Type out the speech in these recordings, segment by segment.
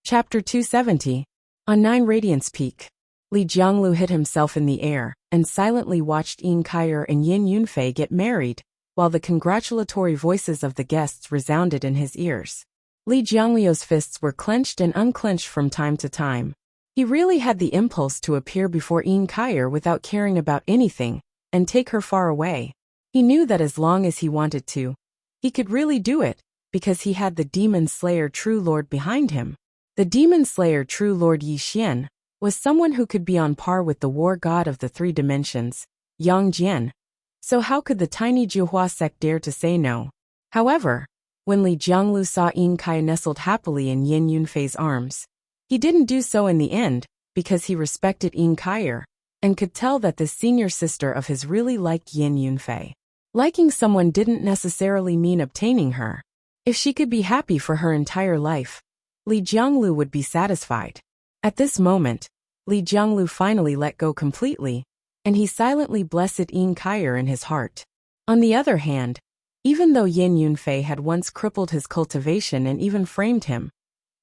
Chapter 270. On 9 Radiance Peak. Li Jianglu hid himself in the air and silently watched Yin Kaier and Yin Yunfei get married, while the congratulatory voices of the guests resounded in his ears. Li Jiangliu's fists were clenched and unclenched from time to time. He really had the impulse to appear before Yin Kaier without caring about anything, and take her far away. He knew that as long as he wanted to, he could really do it, because he had the Demon Slayer True Lord behind him. The Demon Slayer True Lord Yi Xian was someone who could be on par with the war god of the 3 dimensions, Yang Jian. So how could the tiny Jiuhua sect dare to say no? However, when Li Jianglu saw Yin Kai nestled happily in Yin Yunfei's arms, he didn't do so in the end, because he respected Yin Kaier, and could tell that this senior sister of his really liked Yin Yunfei. Liking someone didn't necessarily mean obtaining her. If she could be happy for her entire life, Li Jianglu would be satisfied. At this moment, Li Jianglu finally let go completely, and he silently blessed Yin Kaier in his heart. On the other hand, even though Yin Yunfei had once crippled his cultivation and even framed him,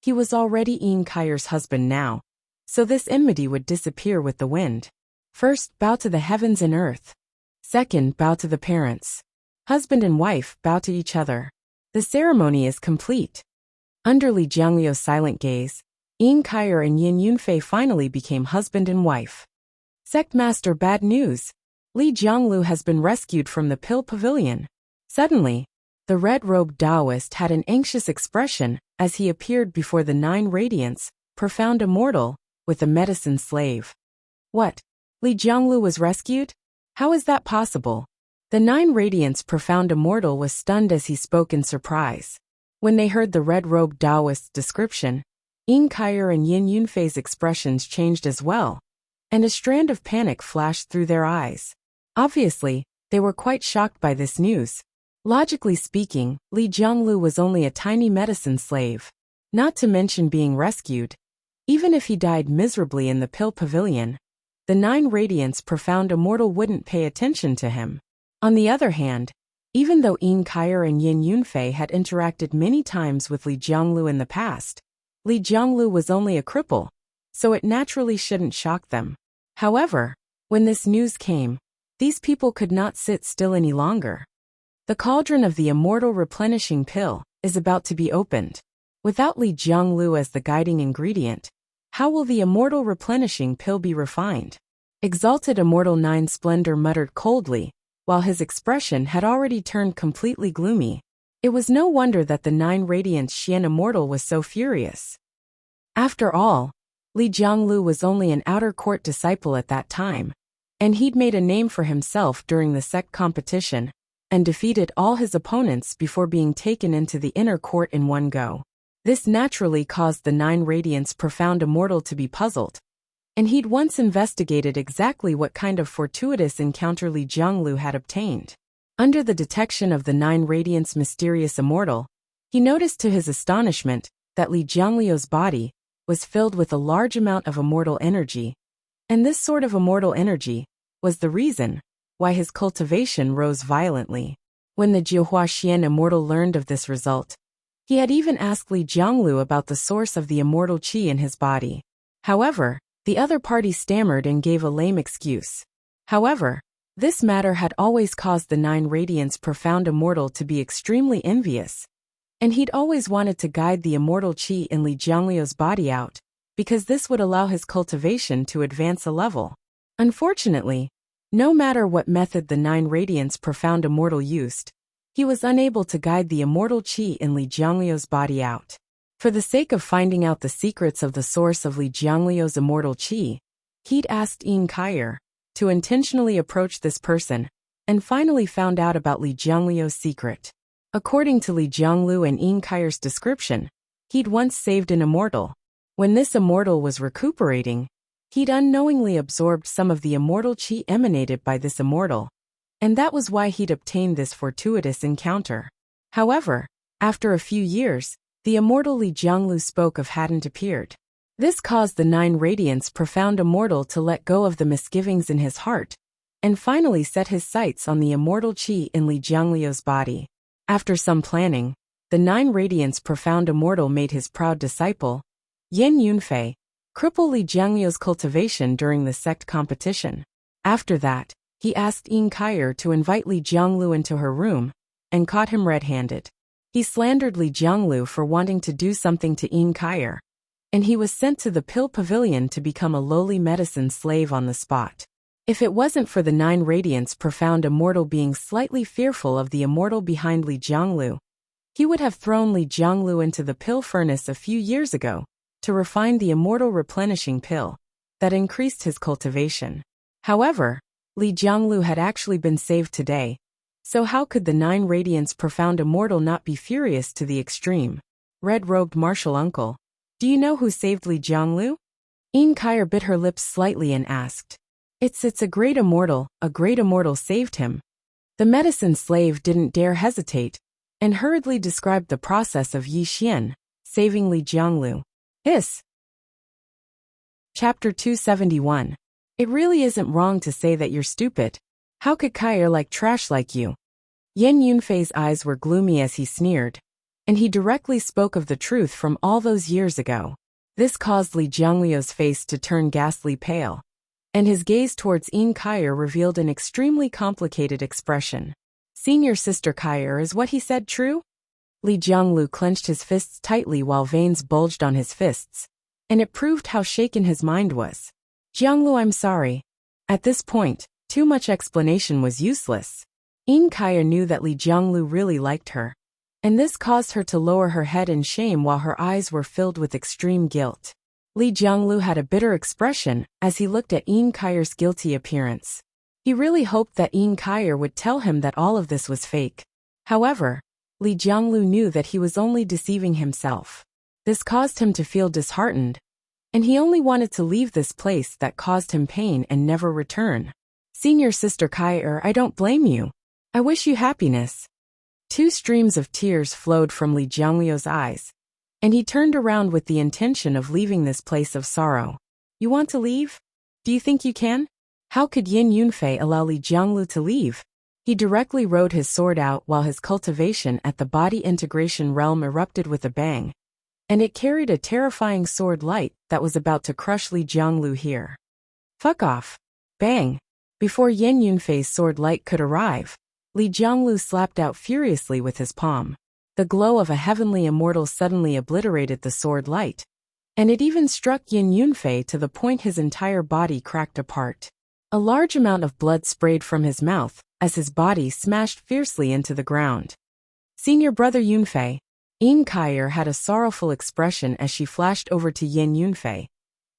he was already Yin Kaier's husband now, so this enmity would disappear with the wind. First, bow to the heavens and earth. Second, bow to the parents. Husband and wife bow to each other. The ceremony is complete. Under Li Jiangliu's silent gaze, Yin Kaier and Yin Yunfei finally became husband and wife. Sect Master, bad news. Li Jianglu has been rescued from the Pill Pavilion. Suddenly, the red-robed Taoist had an anxious expression as he appeared before the 9 Radiants, profound immortal, with a medicine slave. What? Li Jianglu was rescued? How is that possible? The 9 Radiants' profound immortal was stunned as he spoke in surprise. When they heard the red-robed Taoist's description, Yin Kaier and Yin Yunfei's expressions changed as well, and a strand of panic flashed through their eyes. Obviously, they were quite shocked by this news. Logically speaking, Li Jianglu was only a tiny medicine slave, not to mention being rescued. Even if he died miserably in the Pill Pavilion, the 9 Radiants' profound immortal wouldn't pay attention to him. On the other hand, even though Yin Kaier and Yin Yunfei had interacted many times with Li Jianglu in the past, Li Jianglu was only a cripple, so it naturally shouldn't shock them. However, when this news came, these people could not sit still any longer. The cauldron of the immortal replenishing pill is about to be opened. Without Li Jianglu as the guiding ingredient, how will the immortal replenishing pill be refined? Exalted Immortal 9 Splendor muttered coldly, while his expression had already turned completely gloomy. It was no wonder that the 9 Radiant Xian Immortal was so furious. After all, Li Jianglu was only an outer court disciple at that time, and he'd made a name for himself during the sect competition, and defeated all his opponents before being taken into the inner court in one go. This naturally caused the 9 Radiants' profound immortal to be puzzled, and he'd once investigated exactly what kind of fortuitous encounter Li Jianglu had obtained. Under the detection of the 9 Radiants' mysterious immortal, he noticed to his astonishment that Li Jiangliu's body was filled with a large amount of immortal energy, and this sort of immortal energy was the reason why his cultivation rose violently. When the Jiuhua Xian immortal learned of this result, he had even asked Li Jianglu about the source of the immortal qi in his body. However, the other party stammered and gave a lame excuse. However, this matter had always caused the 9 Radiants' profound immortal to be extremely envious, and he'd always wanted to guide the immortal qi in Li Jiangliu's body out, because this would allow his cultivation to advance a level. Unfortunately, no matter what method the 9 Radiants' profound immortal used, he was unable to guide the immortal qi in Li Jiangliu's body out. For the sake of finding out the secrets of the source of Li Jiangliu's immortal qi, he'd asked Yin Kaier to intentionally approach this person, and finally found out about Li Jiangliu's secret. According to Li Jianglu and Yin Kaier's description, he'd once saved an immortal. When this immortal was recuperating, he'd unknowingly absorbed some of the immortal qi emanated by this immortal, and that was why he'd obtained this fortuitous encounter. However, after a few years, the immortal Li Jianglu spoke of hadn't appeared. This caused the 9 Radiants' profound immortal to let go of the misgivings in his heart, and finally set his sights on the immortal qi in Li Jiangliu's body. After some planning, the 9 Radiants' profound immortal made his proud disciple, Yin Yunfei, cripple Li Jiangliu's cultivation during the sect competition. After that, he asked Yin Kaier to invite Li Jianglu into her room, and caught him red-handed. He slandered Li Jianglu for wanting to do something to Yin Kaier, and he was sent to the pill pavilion to become a lowly medicine slave on the spot. If it wasn't for the 9 Radiants' profound Immortal being slightly fearful of the Immortal behind Li Jianglu, he would have thrown Li Jianglu into the pill furnace a few years ago to refine the Immortal replenishing pill that increased his cultivation. However, Li Jianglu had actually been saved today, so how could the 9 Radiants' profound Immortal not be furious to the extreme? Red-robed martial uncle, do you know who saved Li Jianglu? Yin Kaier bit her lips slightly and asked. It's a great immortal saved him. The medicine slave didn't dare hesitate, and hurriedly described the process of Yi Xian saving Li Jianglu. Hiss. Chapter 271. It really isn't wrong to say that you're stupid. How could Kaier like trash like you? Yin Yunfei's eyes were gloomy as he sneered, and he directly spoke of the truth from all those years ago. This caused Li Jiangliu's face to turn ghastly pale, and his gaze towards Yin Kaier revealed an extremely complicated expression. Senior Sister Kaier, is what he said true? Li Jianglu clenched his fists tightly while veins bulged on his fists, and it proved how shaken his mind was. Jianglu, I'm sorry. At this point, too much explanation was useless. Yin Kaier knew that Li Jianglu really liked her, and this caused her to lower her head in shame while her eyes were filled with extreme guilt. Li Jianglu had a bitter expression as he looked at Yin Kaier's guilty appearance. He really hoped that Yin Kaier would tell him that all of this was fake. However, Li Jianglu knew that he was only deceiving himself. This caused him to feel disheartened, and he only wanted to leave this place that caused him pain and never return. Senior Sister Kaier, I don't blame you. I wish you happiness. 2 streams of tears flowed from Li Jiangliu's eyes, and he turned around with the intention of leaving this place of sorrow. You want to leave? Do you think you can? How could Yin Yunfei allow Li Jianglu to leave? He directly rode his sword out while his cultivation at the body integration realm erupted with a bang, and it carried a terrifying sword light that was about to crush Li Jianglu here. Fuck off. Bang. Before Yin Yunfei's sword light could arrive, Li Jianglu slapped out furiously with his palm. The glow of a heavenly immortal suddenly obliterated the sword light, and it even struck Yin Yunfei to the point his entire body cracked apart. A large amount of blood sprayed from his mouth as his body smashed fiercely into the ground. Senior brother Yunfei. Yin Kaier had a sorrowful expression as she flashed over to Yin Yunfei,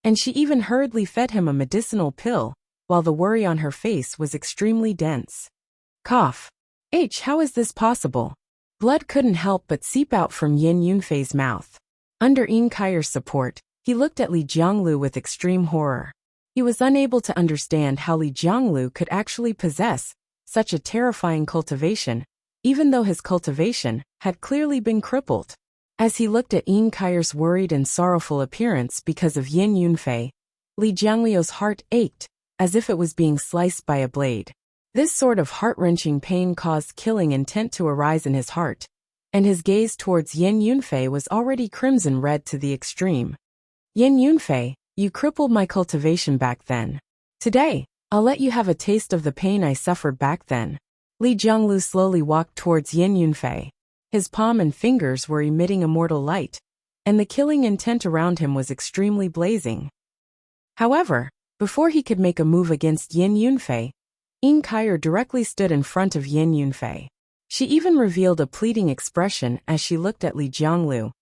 and she even hurriedly fed him a medicinal pill, while the worry on her face was extremely dense. Cough. How is this possible? Blood couldn't help but seep out from Yin Yunfei's mouth. Under Yin Kaier's support, he looked at Li Jianglu with extreme horror. He was unable to understand how Li Jianglu could actually possess such a terrifying cultivation, even though his cultivation had clearly been crippled. As he looked at Yin Kaier's worried and sorrowful appearance because of Yin Yunfei, Li Jiangliu's heart ached, as if it was being sliced by a blade. This sort of heart-wrenching pain caused killing intent to arise in his heart, and his gaze towards Yin Yunfei was already crimson red to the extreme. Yin Yunfei, you crippled my cultivation back then. Today, I'll let you have a taste of the pain I suffered back then. Li Jianglu slowly walked towards Yin Yunfei. His palm and fingers were emitting immortal light, and the killing intent around him was extremely blazing. However, before he could make a move against Yin Yunfei, Yin Kaier directly stood in front of Yin Yunfei. She even revealed a pleading expression as she looked at Li Jianglu,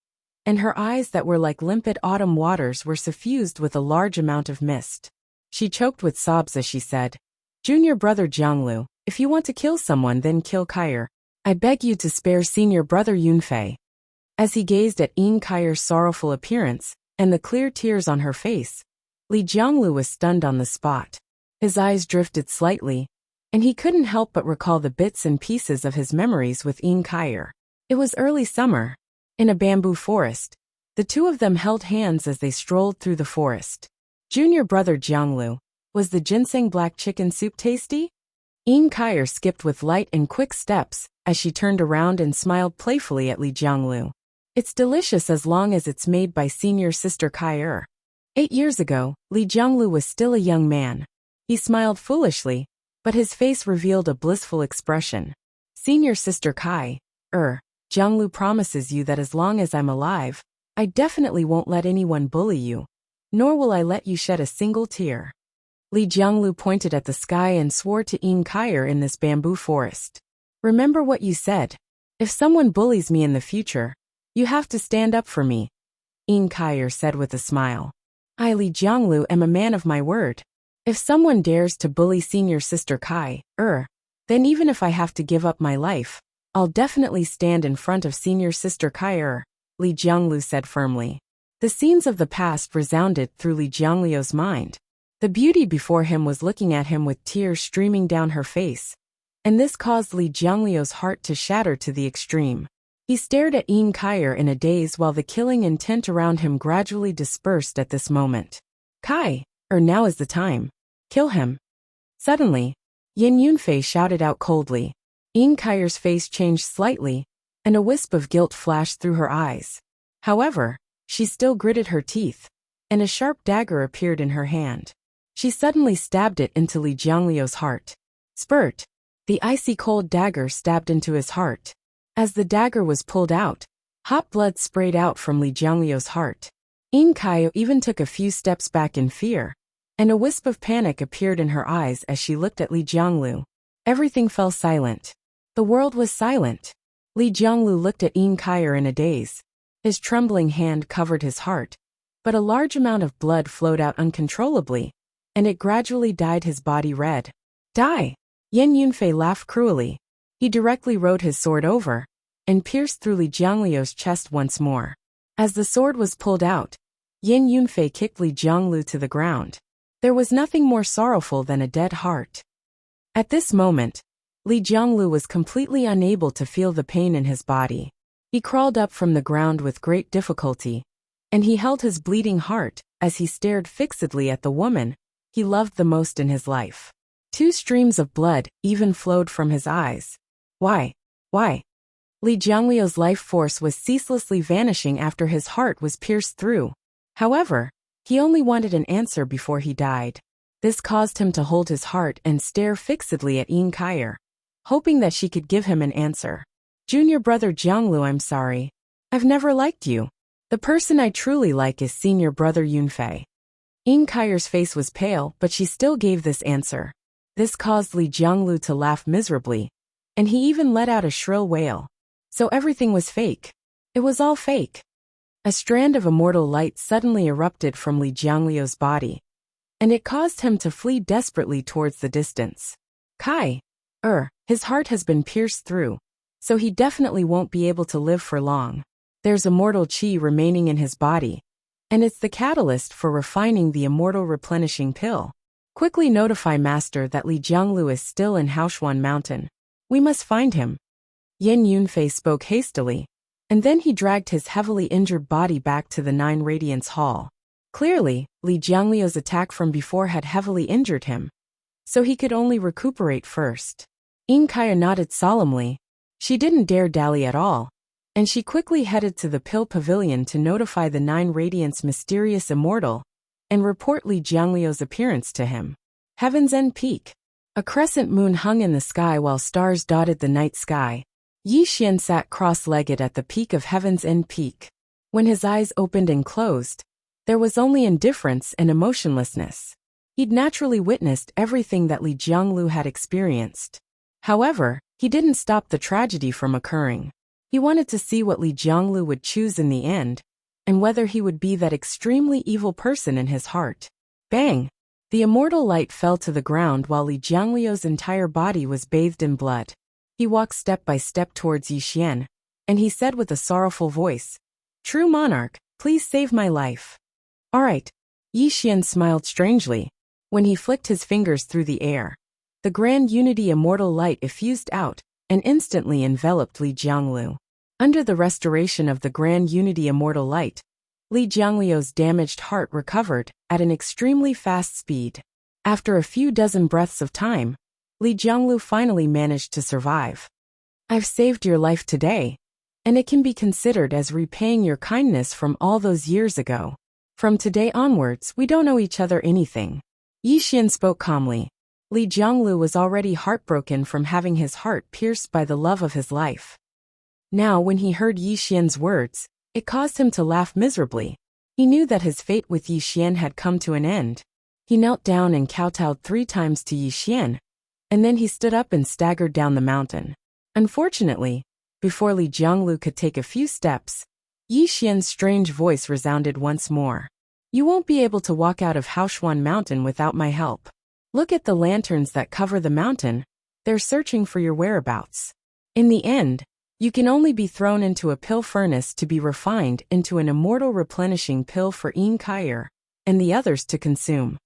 and her eyes that were like limpid autumn waters were suffused with a large amount of mist. She choked with sobs as she said, Junior brother Jianglu, if you want to kill someone then kill Kaier. I beg you to spare senior brother Yunfei. As he gazed at Yin Kaier's sorrowful appearance and the clear tears on her face, Li Jianglu was stunned on the spot. His eyes drifted slightly, and he couldn't help but recall the bits and pieces of his memories with Yin Kaier. It was early summer. In a bamboo forest, the 2 of them held hands as they strolled through the forest. Junior brother Jianglu, was the ginseng black chicken soup tasty? Yin Kaier skipped with light and quick steps as she turned around and smiled playfully at Li Jianglu. It's delicious as long as it's made by senior sister Kai. 8 years ago, Li Jianglu was still a young man. He smiled foolishly, but his face revealed a blissful expression. Senior sister Kai, Jianglu promises you that as long as I'm alive, I definitely won't let anyone bully you, nor will I let you shed a single tear. Li Jianglu pointed at the sky and swore to Yin Kaier in this bamboo forest. Remember what you said. If someone bullies me in the future, you have to stand up for me, Yin Kaier said with a smile. I, Li Jianglu, am a man of my word. If someone dares to bully senior sister Kai, then even if I have to give up my life, I'll definitely stand in front of senior sister Kai, Li Jianglu said firmly. The scenes of the past resounded through Li Jianglu's mind. The beauty before him was looking at him with tears streaming down her face, and this caused Li Jianglu's heart to shatter to the extreme. He stared at Yin Kaier in a daze while the killing intent around him gradually dispersed at this moment. Kai, now is the time. Kill him. Suddenly, Yin Yunfei shouted out coldly. Yin Kaier's face changed slightly, and a wisp of guilt flashed through her eyes. However, she still gritted her teeth, and a sharp dagger appeared in her hand. She suddenly stabbed it into Li Jianglu's heart. Spurt! The icy cold dagger stabbed into his heart. As the dagger was pulled out, hot blood sprayed out from Li Jianglu's heart. Yin Kaier even took a few steps back in fear, and a wisp of panic appeared in her eyes as she looked at Li Jianglu. Everything fell silent. The world was silent. Li Jianglu looked at Yin Kaier in a daze. His trembling hand covered his heart, but a large amount of blood flowed out uncontrollably, and it gradually dyed his body red. Die! Yin Yunfei laughed cruelly. He directly rode his sword over, and pierced through Li Jianglu's chest once more. As the sword was pulled out, Yin Yunfei kicked Li Jianglu to the ground. There was nothing more sorrowful than a dead heart. At this moment, Li Jianglu was completely unable to feel the pain in his body. He crawled up from the ground with great difficulty, and he held his bleeding heart as he stared fixedly at the woman he loved the most in his life. 2 streams of blood even flowed from his eyes. Why? Li Jianglu's life force was ceaselessly vanishing after his heart was pierced through. However, he only wanted an answer before he died. This caused him to hold his heart and stare fixedly at Yin Kaier, hoping that she could give him an answer. Junior brother Jianglu, I'm sorry. I've never liked you. The person I truly like is senior brother Yunfei. Yin Kaier's face was pale, but she still gave this answer. This caused Li Jianglu to laugh miserably, and he even let out a shrill wail. So everything was fake. It was all fake. A strand of immortal light suddenly erupted from Li Jianglu's body, and it caused him to flee desperately towards the distance. Kai, his heart has been pierced through, so he definitely won't be able to live for long. There's immortal qi remaining in his body, and it's the catalyst for refining the immortal replenishing pill. Quickly notify Master that Li Jianglu is still in Haoshuan Mountain. We must find him. Yin Yunfei spoke hastily, and then he dragged his heavily injured body back to the 9 Radiance Hall. Clearly, Li Jianglu's attack from before had heavily injured him, so he could only recuperate first. Yin Kaier nodded solemnly. She didn't dare dally at all, and she quickly headed to the Pill Pavilion to notify the 9 Radiance mysterious immortal and report Li Jianglu's appearance to him. Heaven's End Peak. A crescent moon hung in the sky while stars dotted the night sky. Yi Xian sat cross-legged at the peak of Heaven's End Peak. When his eyes opened and closed, there was only indifference and emotionlessness. He'd naturally witnessed everything that Li Jianglu had experienced. However, he didn't stop the tragedy from occurring. He wanted to see what Li Jianglu would choose in the end, and whether he would be that extremely evil person in his heart. Bang! The immortal light fell to the ground while Li Jianglu's entire body was bathed in blood. He walked step by step towards Yi Xian, and he said with a sorrowful voice, "True monarch, please save my life." "All right." Yi Xian smiled strangely. When he flicked his fingers through the air, the Grand Unity immortal light effused out and instantly enveloped Li Jianglu. Under the restoration of the Grand Unity immortal light, Li Jianglu's damaged heart recovered at an extremely fast speed. After a few dozen breaths of time, Li Jianglu finally managed to survive. "I've saved your life today, and it can be considered as repaying your kindness from all those years ago. From today onwards, we don't owe each other anything." Yi Xian spoke calmly. Li Jianglu was already heartbroken from having his heart pierced by the love of his life. Now when he heard Yi Xian's words, it caused him to laugh miserably. He knew that his fate with Yi Xian had come to an end. He knelt down and kowtowed 3 times to Yi Xian, and then he stood up and staggered down the mountain. Unfortunately, before Li Jianglu could take a few steps, Yi Xian's strange voice resounded once more. "You won't be able to walk out of Haoshuan Mountain without my help. Look at the lanterns that cover the mountain, they're searching for your whereabouts. In the end, you can only be thrown into a pill furnace to be refined into an immortal replenishing pill for Yin Kaier and the others to consume."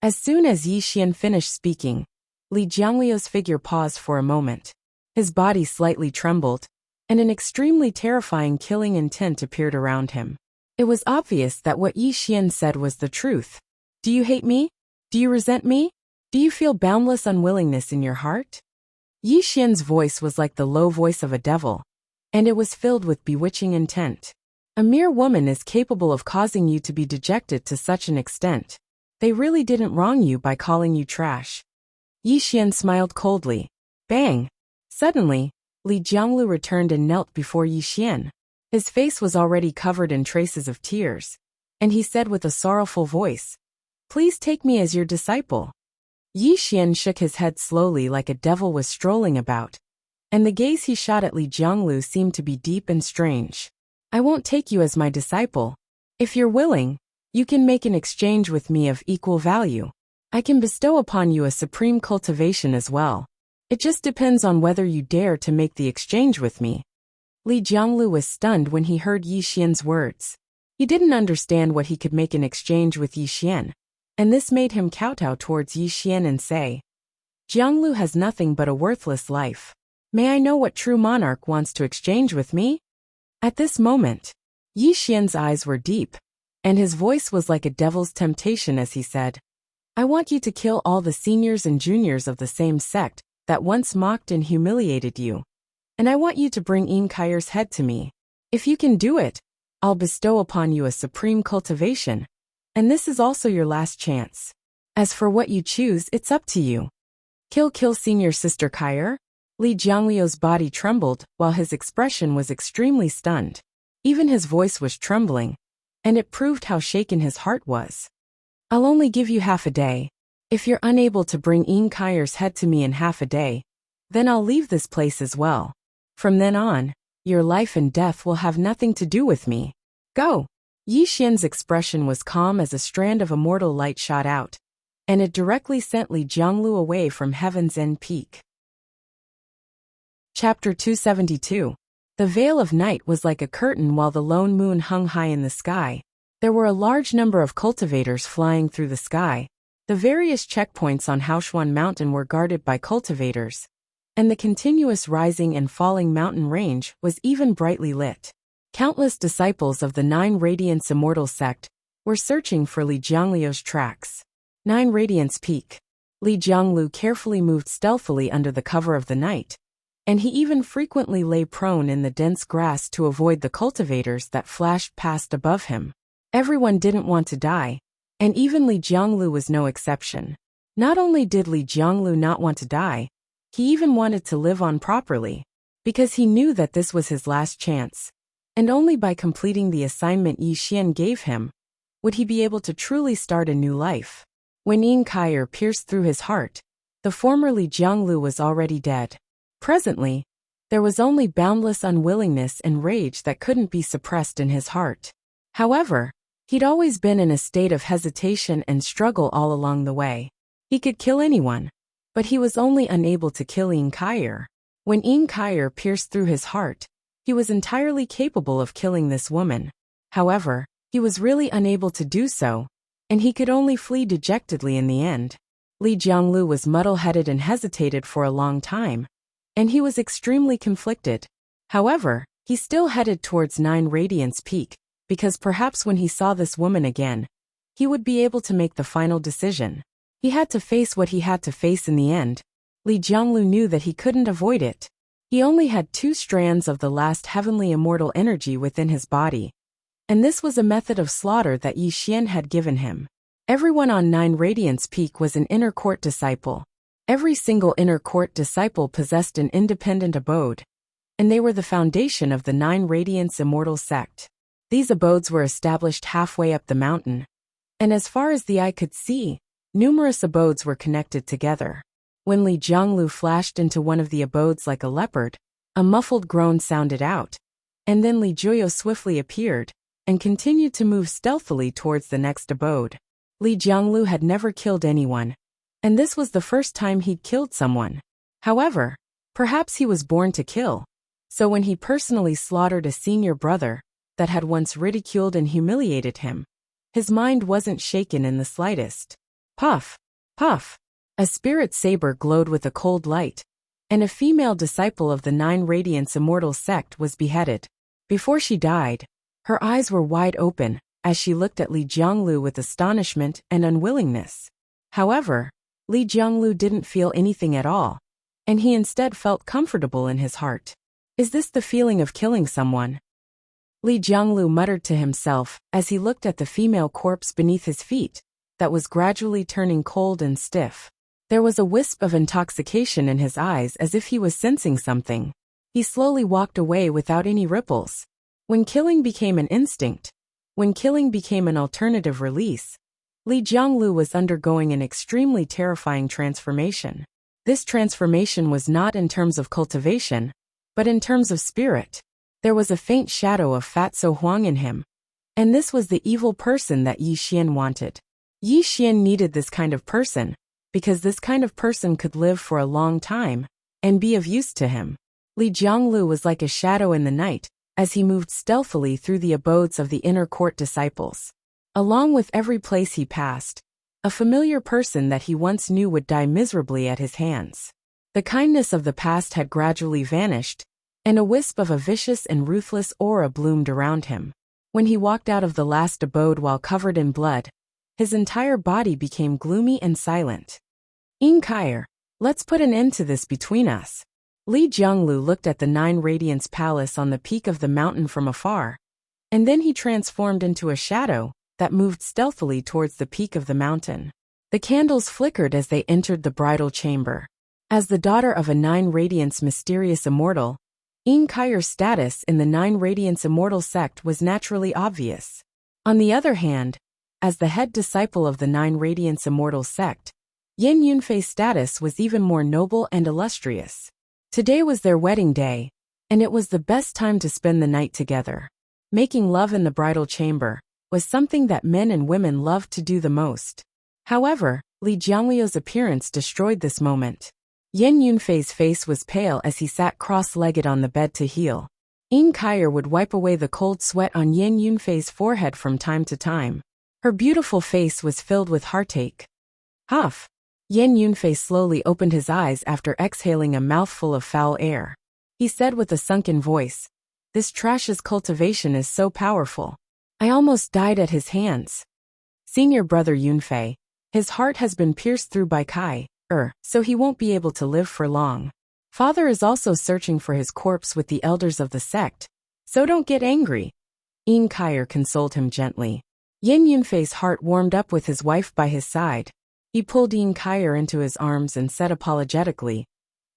As soon as Yi Xian finished speaking, Li Jiangliu's figure paused for a moment. His body slightly trembled, and an extremely terrifying killing intent appeared around him. It was obvious that what Yi Xian said was the truth. "Do you hate me? Do you resent me? Do you feel boundless unwillingness in your heart?" Yi Xian's voice was like the low voice of a devil, and it was filled with bewitching intent. "A mere woman is capable of causing you to be dejected to such an extent. They really didn't wrong you by calling you trash." Yi Xian smiled coldly. Bang! Suddenly, Li Jianglu returned and knelt before Yi Xian. His face was already covered in traces of tears, and he said with a sorrowful voice, "Please take me as your disciple." Yi Xian shook his head slowly like a devil was strolling about, and the gaze he shot at Li Jianglu seemed to be deep and strange. "I won't take you as my disciple. If you're willing, you can make an exchange with me of equal value. I can bestow upon you a supreme cultivation as well. It just depends on whether you dare to make the exchange with me." Li Jianglu was stunned when he heard Yi Xian's words. He didn't understand what he could make in exchange with Yi Xian, and this made him kowtow towards Yi Xian and say, "Jianglu has nothing but a worthless life. May I know what true monarch wants to exchange with me?" At this moment, Yi Xian's eyes were deep, and his voice was like a devil's temptation as he said, "I want you to kill all the seniors and juniors of the same sect that once mocked and humiliated you. And I want you to bring Yin Kaier's head to me. If you can do it, I'll bestow upon you a supreme cultivation, and this is also your last chance. As for what you choose, it's up to you. Kill senior sister Kaier?" Li Jiangliu's body trembled while his expression was extremely stunned. Even his voice was trembling, and it proved how shaken his heart was. "I'll only give you half a day. If you're unable to bring Yin Kaier's head to me in half a day, then I'll leave this place as well. From then on, your life and death will have nothing to do with me. Go." Yi Xian's expression was calm as a strand of immortal light shot out, and it directly sent Li Jianglu away from Heaven's End Peak. Chapter 272. The veil of night was like a curtain while the lone moon hung high in the sky. There were a large number of cultivators flying through the sky. The various checkpoints on Haoshuan Mountain were guarded by cultivators, and the continuous rising and falling mountain range was even brightly lit. Countless disciples of the 9 Radiance Immortal sect were searching for Li Jiangliu's tracks. 9 Radiance Peak. Li Jianglu carefully moved stealthily under the cover of the night, and he even frequently lay prone in the dense grass to avoid the cultivators that flashed past above him. Everyone didn't want to die, and even Li Jianglu was no exception. Not only did Li Jianglu not want to die, he even wanted to live on properly, because he knew that this was his last chance, and only by completing the assignment Yi Xian gave him would he be able to truly start a new life. When Yin Kaier pierced through his heart, the former Li Jianglu was already dead. Presently, there was only boundless unwillingness and rage that couldn't be suppressed in his heart. However, he'd always been in a state of hesitation and struggle all along the way. He could kill anyone, but he was only unable to kill Yin Kaier. When Yin Kaier pierced through his heart, he was entirely capable of killing this woman. However, he was really unable to do so, and he could only flee dejectedly in the end. Li Jianglu was muddle-headed and hesitated for a long time, and he was extremely conflicted. However, he still headed towards 9 Radiance Peak, because perhaps when he saw this woman again, he would be able to make the final decision. He had to face what he had to face in the end. Li Jianglu knew that he couldn't avoid it. He only had 2 strands of the last heavenly immortal energy within his body. And this was a method of slaughter that Yi Xian had given him. Everyone on 9 Radiance Peak was an inner court disciple. Every single inner court disciple possessed an independent abode, and they were the foundation of the 9 Radiance Immortal sect. These abodes were established halfway up the mountain, and as far as the eye could see, numerous abodes were connected together. When Li Jianglu flashed into one of the abodes like a leopard, a muffled groan sounded out, and then Li Juyo swiftly appeared and continued to move stealthily towards the next abode. Li Jianglu had never killed anyone, and this was the first time he'd killed someone. However, perhaps he was born to kill. So when he personally slaughtered a senior brother that had once ridiculed and humiliated him, his mind wasn't shaken in the slightest. Puff! Puff! A spirit saber glowed with a cold light, and a female disciple of the 9 Radiance Immortal sect was beheaded. Before she died, her eyes were wide open as she looked at Li Jianglu with astonishment and unwillingness. However, Li Jianglu didn't feel anything at all, and he instead felt comfortable in his heart. Is this the feeling of killing someone? Li Jianglu muttered to himself as he looked at the female corpse beneath his feet that was gradually turning cold and stiff. There was a wisp of intoxication in his eyes as if he was sensing something. He slowly walked away without any ripples. When killing became an instinct, when killing became an alternative release, Li Jianglu was undergoing an extremely terrifying transformation. This transformation was not in terms of cultivation, but in terms of spirit. There was a faint shadow of Fatso Huang in him, and this was the evil person that Yi Xian wanted. Yi Xian needed this kind of person, because this kind of person could live for a long time and be of use to him. Li Jianglu was like a shadow in the night as he moved stealthily through the abodes of the inner court disciples. Along with every place he passed, a familiar person that he once knew would die miserably at his hands. The kindness of the past had gradually vanished, and a wisp of a vicious and ruthless aura bloomed around him. When he walked out of the last abode while covered in blood, his entire body became gloomy and silent. Inkire, let's put an end to this between us. Li Jianglu looked at the 9 Radiance Palace on the peak of the mountain from afar, and then he transformed into a shadow that moved stealthily towards the peak of the mountain. The candles flickered as they entered the bridal chamber. As the daughter of a 9 Radiance mysterious immortal, Inkire's status in the 9 Radiance Immortal sect was naturally obvious. On the other hand, as the head disciple of the 9 Radiance Immortal sect, Yin Yunfei's status was even more noble and illustrious. Today was their wedding day, and it was the best time to spend the night together. Making love in the bridal chamber was something that men and women loved to do the most. However, Li Jiangliu's appearance destroyed this moment. Yin Yunfei's face was pale as he sat cross-legged on the bed to heal. Inkire would wipe away the cold sweat on Yin Yunfei's forehead from time to time. Her beautiful face was filled with heartache. Huff! Yin Yunfei slowly opened his eyes after exhaling a mouthful of foul air. He said with a sunken voice, "This trash's cultivation is so powerful. I almost died at his hands." Senior brother Yunfei, his heart has been pierced through by Kai, so he won't be able to live for long. Father is also searching for his corpse with the elders of the sect, so don't get angry. Inkire consoled him gently. Yin Yunfei's heart warmed up with his wife by his side. He pulled Inkire into his arms and said apologetically,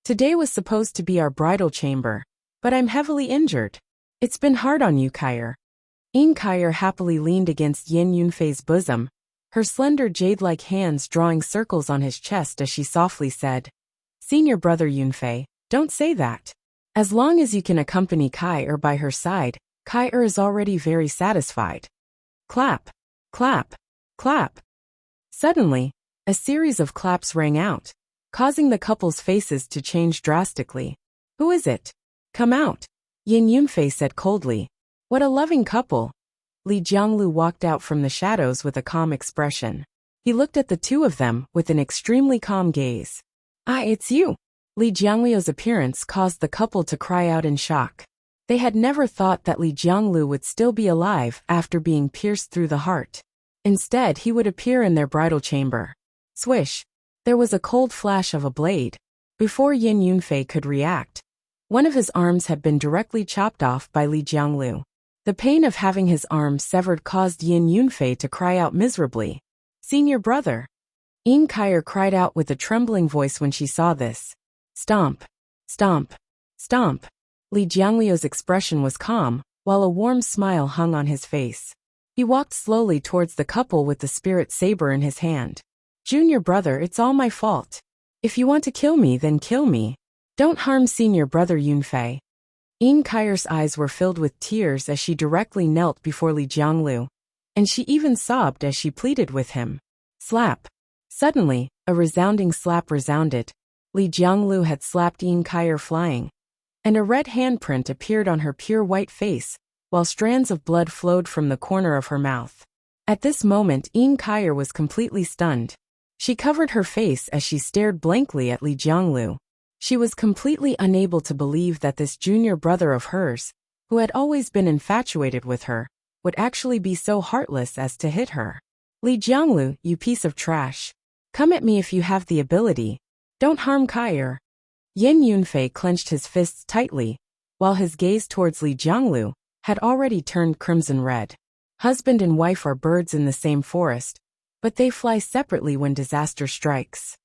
"Today was supposed to be our bridal chamber, but I'm heavily injured. It's been hard on you, Kire." Inkire happily leaned against Yin Yunfei's bosom, her slender jade-like hands drawing circles on his chest as she softly said, "Senior brother Yunfei, don't say that. As long as you can accompany Kai by her side, Kai is already very satisfied." Clap, clap, clap. Suddenly, a series of claps rang out, causing the couple's faces to change drastically. "Who is it? Come out," Yin Yunfei said coldly. "What a loving couple." Li Jianglu walked out from the shadows with a calm expression. He looked at the two of them with an extremely calm gaze. "Ah, it's you." Li Jiangliu's appearance caused the couple to cry out in shock. They had never thought that Li Jianglu would still be alive after being pierced through the heart. Instead, he would appear in their bridal chamber. Swish! There was a cold flash of a blade. Before Yin Yunfei could react, One of his arms had been directly chopped off by Li Jianglu. The pain of having his arm severed caused Yin Yunfei to cry out miserably. "Senior brother!" Yin Kaier cried out with a trembling voice when she saw this. Stomp! Stomp! Stomp! Li Jiangliu's expression was calm, while a warm smile hung on his face. He walked slowly towards the couple with the spirit saber in his hand. "Junior brother, it's all my fault. If you want to kill me, then kill me. Don't harm senior brother Yunfei." Yin Kaier's eyes were filled with tears as she directly knelt before Li Jianglu, and she even sobbed as she pleaded with him. Slap! Suddenly, a resounding slap resounded. Li Jianglu had slapped Yin Kaier flying, and a red handprint appeared on her pure white face, while strands of blood flowed from the corner of her mouth. At this moment, Yin Kaier was completely stunned. She covered her face as she stared blankly at Li Jianglu. She was completely unable to believe that this junior brother of hers, who had always been infatuated with her, would actually be so heartless as to hit her. "Li Jianglu, you piece of trash. Come at me if you have the ability. Don't harm Kaier." Yin Yunfei clenched his fists tightly, while his gaze towards Li Jianglu had already turned crimson red. Husband and wife are birds in the same forest, but they fly separately when disaster strikes.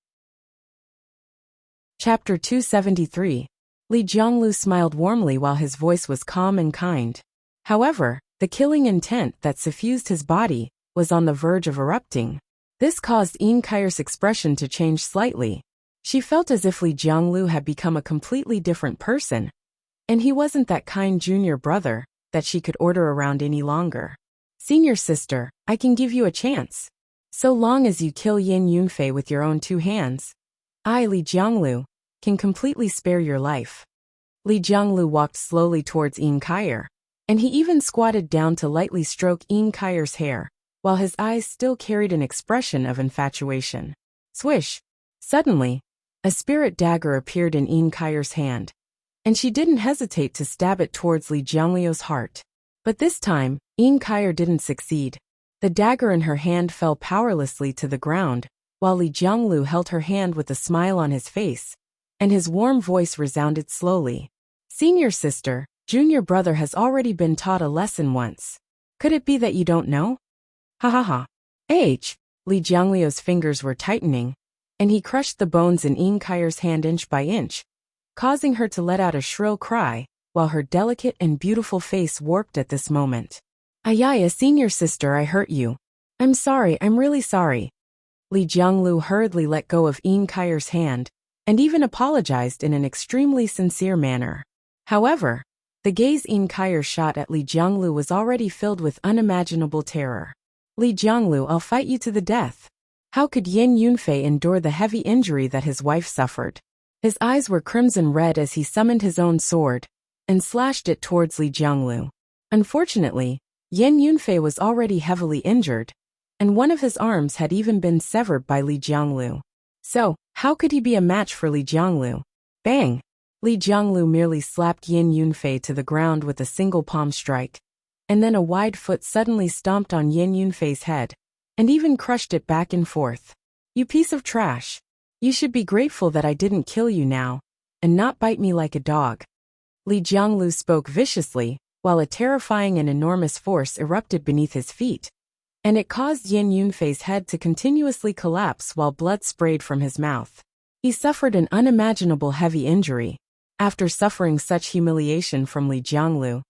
Chapter 273. Li Jianglu smiled warmly while his voice was calm and kind. However, the killing intent that suffused his body was on the verge of erupting. This caused Yin Kaier's expression to change slightly. She felt as if Li Jianglu had become a completely different person, and he wasn't that kind junior brother that she could order around any longer. "Senior sister, I can give you a chance. So long as you kill Yin Yunfei with your own two hands, I, Li Jianglu, can completely spare your life." Li Jianglu walked slowly towards Yin Kaier, and he even squatted down to lightly stroke Yin Kaier's hair, while his eyes still carried an expression of infatuation. Swish! Suddenly, a spirit dagger appeared in Yin Kaier's hand, and she didn't hesitate to stab it towards Li Jiangliu's heart. But this time, Yin Kaier didn't succeed. The dagger in her hand fell powerlessly to the ground, while Li Jianglu held her hand with a smile on his face, and his warm voice resounded slowly. "Senior sister, junior brother has already been taught a lesson once. Could it be that you don't know?" "Ha ha ha." Li Jiangliu's fingers were tightening, and he crushed the bones in Yin Kaier's hand inch by inch, causing her to let out a shrill cry, while her delicate and beautiful face warped at this moment. "Ayaya, senior sister, I hurt you. I'm sorry, I'm really sorry." Li Jianglu hurriedly let go of Yin Kaier's hand, and even apologized in an extremely sincere manner. However, the gaze Yin Kaier shot at Li Jianglu was already filled with unimaginable terror. "Li Jianglu, I'll fight you to the death." How could Yin Yunfei endure the heavy injury that his wife suffered? His eyes were crimson red as he summoned his own sword and slashed it towards Li Jianglu. Unfortunately, Yin Yunfei was already heavily injured, and one of his arms had even been severed by Li Jianglu. So, how could he be a match for Li Jianglu? Bang! Li Jianglu merely slapped Yin Yunfei to the ground with a single palm strike, and then a wide foot suddenly stomped on Yin Yunfei's head, and even crushed it back and forth. "You piece of trash. You should be grateful that I didn't kill you now, and not bite me like a dog." Li Jianglu spoke viciously, while a terrifying and enormous force erupted beneath his feet, and it caused Yin Yunfei's head to continuously collapse while blood sprayed from his mouth. He suffered an unimaginable heavy injury. After suffering such humiliation from Li Jianglu,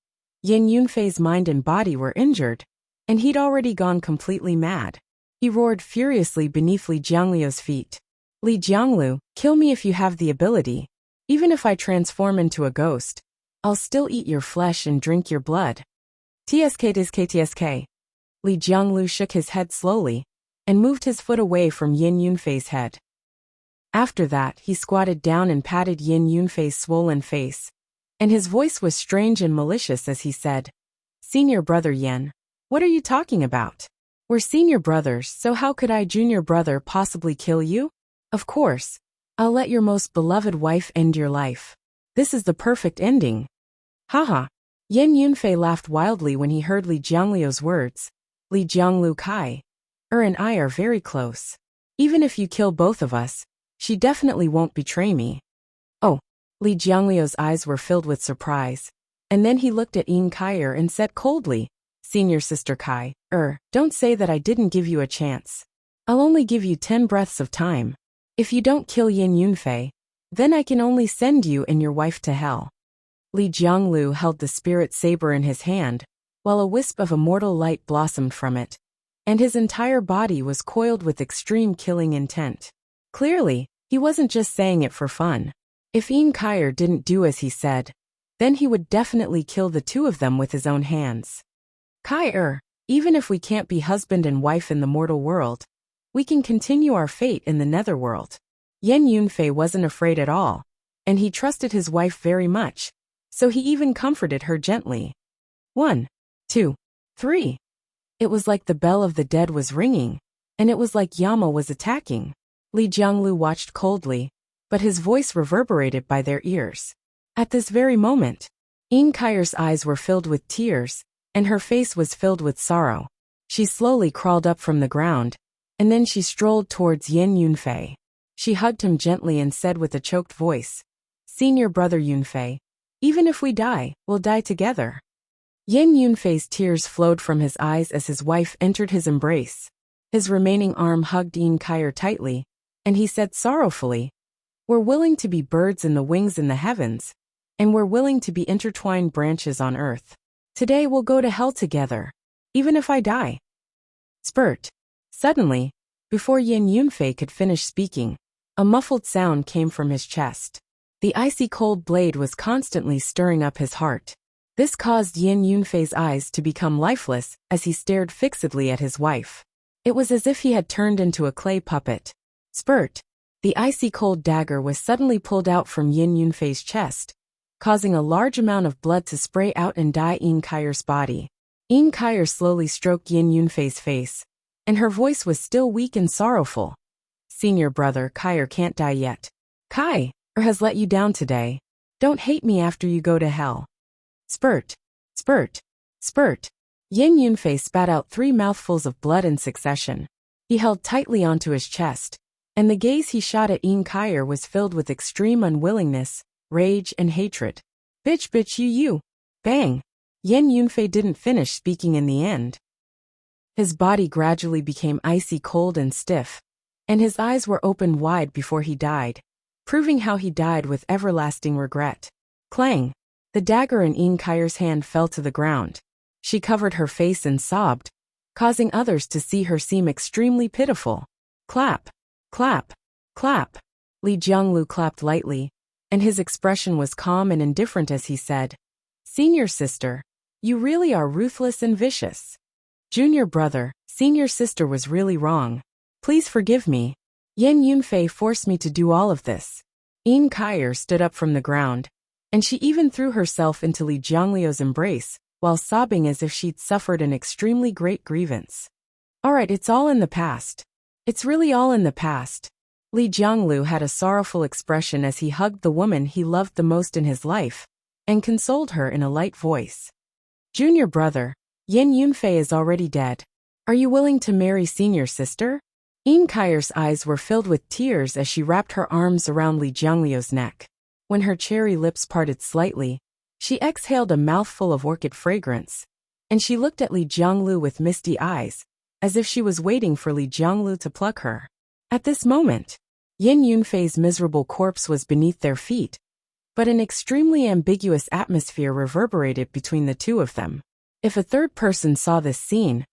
Yin Yunfei's mind and body were injured, and he'd already gone completely mad. He roared furiously beneath Li Jiangliu's feet. "Li Jianglu, kill me if you have the ability. Even if I transform into a ghost, I'll still eat your flesh and drink your blood." "TSK. Li Jianglu shook his head slowly, and moved his foot away from Yin Yunfei's head. After that, he squatted down and patted Yin Yunfei's swollen face, and his voice was strange and malicious as he said, "Senior brother Yin, what are you talking about? We're senior brothers, so how could I, junior brother, possibly kill you? Of course, I'll let your most beloved wife end your life. This is the perfect ending." Haha. Yin Yunfei laughed wildly when he heard Li Jiangliu's words. "Li Jianglu Kai, and I are very close. Even if you kill both of us, she definitely won't betray me." "Oh, Li Jiangliu's eyes were filled with surprise. And then he looked at Yin Kaier and said coldly, Senior Sister Kai, don't say that I didn't give you a chance. I'll only give you 10 breaths of time. If you don't kill Yin Yunfei, then I can only send you and your wife to hell. Li Jianglu held the spirit saber in his hand, while a wisp of immortal light blossomed from it, and his entire body was coiled with extreme killing intent. Clearly, he wasn't just saying it for fun. If Yin Kaier didn't do as he said, then he would definitely kill the two of them with his own hands. Kaier, even if we can't be husband and wife in the mortal world, we can continue our fate in the netherworld. Yin Yunfei wasn't afraid at all, and he trusted his wife very much, so he even comforted her gently. 1, 2, 3. It was like the bell of the dead was ringing, and it was like Yama was attacking. Li Jianglu watched coldly, but his voice reverberated by their ears. At this very moment, Yin Kaier's eyes were filled with tears, and her face was filled with sorrow. She slowly crawled up from the ground, and then she strolled towards Yin Yunfei. She hugged him gently and said with a choked voice, Senior brother Yunfei, even if we die, we'll die together. Yin Yunfei's tears flowed from his eyes as his wife entered his embrace. His remaining arm hugged Yin Kaier tightly, and he said sorrowfully, We're willing to be birds in the wings in the heavens, and we're willing to be intertwined branches on earth. Today we'll go to hell together, even if I die. Spurt. Suddenly, before Yin Yunfei could finish speaking, a muffled sound came from his chest. The icy cold blade was constantly stirring up his heart. This caused Yin Yunfei's eyes to become lifeless as he stared fixedly at his wife. It was as if he had turned into a clay puppet. Spurt. The icy cold dagger was suddenly pulled out from Yin Yunfei's chest, causing a large amount of blood to spray out and dye Yin Kaier's body. Yin Kaier slowly stroked Yin Yunfei's face, and her voice was still weak and sorrowful. Senior brother Kaier can't die yet. Kai has let you down today. Don't hate me after you go to hell. Spurt. Spurt. Spurt. Yin Yunfei spat out 3 mouthfuls of blood in succession. He held tightly onto his chest, and the gaze he shot at Yin Kaier was filled with extreme unwillingness, rage and hatred. Bitch you. Bang. Yin Yunfei didn't finish speaking in the end. His body gradually became icy cold and stiff, and his eyes were opened wide before he died, proving how he died with everlasting regret. Clang. The dagger in Yin Kaier's hand fell to the ground. She covered her face and sobbed, causing others to see her seem extremely pitiful. Clap. Clap. Clap. Li Jianglu clapped lightly, and his expression was calm and indifferent as he said, Senior sister, you really are ruthless and vicious. Junior brother, senior sister was really wrong. Please forgive me. Yin Yunfei forced me to do all of this. Yin Kaier stood up from the ground, and she even threw herself into Li Jiangliu's embrace, while sobbing as if she'd suffered an extremely great grievance. Alright, it's all in the past. It's really all in the past. Li Jianglu had a sorrowful expression as he hugged the woman he loved the most in his life, and consoled her in a light voice. Junior brother, Yin Yunfei is already dead. Are you willing to marry senior sister? Yin Kaier's eyes were filled with tears as she wrapped her arms around Li Jiangliu's neck. When her cherry lips parted slightly, she exhaled a mouthful of orchid fragrance, and she looked at Li Jianglu with misty eyes, as if she was waiting for Li Jianglu to pluck her. At this moment, Yin Yunfei's miserable corpse was beneath their feet, but an extremely ambiguous atmosphere reverberated between the two of them. If a third person saw this scene,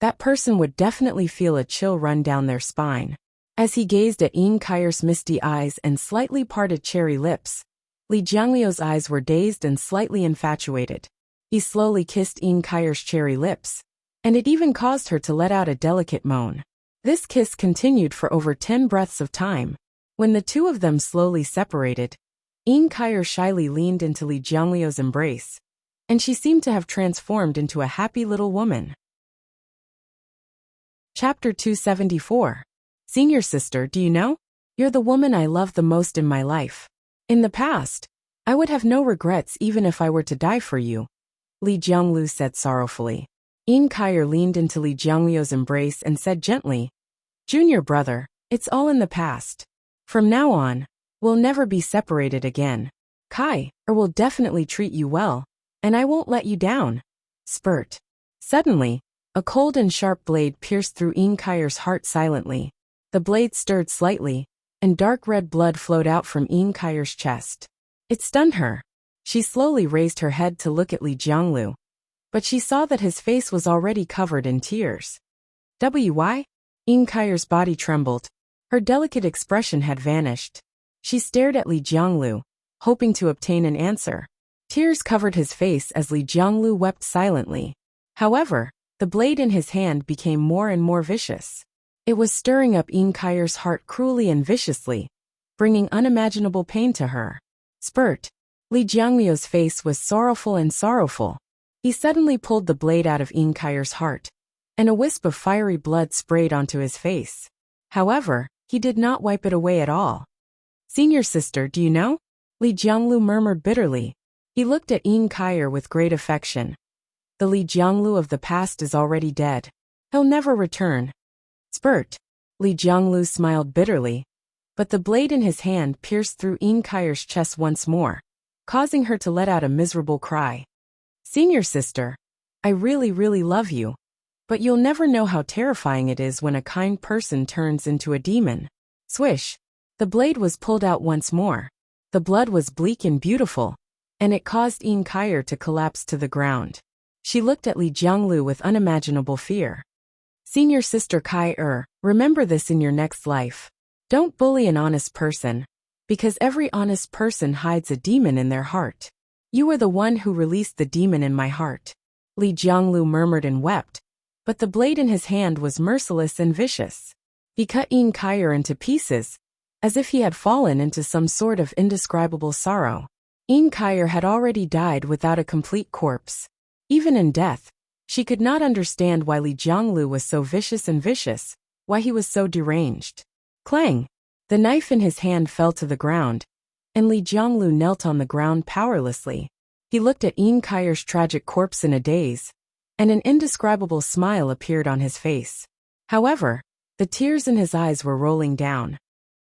that person would definitely feel a chill run down their spine. As he gazed at Yin Kaier's misty eyes and slightly parted cherry lips, Li Jiangliu's eyes were dazed and slightly infatuated. He slowly kissed Yin Kaier's cherry lips, and it even caused her to let out a delicate moan. This kiss continued for over 10 breaths of time. When the two of them slowly separated, Yin Kaier shyly leaned into Li Jiangliu's embrace, and she seemed to have transformed into a happy little woman. Chapter 274. Senior sister, do you know? You're the woman I love the most in my life. In the past, I would have no regrets even if I were to die for you, Li Jianglu said sorrowfully. Yin Kaier leaned into Li Jiangliu's embrace and said gently, Junior brother, it's all in the past. From now on, we'll never be separated again. Kai, or will definitely treat you well, and I won't let you down. Spurt. Suddenly, a cold and sharp blade pierced through Kair's heart silently. The blade stirred slightly, and dark red blood flowed out from Kair's chest. It stunned her. She slowly raised her head to look at Li Jianglu, but she saw that his face was already covered in tears. Why? Kair's body trembled. Her delicate expression had vanished. She stared at Li Jianglu, hoping to obtain an answer. Tears covered his face as Li Jianglu wept silently. However, the blade in his hand became more and more vicious. It was stirring up Kair's heart cruelly and viciously, bringing unimaginable pain to her. Spurt. Li Jianglu's face was sorrowful. He suddenly pulled the blade out of Kair's heart, and a wisp of fiery blood sprayed onto his face. However, he did not wipe it away at all. Senior sister, do you know? Li Jianglu murmured bitterly. He looked at Kair with great affection. The Li Jianglu of the past is already dead. He'll never return. Spurt. Li Jianglu smiled bitterly, but the blade in his hand pierced through Kair's chest once more, causing her to let out a miserable cry. Senior sister, I really love you, but you'll never know how terrifying it is when a kind person turns into a demon. Swish. The blade was pulled out once more. The blood was bleak and beautiful, and it caused Kair to collapse to the ground. She looked at Li Jianglu with unimaginable fear. Senior sister Kai, remember this in your next life. Don't bully an honest person, because every honest person hides a demon in their heart. You were the one who released the demon in my heart. Li Jianglu murmured and wept, but the blade in his hand was merciless and vicious. He cut Kair into pieces, as if he had fallen into some sort of indescribable sorrow. Kair had already died without a complete corpse. Even in death, she could not understand why Li Jianglu was so vicious, why he was so deranged. Clang! The knife in his hand fell to the ground, and Li Jianglu knelt on the ground powerlessly. He looked at Kair's tragic corpse in a daze, and an indescribable smile appeared on his face. However, the tears in his eyes were rolling down.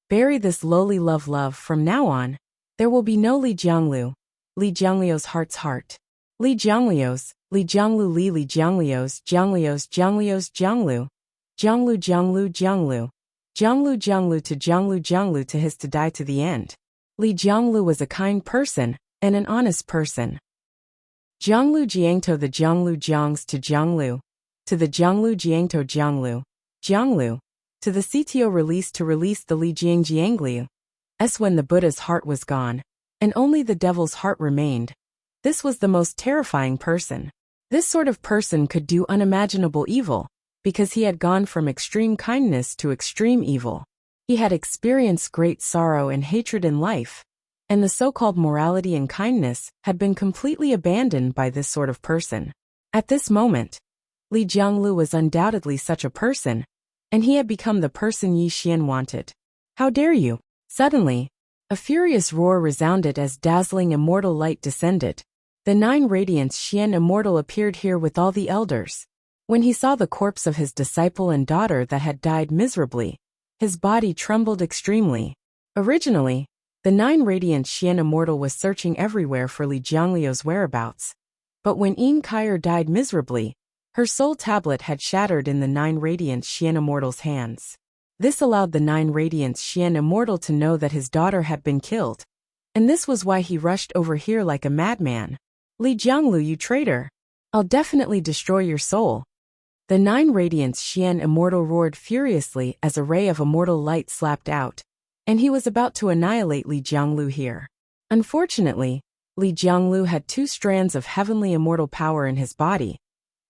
Bury this lowly love from now on. There will be no Li Jianglu. Li Jianglu's heart's heart. Li Jianglu's, Li Jianglu Li Li Jianglu's, Jianglu's, Jianglu. Jianglu to Jianglu to his to die to the end. Li Jianglu was a kind person, and an honest person. Jianglu Jiangto the Jianglu Jiangs to the Jianglu Jiangto Jianglu, to the CTO release to release the Li Jiang Jianglu. When the Buddha's heart was gone, and only the devil's heart remained. This was the most terrifying person. This sort of person could do unimaginable evil, because he had gone from extreme kindness to extreme evil. He had experienced great sorrow and hatred in life, and the so-called morality and kindness had been completely abandoned by this sort of person. At this moment, Li Jianglu was undoubtedly such a person, and he had become the person Yi Xian wanted. How dare you? Suddenly, a furious roar resounded as dazzling immortal light descended. The 9 radiants Xian Immortal appeared here with all the elders. When he saw the corpse of his disciple and daughter that had died miserably, his body trembled extremely. Originally, the 9 radiant Xian Immortal was searching everywhere for Li Jianglu's whereabouts. But when Kair died miserably, her soul tablet had shattered in the 9 radiant Xian Immortal's hands. This allowed the 9 radiant Xian Immortal to know that his daughter had been killed, and this was why he rushed over here like a madman. Li Jianglu, you traitor! I'll definitely destroy your soul. The 9 radiants Xian Immortal roared furiously as a ray of immortal light slapped out, and he was about to annihilate Li Jianglu here. Unfortunately, Li Jianglu had 2 strands of heavenly immortal power in his body,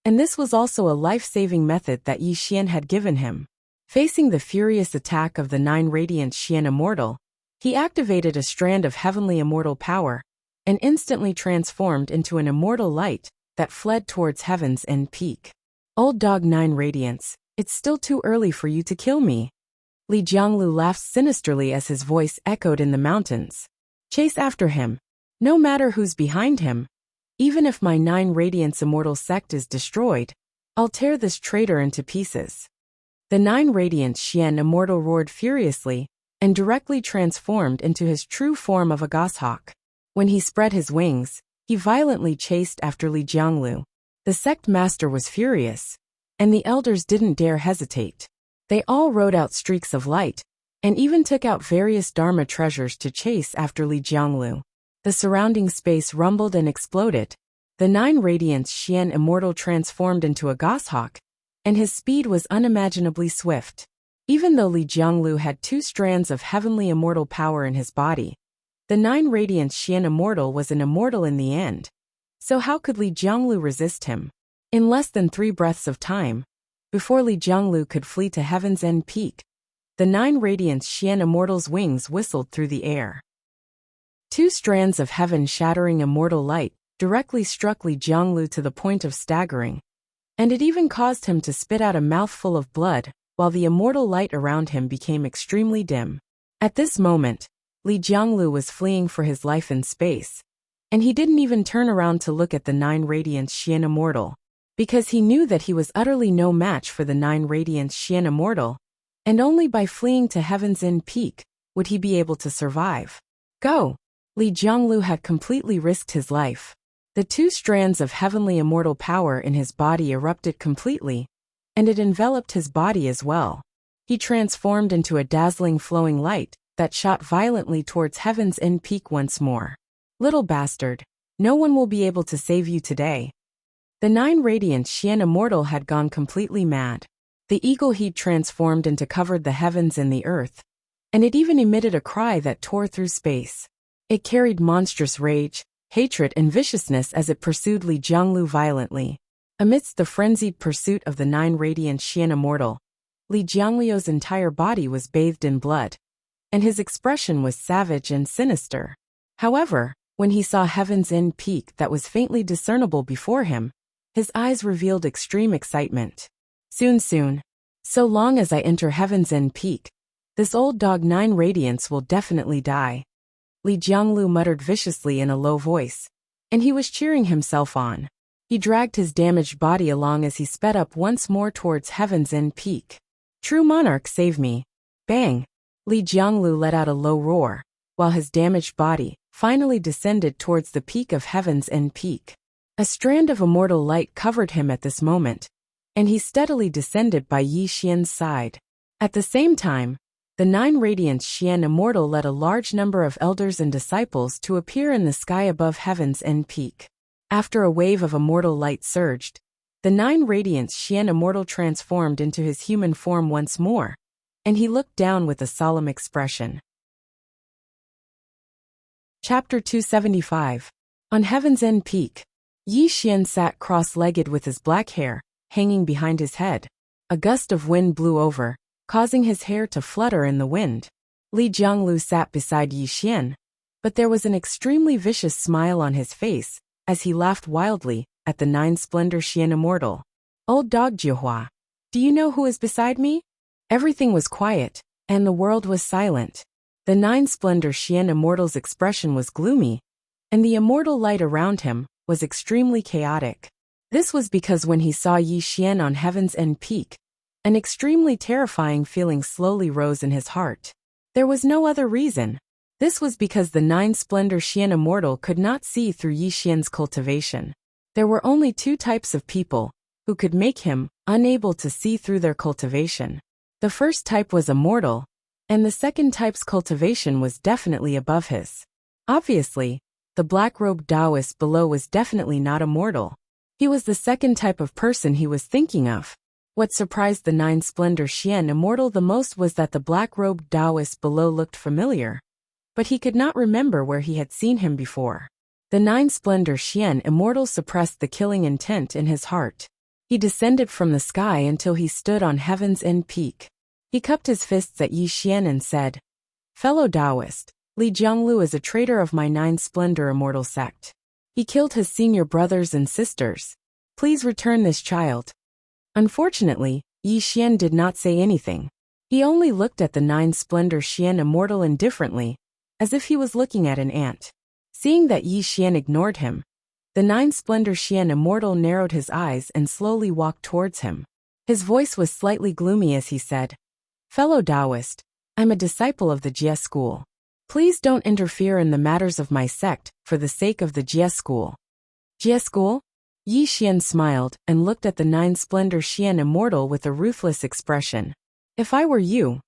and this was also a life-saving method that Yi Xian had given him. Facing the furious attack of the 9 radiant Xian Immortal, he activated a strand of heavenly immortal power, and instantly transformed into an immortal light that fled towards heaven's end peak. Old dog 9 radiants, it's still too early for you to kill me. Li Jianglu laughed sinisterly as his voice echoed in the mountains. Chase after him. No matter who's behind him. Even if my 9 radiants immortal sect is destroyed, I'll tear this traitor into pieces. The 9 radiant Xian Immortal roared furiously, and directly transformed into his true form of a goshawk. When he spread his wings, he violently chased after Li Jianglu. The sect master was furious, and the elders didn't dare hesitate. They all rode out streaks of light, and even took out various Dharma treasures to chase after Li Jianglu. The surrounding space rumbled and exploded. The 9 Radiance Xian Immortal transformed into a goshawk, and his speed was unimaginably swift. Even though Li Jianglu had 2 strands of heavenly immortal power in his body, the 9 Radiance Xian Immortal was an immortal in the end. So how could Li Jianglu resist him? In less than 3 breaths of time, before Li Jianglu could flee to Heaven's End Peak, the 9 Radiance Xian Immortal's wings whistled through the air. 2 strands of heaven-shattering immortal light directly struck Li Jianglu to the point of staggering, and it even caused him to spit out a mouthful of blood, while the immortal light around him became extremely dim. At this moment, Li Jianglu was fleeing for his life in space, and he didn't even turn around to look at the 9 Radiance Xian Immortal, because he knew that he was utterly no match for the 9 Radiance Xian Immortal, and only by fleeing to Heaven's End Peak would he be able to survive. Go! Li Jianglu had completely risked his life. The 2 strands of heavenly immortal power in his body erupted completely, and it enveloped his body as well. He transformed into a dazzling flowing light that shot violently towards Heaven's End Peak once more. Little bastard, no one will be able to save you today. The 9 Radiance Xian Immortal had gone completely mad. The eagle heat transformed into covered the heavens and the earth, and it even emitted a cry that tore through space. It carried monstrous rage, hatred and viciousness as it pursued Li Jianglu violently. Amidst the frenzied pursuit of the 9 Radiance Xian Immortal, Li Jianglu's entire body was bathed in blood, and his expression was savage and sinister. However, when he saw Heaven's End Peak that was faintly discernible before him, his eyes revealed extreme excitement. Soon. So long as I enter Heaven's End Peak, this old dog 9 Radiance will definitely die. Li Jianglu muttered viciously in a low voice, and he was cheering himself on. He dragged his damaged body along as he sped up once more towards Heaven's End Peak. True monarch, save me. Bang! Li Jianglu let out a low roar, while his damaged body finally descended towards the peak of Heaven's End Peak. A strand of immortal light covered him at this moment, and he steadily descended by Yi Xian's side. At the same time, the 9 Radiance Xian Immortal led a large number of elders and disciples to appear in the sky above Heaven's End Peak. After a wave of immortal light surged, the 9 Radiance Xian Immortal transformed into his human form once more, and he looked down with a solemn expression. Chapter 275. On Heaven's End Peak, Yi Xian sat cross-legged with his black hair hanging behind his head. A gust of wind blew over, causing his hair to flutter in the wind. Li Jianglu sat beside Yi Xian, but there was an extremely vicious smile on his face as he laughed wildly at the 9 Splendor Xian Immortal. Old dog Jiahua, do you know who is beside me? Everything was quiet, and the world was silent. The 9 Splendor Xian Immortal's expression was gloomy, and the immortal light around him was extremely chaotic. This was because when he saw Yi Xian on Heaven's End Peak, an extremely terrifying feeling slowly rose in his heart. There was no other reason. This was because the 9 Splendor Xian Immortal could not see through Yi Xian's cultivation. There were only 2 types of people who could make him unable to see through their cultivation. The first type was immortal, and the second type's cultivation was definitely above his. Obviously, the black-robed Taoist below was definitely not immortal. He was the second type of person he was thinking of. What surprised the 9 Splendor Xian Immortal the most was that the black-robed Taoist below looked familiar, but he could not remember where he had seen him before. The 9 Splendor Xian Immortal suppressed the killing intent in his heart. He descended from the sky until he stood on Heaven's End Peak. He cupped his fists at Yi Xian and said, "Fellow Taoist, Li Jianglu is a traitor of my 9 Splendor Immortal sect. He killed his senior brothers and sisters. Please return this child." Unfortunately, Yi Xian did not say anything. He only looked at the 9 Splendor Xian Immortal indifferently, as if he was looking at an ant. Seeing that Yi Xian ignored him, the 9 Splendor Xian Immortal narrowed his eyes and slowly walked towards him. His voice was slightly gloomy as he said, "Fellow Taoist, I'm a disciple of the Jie school. Please don't interfere in the matters of my sect, for the sake of the Jie school. Jie school? Yi Xian smiled and looked at the nine-splendor Xian Immortal with a ruthless expression. If I were you,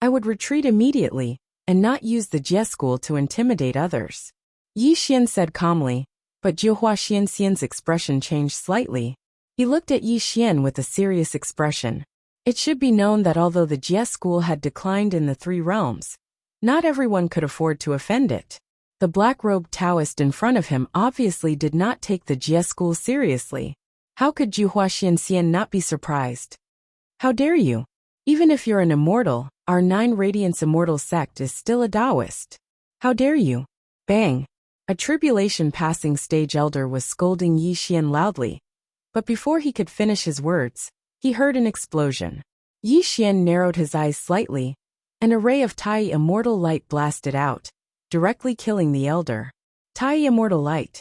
I would retreat immediately, and not use the Jie school to intimidate others. Yi Xian said calmly, but Jiuhua Xianxian's expression changed slightly. He looked at Yi Xian with a serious expression. It should be known that although the Jie school had declined in the three realms, not everyone could afford to offend it. The black-robed Taoist in front of him obviously did not take the Jie school seriously. How could Jiuhua Xianxian not be surprised? How dare you? Even if you're an immortal, our 9 Radiance Immortal sect is still a Taoist. How dare you? Bang! A tribulation-passing stage elder was scolding Yi Xian loudly. But before he could finish his words, he heard an explosion. Yi Xian narrowed his eyes slightly. An array of Tai Immortal light blasted out, directly killing the elder. Tai Immortal light.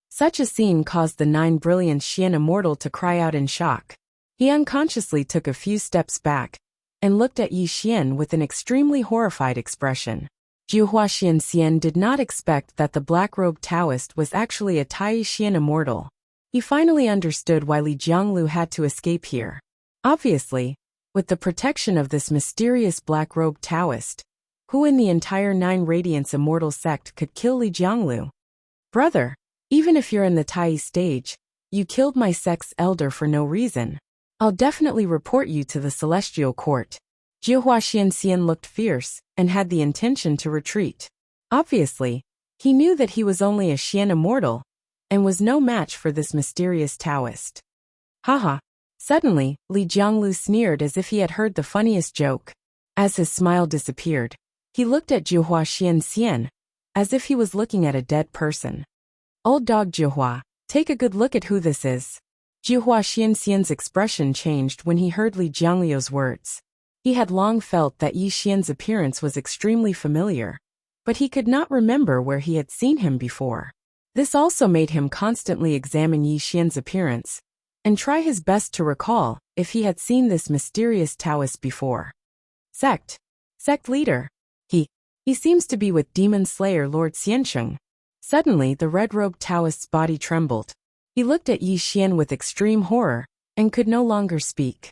Such a scene caused the 9 brilliant Xian Immortal to cry out in shock. He unconsciously took a few steps back and looked at Yi Xian with an extremely horrified expression. Jiuhua Xianxian did not expect that the black-robed Taoist was actually a Tai Xian Immortal. He finally understood why Li Jianglu had to escape here. Obviously, with the protection of this mysterious black-robed Taoist, who in the entire 9 Radiance Immortal sect could kill Li Jianglu? Brother, even if you're in the Tai stage, you killed my sect's elder for no reason. I'll definitely report you to the Celestial Court. Jiuhua Xianxian looked fierce and had the intention to retreat. Obviously, he knew that he was only a Xian Immortal and was no match for this mysterious Taoist. Haha. Suddenly, Li Jianglu sneered as if he had heard the funniest joke. As his smile disappeared, he looked at Jiuhua Xianxian, as if he was looking at a dead person. Old dog Jiuhua, take a good look at who this is. Jiuhua Xianxian's expression changed when he heard Li Jianglu's words. He had long felt that Yi Xian's appearance was extremely familiar, but he could not remember where he had seen him before. This also made him constantly examine Yi Xian's appearance and try his best to recall if he had seen this mysterious Taoist before. Sect leader. He seems to be with Demon Slayer Lord Xiansheng. Suddenly the red-robed Taoist's body trembled. He looked at Yi Xian with extreme horror and could no longer speak.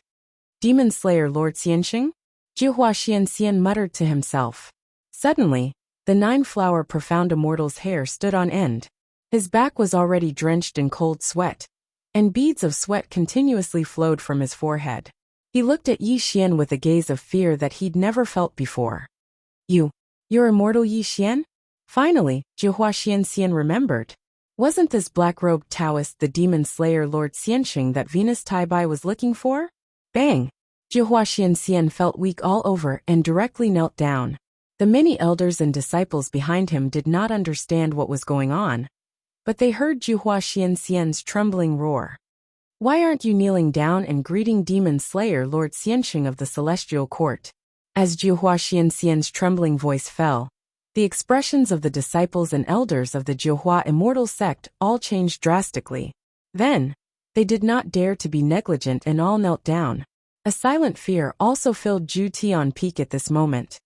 Demon Slayer Lord Xiansheng? Jiuhua Xianxian muttered to himself. Suddenly, the 9-flower profound immortal's hair stood on end. His back was already drenched in cold sweat, and beads of sweat continuously flowed from his forehead. He looked at Yi Xian with a gaze of fear that he'd never felt before. You're immortal Yi Xian? Finally, Jiuhua Xianxian remembered. Wasn't this black-robed Taoist the Demon Slayer Lord Xiansheng that Venus Taibai was looking for? Bang! Jiuhua Xianxian felt weak all over and directly knelt down. The many elders and disciples behind him did not understand what was going on, but they heard Jiuhua Xianxian's trembling roar. Why aren't you kneeling down and greeting Demon Slayer Lord Xiansheng of the Celestial Court? As Jiuhua Xianxian's trembling voice fell, the expressions of the disciples and elders of the Jiuhua Immortal sect all changed drastically. Then, they did not dare to be negligent and all knelt down. A silent fear also filled Ju Tian Peak at this moment.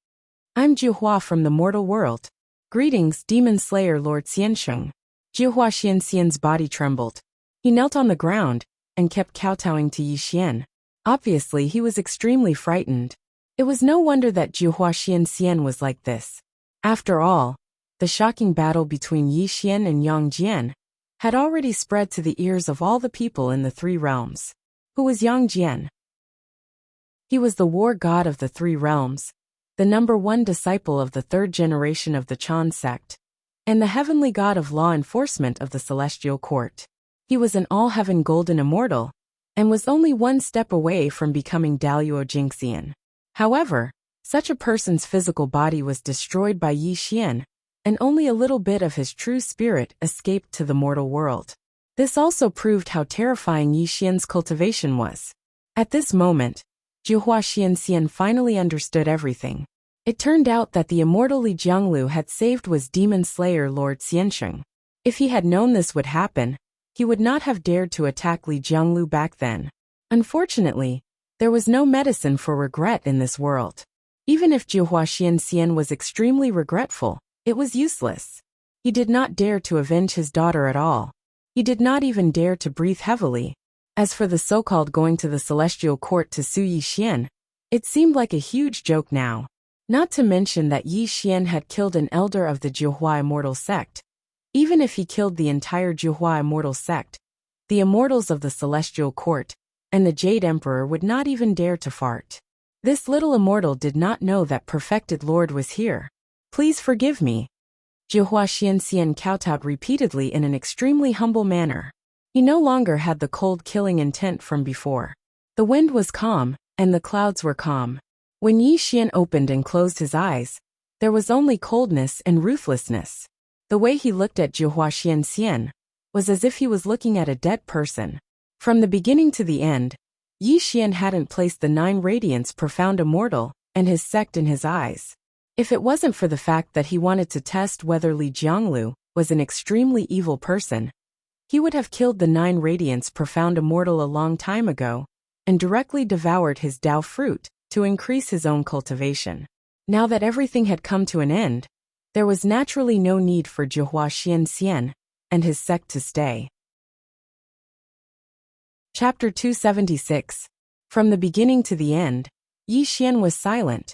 I'm Jiuhua from the mortal world. Greetings, Demon Slayer Lord Xiansheng. Jiuhua Xianxian's body trembled. He knelt on the ground and kept kowtowing to Yi Xian. Obviously, he was extremely frightened. It was no wonder that Jiuhua Xianxian was like this. After all, the shocking battle between Yi Xian and Yang Jian had already spread to the ears of all the people in the 3 realms. Who was Yang Jian? He was the war god of the 3 realms, the #1 disciple of the 3rd generation of the Chan sect, and the heavenly god of law enforcement of the Celestial Court. He was an all-heaven golden immortal, and was only one step away from becoming Daluo Jingxian. However, such a person's physical body was destroyed by Yi Xian, and only a little bit of his true spirit escaped to the mortal world. This also proved how terrifying Yi Xian's cultivation was. At this moment, Jiuhua Xianxian finally understood everything. It turned out that the immortal Li Jianglu had saved was Demon Slayer Lord Xiansheng. If he had known this would happen, he would not have dared to attack Li Jianglu back then. Unfortunately, there was no medicine for regret in this world. Even if Jiahua Xianxian was extremely regretful, it was useless. He did not dare to avenge his daughter at all. He did not even dare to breathe heavily. As for the so-called going to the celestial court to sue Yi Xian, it seemed like a huge joke now. Not to mention that Yi Xian had killed an elder of the Jiahua Immortal sect. Even if he killed the entire Jiahua Immortal sect, the immortals of the celestial court, and the Jade Emperor would not even dare to fart. This little immortal did not know that perfected Lord was here. Please forgive me. Jiahua Xianxian kowtowed repeatedly in an extremely humble manner. He no longer had the cold killing intent from before. The wind was calm, and the clouds were calm. When Yi Xian opened and closed his eyes, there was only coldness and ruthlessness. The way he looked at Jiahua Xianxian was as if he was looking at a dead person. From the beginning to the end, Yi Xian hadn't placed the 9 Radiance Profound Immortal and his sect in his eyes. If it wasn't for the fact that he wanted to test whether Li Jianglu was an extremely evil person, he would have killed the 9 Radiance Profound Immortal a long time ago and directly devoured his Dao fruit to increase his own cultivation. Now that everything had come to an end, there was naturally no need for Jiahua Xianxian and his sect to stay. Chapter 276. From the beginning to the end, Yi Xian was silent,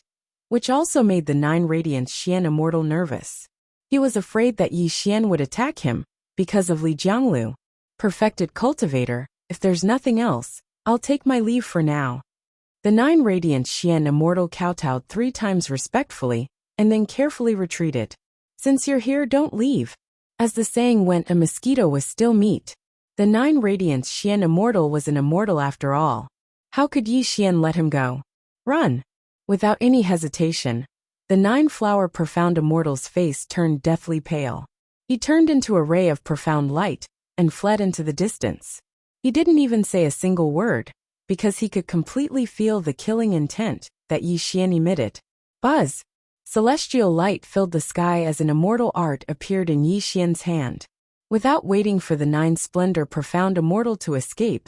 which also made the 9 Radiance Xian Immortal nervous. He was afraid that Yi Xian would attack him because of Li Jianglu. Perfected cultivator, if there's nothing else, I'll take my leave for now. The 9 Radiance Xian Immortal kowtowed 3 times respectfully, and then carefully retreated. Since you're here, don't leave. As the saying went, a mosquito was still meat. The 9 Radiance Xian Immortal was an immortal after all. How could Yi Xian let him go? Run! Without any hesitation, the 9 Flower Profound Immortal's face turned deathly pale. He turned into a ray of profound light and fled into the distance. He didn't even say a single word, because he could completely feel the killing intent that Yi Xian emitted. Buzz! Celestial light filled the sky as an immortal art appeared in Yi Xian's hand. Without waiting for the 9 Splendor Profound Immortal to escape,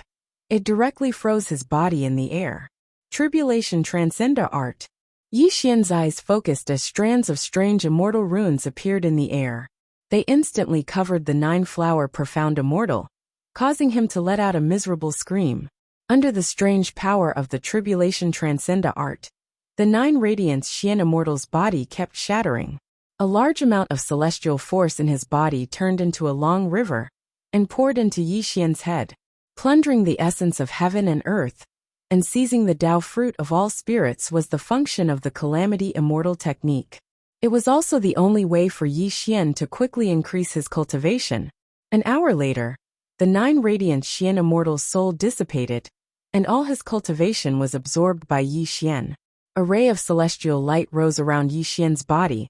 it directly froze his body in the air. Tribulation Transcenda Art. Yi Xian's eyes focused as strands of strange immortal runes appeared in the air. They instantly covered the 9 Flower Profound Immortal, causing him to let out a miserable scream. Under the strange power of the Tribulation Transcenda Art, the 9 Radiance Xian Immortal's body kept shattering. A large amount of celestial force in his body turned into a long river and poured into Yi Xian's head, plundering the essence of heaven and earth, and seizing the Dao fruit of all spirits was the function of the Calamity Immortal technique. It was also the only way for Yi Xian to quickly increase his cultivation. An hour later, the 9 Radiant Xian Immortal's soul dissipated, and all his cultivation was absorbed by Yi Xian. A ray of celestial light rose around Yi Xian's body,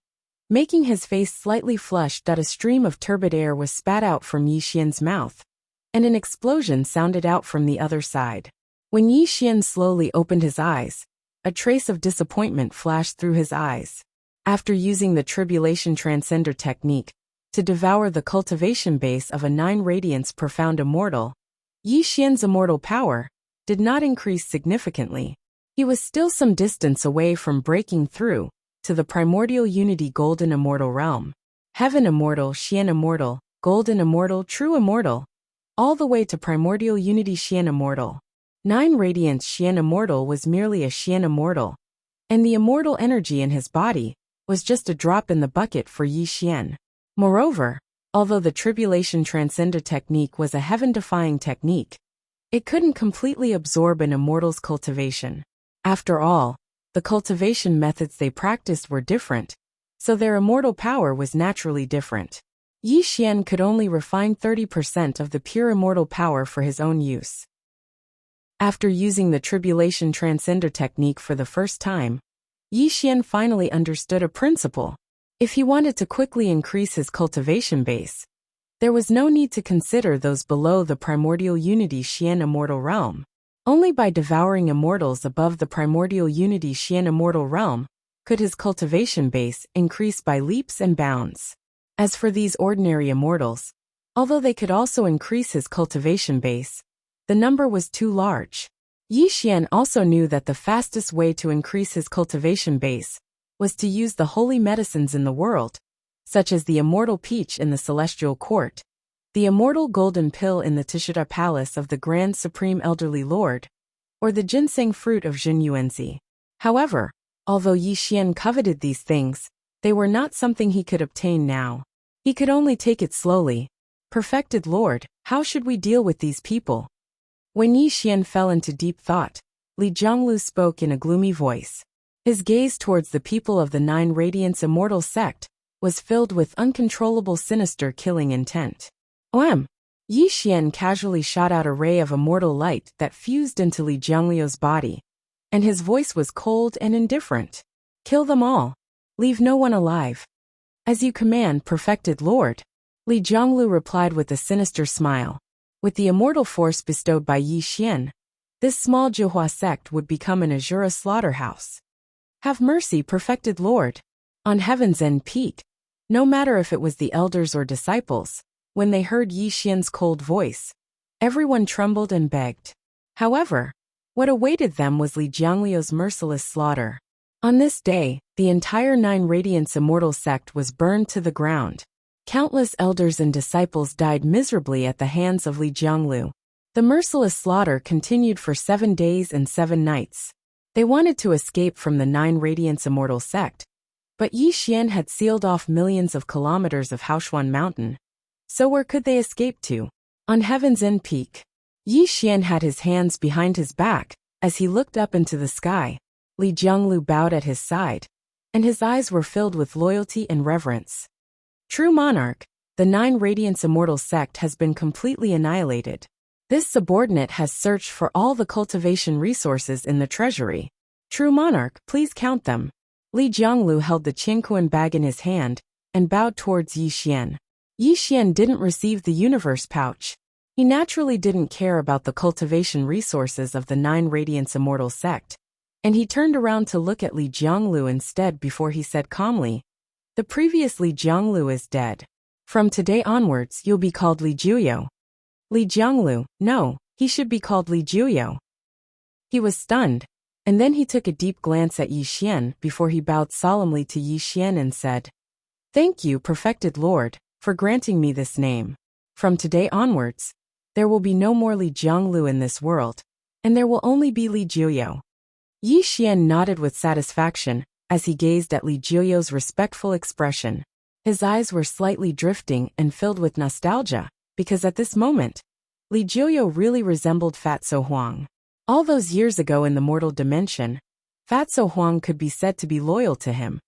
making his face slightly flushed that a stream of turbid air was spat out from Yi Xian's mouth, and an explosion sounded out from the other side. When Yi Xian slowly opened his eyes, a trace of disappointment flashed through his eyes. After using the Tribulation Transcender technique to devour the cultivation base of a 9 Radiance Profound Immortal, Yi Xian's immortal power did not increase significantly. He was still some distance away from breaking through to the Primordial Unity Golden Immortal Realm. Heaven Immortal, Xian Immortal, Golden Immortal, True Immortal, all the way to Primordial Unity Xian Immortal. 9 Radiance Xian Immortal was merely a Xian Immortal, and the immortal energy in his body was just a drop in the bucket for Yi Xian. Moreover, although the Tribulation Transcender technique was a heaven-defying technique, it couldn't completely absorb an immortal's cultivation. After all, the cultivation methods they practiced were different, so their immortal power was naturally different. Yi Xian could only refine 30% of the pure immortal power for his own use. After using the Tribulation Transcender technique for the first time, Yi Xian finally understood a principle. If he wanted to quickly increase his cultivation base, there was no need to consider those below the Primordial Unity Xian Immortal Realm. Only by devouring immortals above the Primordial Unity Xian Immortal Realm could his cultivation base increase by leaps and bounds. As for these ordinary immortals, although they could also increase his cultivation base, the number was too large. Yi Xian also knew that the fastest way to increase his cultivation base was to use the holy medicines in the world, such as the Immortal Peach in the Celestial Court, the Immortal Golden Pill in the Tishida Palace of the Grand Supreme Elderly Lord, or the ginseng fruit of Junyuanzi. However, although Yi Xian coveted these things, they were not something he could obtain now. He could only take it slowly. Perfected Lord, how should we deal with these people? When Yi Xian fell into deep thought, Li Jianglu spoke in a gloomy voice. His gaze towards the people of the Nine Radiance Immortal sect was filled with uncontrollable sinister killing intent. Yi Xian casually shot out a ray of immortal light that fused into Li Jiangliu's body, and his voice was cold and indifferent. Kill them all. Leave no one alive. As you command, perfected Lord. Li Jianglu replied with a sinister smile. With the immortal force bestowed by Yi Xian, this small Zhuhua sect would become an Azura slaughterhouse. Have mercy, perfected Lord. On Heaven's End Peak, no matter if it was the elders or disciples, when they heard Yi Xian's cold voice, everyone trembled and begged. However, what awaited them was Li Jiangliu's merciless slaughter. On this day, the entire Nine Radiance Immortal sect was burned to the ground. Countless elders and disciples died miserably at the hands of Li Jianglu. The merciless slaughter continued for 7 days and 7 nights. They wanted to escape from the Nine Radiance Immortal sect, but Yi Xian had sealed off millions of kilometers of Haoshuan Mountain. So where could they escape to? On Heaven's End Peak. Yi Xian had his hands behind his back as he looked up into the sky. Li Jianglu bowed at his side, and his eyes were filled with loyalty and reverence. True monarch, the Nine Radiance Immortal sect has been completely annihilated. This subordinate has searched for all the cultivation resources in the treasury. True monarch, please count them. Li Jianglu held the Qingquan bag in his hand and bowed towards Yi Xian. Yi Xian didn't receive the universe pouch. He naturally didn't care about the cultivation resources of the Nine Radiance Immortal sect, and he turned around to look at Li Jianglu instead before he said calmly, "The previous Li Jianglu is dead. From today onwards you'll be called Li Jiuyo." Li Jianglu, no, he should be called Li Jiuyo. He was stunned, and then he took a deep glance at Yi Xian before he bowed solemnly to Yi Xian and said, "Thank you, perfected Lord, for granting me this name. From today onwards, there will be no more Li Jianglu in this world, and there will only be Li Jiuyo." Yi Xian nodded with satisfaction as he gazed at Li Jiuyo's respectful expression. His eyes were slightly drifting and filled with nostalgia, because at this moment, Li Jiuyo really resembled Fatso Huang. All those years ago in the mortal dimension, Fatso Huang could be said to be loyal to him,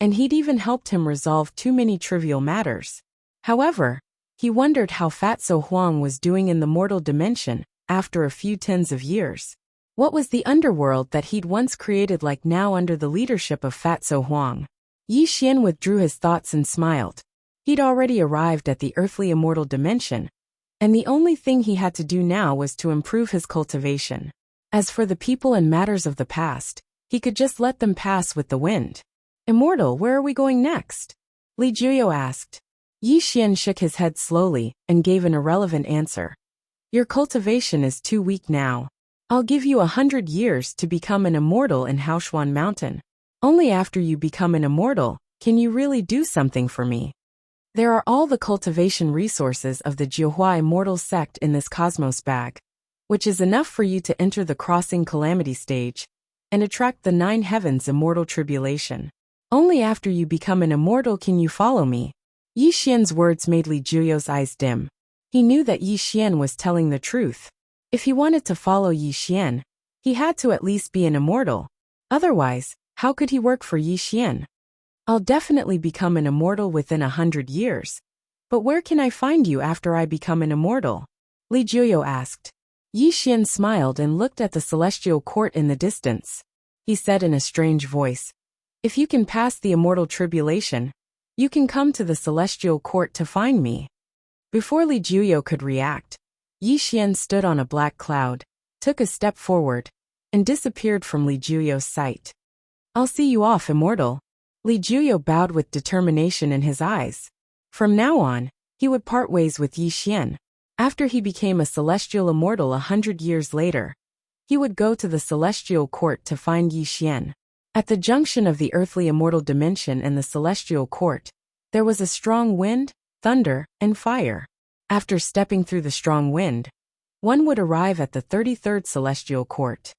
and he'd even helped him resolve too many trivial matters. However, he wondered how Fatso Huang was doing in the mortal dimension after a few tens of years. What was the underworld that he'd once created like now under the leadership of Fatso Huang? Yi Xian withdrew his thoughts and smiled. He'd already arrived at the earthly immortal dimension, and the only thing he had to do now was to improve his cultivation. As for the people and matters of the past, he could just let them pass with the wind. "Immortal, where are we going next?" Li Jiuyo asked. Yi Xian shook his head slowly and gave an irrelevant answer. "Your cultivation is too weak now. I'll give you 100 years to become an immortal in Haoshuan Mountain. Only after you become an immortal can you really do something for me. There are all the cultivation resources of the Jiuhua Immortal sect in this cosmos bag, which is enough for you to enter the crossing calamity stage and attract the 9 heavens immortal tribulation. Only after you become an immortal can you follow me." Yi Xian's words made Li Jiuyo's eyes dim. He knew that Yi Xian was telling the truth. If he wanted to follow Yi Xian, he had to at least be an immortal. Otherwise, how could he work for Yi Xian? "I'll definitely become an immortal within 100 years. But where can I find you after I become an immortal?" Li Jiuyo asked. Yi Xian smiled and looked at the celestial court in the distance. He said in a strange voice, "If you can pass the immortal tribulation, you can come to the celestial court to find me." Before Li Jiuyo could react, Yi Xian stood on a black cloud, took a step forward, and disappeared from Li Jiuyo's sight. "I'll see you off, immortal." Li Jiuyo bowed with determination in his eyes. From now on, he would part ways with Yi Xian. After he became a celestial immortal 100 years later, he would go to the celestial court to find Yi Xian. At the junction of the earthly immortal dimension and the celestial court, there was a strong wind, thunder, and fire. After stepping through the strong wind, one would arrive at the 33rd celestial court.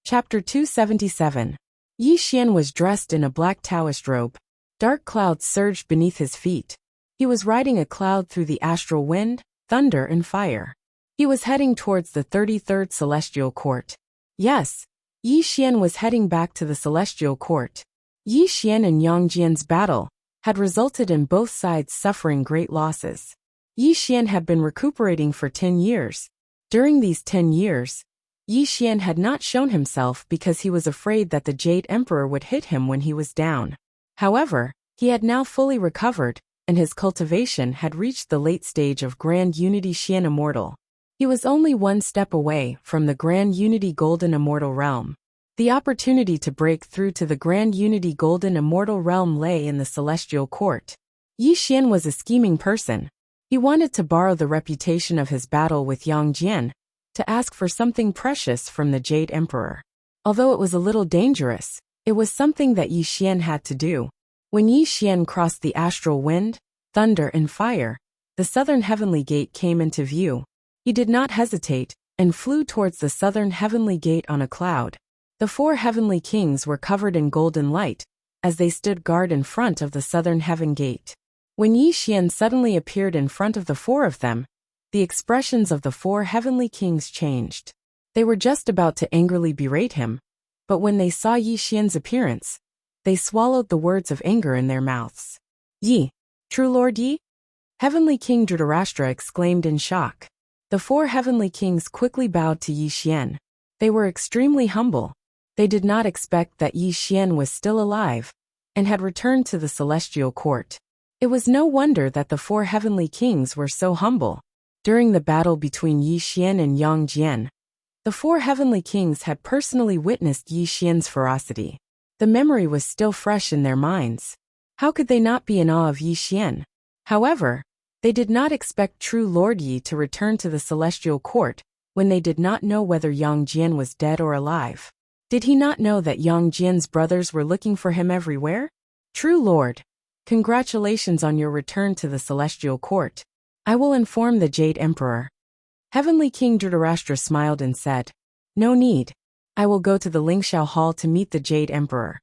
Chapter 277. Yi Xian was dressed in a black Taoist robe. Dark clouds surged beneath his feet. He was riding a cloud through the astral wind, thunder, and fire. He was heading towards the 33rd celestial court. Yes, Yi Xian was heading back to the celestial court. Yi Xian and Yang Jian's battle had resulted in both sides suffering great losses. Yi Xian had been recuperating for 10 years. During these 10 years, Yi Xian had not shown himself because he was afraid that the Jade Emperor would hit him when he was down. However, he had now fully recovered, and his cultivation had reached the late stage of Grand Unity Xian Immortal. He was only one step away from the Grand Unity Golden Immortal Realm. The opportunity to break through to the Grand Unity Golden Immortal Realm lay in the Celestial Court. Yi Xian was a scheming person. He wanted to borrow the reputation of his battle with Yang Jian to ask for something precious from the Jade Emperor. Although it was a little dangerous, it was something that Yi Xian had to do. When Yi Xian crossed the astral wind, thunder, and fire, the southern heavenly gate came into view. He did not hesitate and flew towards the southern heavenly gate on a cloud. The 4 heavenly kings were covered in golden light as they stood guard in front of the southern heaven gate. When Yi Xian suddenly appeared in front of the 4 of them, the expressions of the 4 heavenly kings changed. They were just about to angrily berate him, but when they saw Yi Xian's appearance, they swallowed the words of anger in their mouths. Yi, true Lord Yi? Heavenly King Dhritarashtra exclaimed in shock. The 4 heavenly kings quickly bowed to Yi Xian. They were extremely humble. They did not expect that Yi Xian was still alive and had returned to the celestial court. It was no wonder that the 4 heavenly kings were so humble. During the battle between Yi Xian and Yang Jian, the 4 heavenly kings had personally witnessed Yi Xian's ferocity. The memory was still fresh in their minds. How could they not be in awe of Yi Xian? However, they did not expect true Lord Yi to return to the celestial court when they did not know whether Yang Jian was dead or alive. Did he not know that Yang Jian's brothers were looking for him everywhere? True Lord, congratulations on your return to the celestial court. I will inform the Jade Emperor. Heavenly King Dhritarashtra smiled and said, No need. I will go to the Lingxiao Hall to meet the Jade Emperor.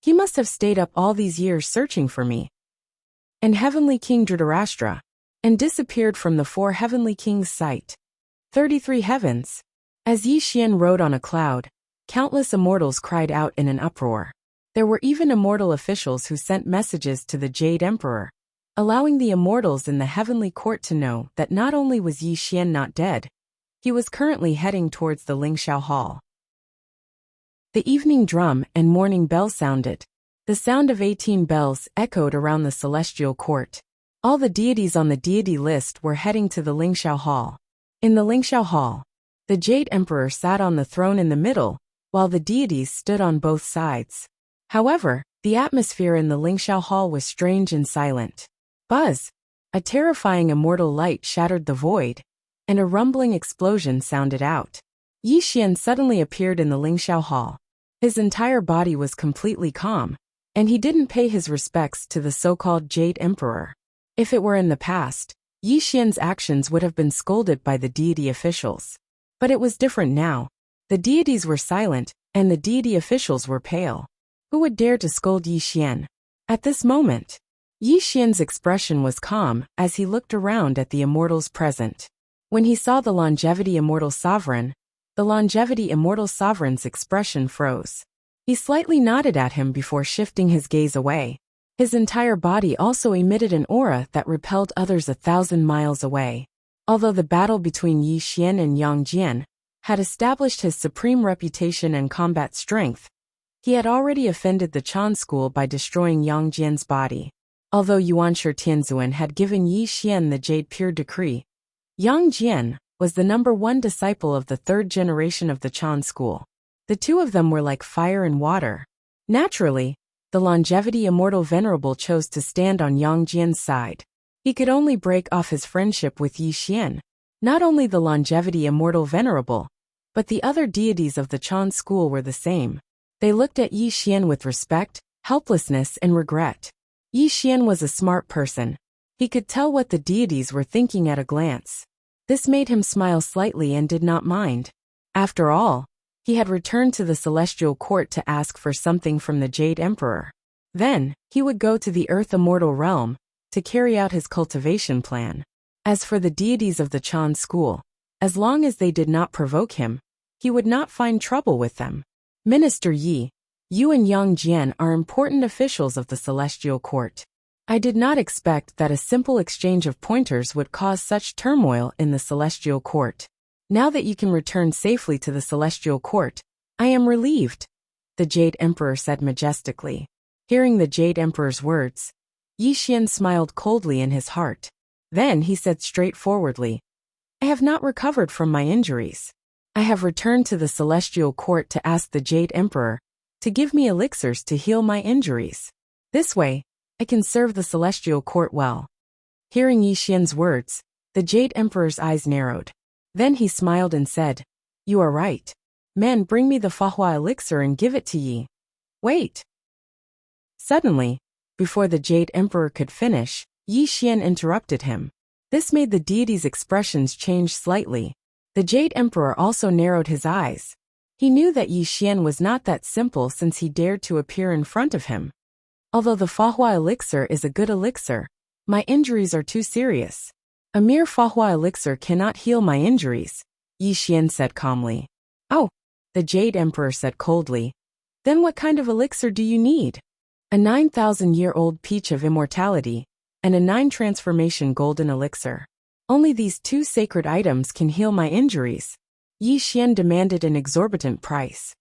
He must have stayed up all these years searching for me. And Heavenly King Dhritarashtra and disappeared from the 4 heavenly kings' sight. 33 heavens. As Yi Xian rode on a cloud, countless immortals cried out in an uproar. There were even immortal officials who sent messages to the Jade Emperor, allowing the immortals in the heavenly court to know that not only was Yi Xian not dead, he was currently heading towards the Lingxiao Hall. The evening drum and morning bell sounded. The sound of 18 bells echoed around the celestial court. All the deities on the deity list were heading to the Lingxiao Hall. In the Lingxiao Hall, the Jade Emperor sat on the throne in the middle, while the deities stood on both sides. However, the atmosphere in the Lingxiao Hall was strange and silent. Buzz! A terrifying immortal light shattered the void, and a rumbling explosion sounded out. Yi Xian suddenly appeared in the Lingxiao Hall. His entire body was completely calm, and he didn't pay his respects to the so-called Jade Emperor. If it were in the past, Yi Xian's actions would have been scolded by the deity officials. But it was different now. The deities were silent, and the deity officials were pale. Who would dare to scold Yi Xian? At this moment, Yi Xian's expression was calm as he looked around at the immortals present. When he saw the Longevity Immortal Sovereign, the Longevity Immortal Sovereign's expression froze. He slightly nodded at him before shifting his gaze away. His entire body also emitted an aura that repelled others 1,000 miles away. Although the battle between Yi Xian and Yang Jian had established his supreme reputation and combat strength, he had already offended the Chan school by destroying Yang Jian's body. Although Yuanshi Tianzuan had given Yi Xian the Jade Pure Decree, Yang Jian was the #1 disciple of the 3rd generation of the Chan school. The two of them were like fire and water. Naturally, the Longevity Immortal Venerable chose to stand on Yang Jian's side. He could only break off his friendship with Yi Xian, Not only the longevity Immortal Venerable, but the other deities of the Chan school were the same. They looked at Yi Xian with respect, helplessness and regret. Yi Xian was a smart person. He could tell what the deities were thinking at a glance. This made him smile slightly and did not mind. After all, he had returned to the celestial court to ask for something from the Jade Emperor. Then, he would go to the Earth Immortal realm to carry out his cultivation plan. As for the deities of the Chan school, as long as they did not provoke him, he would not find trouble with them. Minister Yi, you and Yang Jian are important officials of the celestial court. I did not expect that a simple exchange of pointers would cause such turmoil in the celestial court. Now that you can return safely to the celestial court, I am relieved, the Jade Emperor said majestically. Hearing the Jade Emperor's words, Yi Xian smiled coldly in his heart. Then he said straightforwardly, I have not recovered from my injuries. I have returned to the celestial court to ask the Jade Emperor to give me elixirs to heal my injuries. This way, I can serve the celestial court well. Hearing Yi Xian's words, the Jade Emperor's eyes narrowed. Then he smiled and said, You are right. Men, bring me the Fahua elixir and give it to Yi. Wait. Suddenly, before the Jade Emperor could finish, Yi Xian interrupted him. This made the deity's expressions change slightly. The Jade Emperor also narrowed his eyes. He knew that Yi Xian was not that simple since he dared to appear in front of him. Although the Fahua elixir is a good elixir, my injuries are too serious. A mere Fahua elixir cannot heal my injuries, Yi Xian said calmly. Oh, the Jade Emperor said coldly. Then what kind of elixir do you need? A 9,000-year-old peach of immortality, and a 9-transformation golden elixir. Only these two sacred items can heal my injuries. Yi Xian demanded an exorbitant price.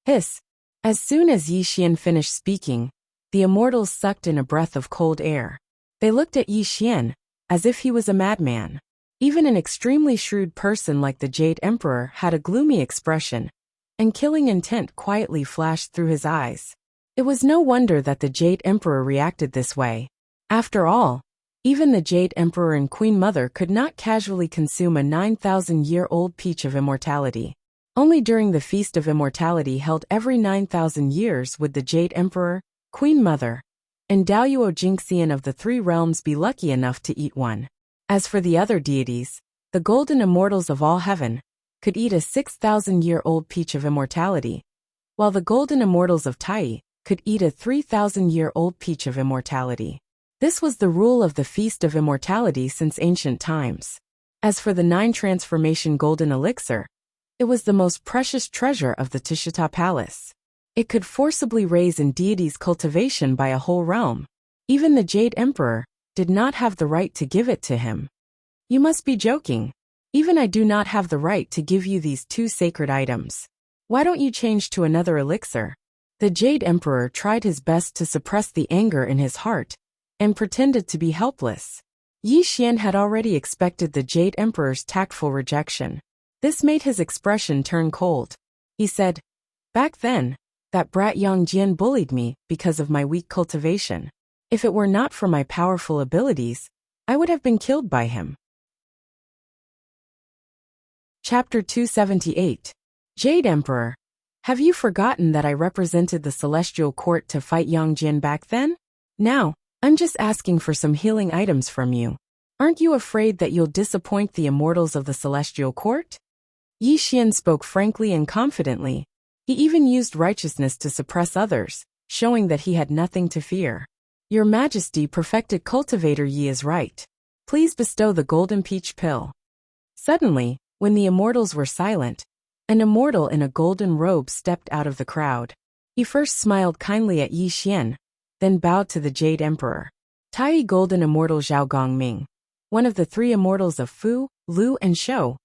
Hiss. As soon as Yi Xian finished speaking, the immortals sucked in a breath of cold air. They looked at Yi Xian, as if he was a madman. Even an extremely shrewd person like the Jade Emperor had a gloomy expression, and killing intent quietly flashed through his eyes. It was no wonder that the Jade Emperor reacted this way. After all, even the Jade Emperor and Queen Mother could not casually consume a 9,000-year-old peach of immortality. Only during the Feast of Immortality held every 9,000 years would the Jade Emperor, Queen Mother, and Daoyuo Jingxian of the Three Realms be lucky enough to eat one. As for the other deities, the golden immortals of all heaven could eat a 6,000-year-old peach of immortality, while the golden immortals of Tai could eat a 3,000-year-old peach of immortality. This was the rule of the Feast of Immortality since ancient times. As for the 9-transformation golden elixir, it was the most precious treasure of the Tishita Palace. It could forcibly raise in deities' cultivation by a whole realm. Even the Jade Emperor did not have the right to give it to him. You must be joking. Even I do not have the right to give you these two sacred items. Why don't you change to another elixir? The Jade Emperor tried his best to suppress the anger in his heart, and pretended to be helpless. Yi Xian had already expected the Jade Emperor's tactful rejection. This made his expression turn cold. He said, Back then, that brat Yang Jian bullied me because of my weak cultivation. If it were not for my powerful abilities, I would have been killed by him. Chapter 278. Jade Emperor. Have you forgotten that I represented the Celestial Court to fight Yang Jian back then? Now, I'm just asking for some healing items from you. Aren't you afraid that you'll disappoint the immortals of the Celestial Court? Yi Xian spoke frankly and confidently. He even used righteousness to suppress others, showing that he had nothing to fear. Your Majesty, perfected cultivator Yi is right. Please bestow the golden peach pill. Suddenly, when the immortals were silent, an immortal in a golden robe stepped out of the crowd. He first smiled kindly at Yi Xian, then bowed to the Jade Emperor. Tai Golden Immortal Zhao Gongming, one of the three immortals of Fu, Lu and Shou,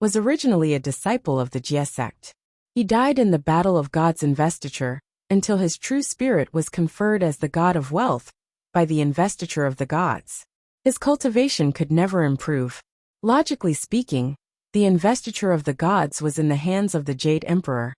was originally a disciple of the Jie sect. He died in the Battle of God's Investiture, until his true spirit was conferred as the God of Wealth by the investiture of the gods. His cultivation could never improve. Logically speaking, the investiture of the gods was in the hands of the Jade Emperor,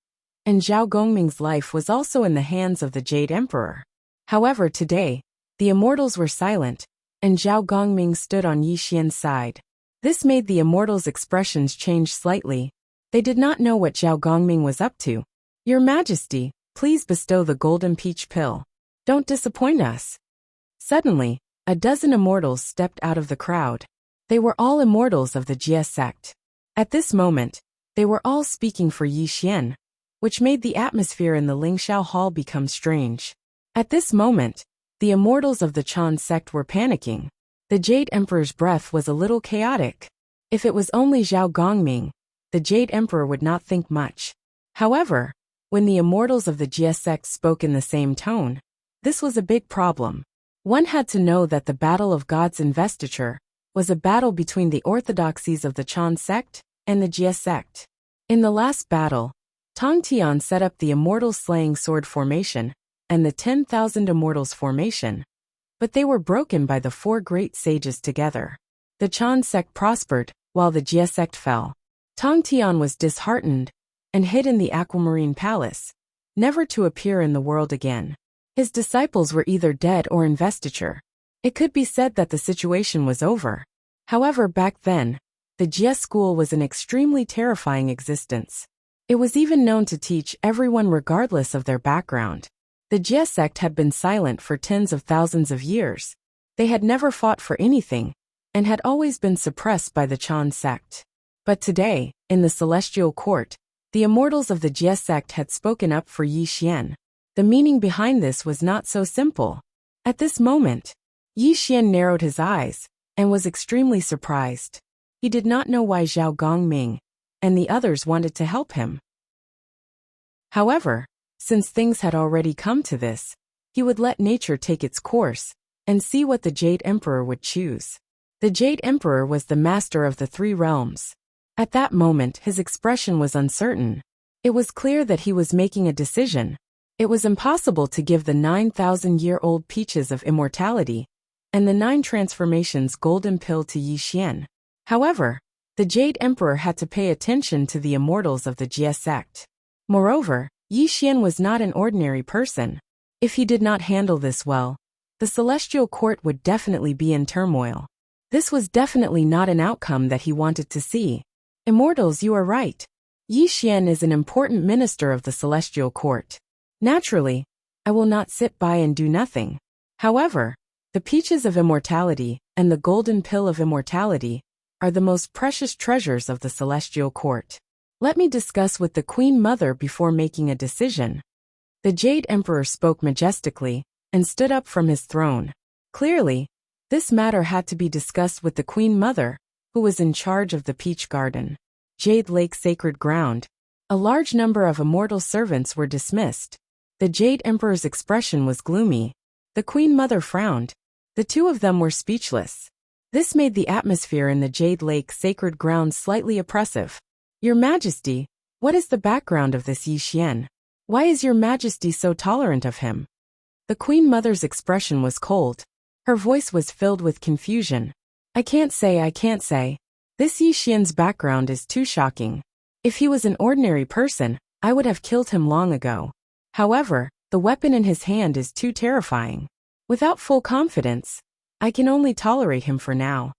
and Zhao Gongming's life was also in the hands of the Jade Emperor. However, today, the immortals were silent, and Zhao Gongming stood on Yi Xian's side. This made the immortals' expressions change slightly. They did not know what Zhao Gongming was up to. Your Majesty, please bestow the golden peach pill. Don't disappoint us. Suddenly, a dozen immortals stepped out of the crowd. They were all immortals of the Jie sect. At this moment, they were all speaking for Yi Xian, which made the atmosphere in the Lingxiao Hall become strange. At this moment, the immortals of the Chan sect were panicking. The Jade Emperor's breath was a little chaotic. If it was only Zhao Gongming, the Jade Emperor would not think much. However, when the immortals of the Jie sect spoke in the same tone, this was a big problem. One had to know that the Battle of God's Investiture was a battle between the orthodoxies of the Chan sect and the Jie sect. In the last battle, Tong Tian set up the Immortal Slaying Sword formation and the 10,000 Immortals formation, but they were broken by the 4 great sages together. The Chan sect prospered, while the Jie sect fell. Tong Tian was disheartened and hid in the Aquamarine Palace, never to appear in the world again. His disciples were either dead or investiture. It could be said that the situation was over. However, back then, the Jie school was an extremely terrifying existence. It was even known to teach everyone regardless of their background. The Jie sect had been silent for tens of thousands of years. They had never fought for anything, and had always been suppressed by the Chan sect. But today, in the Celestial Court, the immortals of the Jie sect had spoken up for Yi Xian. The meaning behind this was not so simple. At this moment, Yi Xian narrowed his eyes and was extremely surprised. He did not know why Zhao Gongming and the others wanted to help him. However, since things had already come to this, he would let nature take its course and see what the Jade Emperor would choose. The Jade Emperor was the master of the 3 realms. At that moment, his expression was uncertain. It was clear that he was making a decision. It was impossible to give the 9,000-year-old peaches of immortality and the 9 transformations golden pill to Yi Xian. However, the Jade Emperor had to pay attention to the immortals of the Jie sect. Moreover, Yi Xian was not an ordinary person. If he did not handle this well, the Celestial Court would definitely be in turmoil. This was definitely not an outcome that he wanted to see. Immortals, you are right. Yi Xian is an important minister of the Celestial Court. Naturally, I will not sit by and do nothing. However, the peaches of immortality and the golden pill of immortality are the most precious treasures of the Celestial Court. Let me discuss with the Queen Mother before making a decision. The Jade Emperor spoke majestically and stood up from his throne. Clearly, this matter had to be discussed with the Queen Mother, who was in charge of the Peach Garden. Jade Lake Sacred Ground. A large number of immortal servants were dismissed. The Jade Emperor's expression was gloomy. The Queen Mother frowned. The 2 of them were speechless. This made the atmosphere in the Jade Lake Sacred Ground slightly oppressive. Your Majesty, what is the background of this Yi Xian? Why is your Majesty so tolerant of him? The Queen Mother's expression was cold. Her voice was filled with confusion. I can't say. This Yi Xian's background is too shocking. If he was an ordinary person, I would have killed him long ago. However, the weapon in his hand is too terrifying. Without full confidence, I can only tolerate him for now.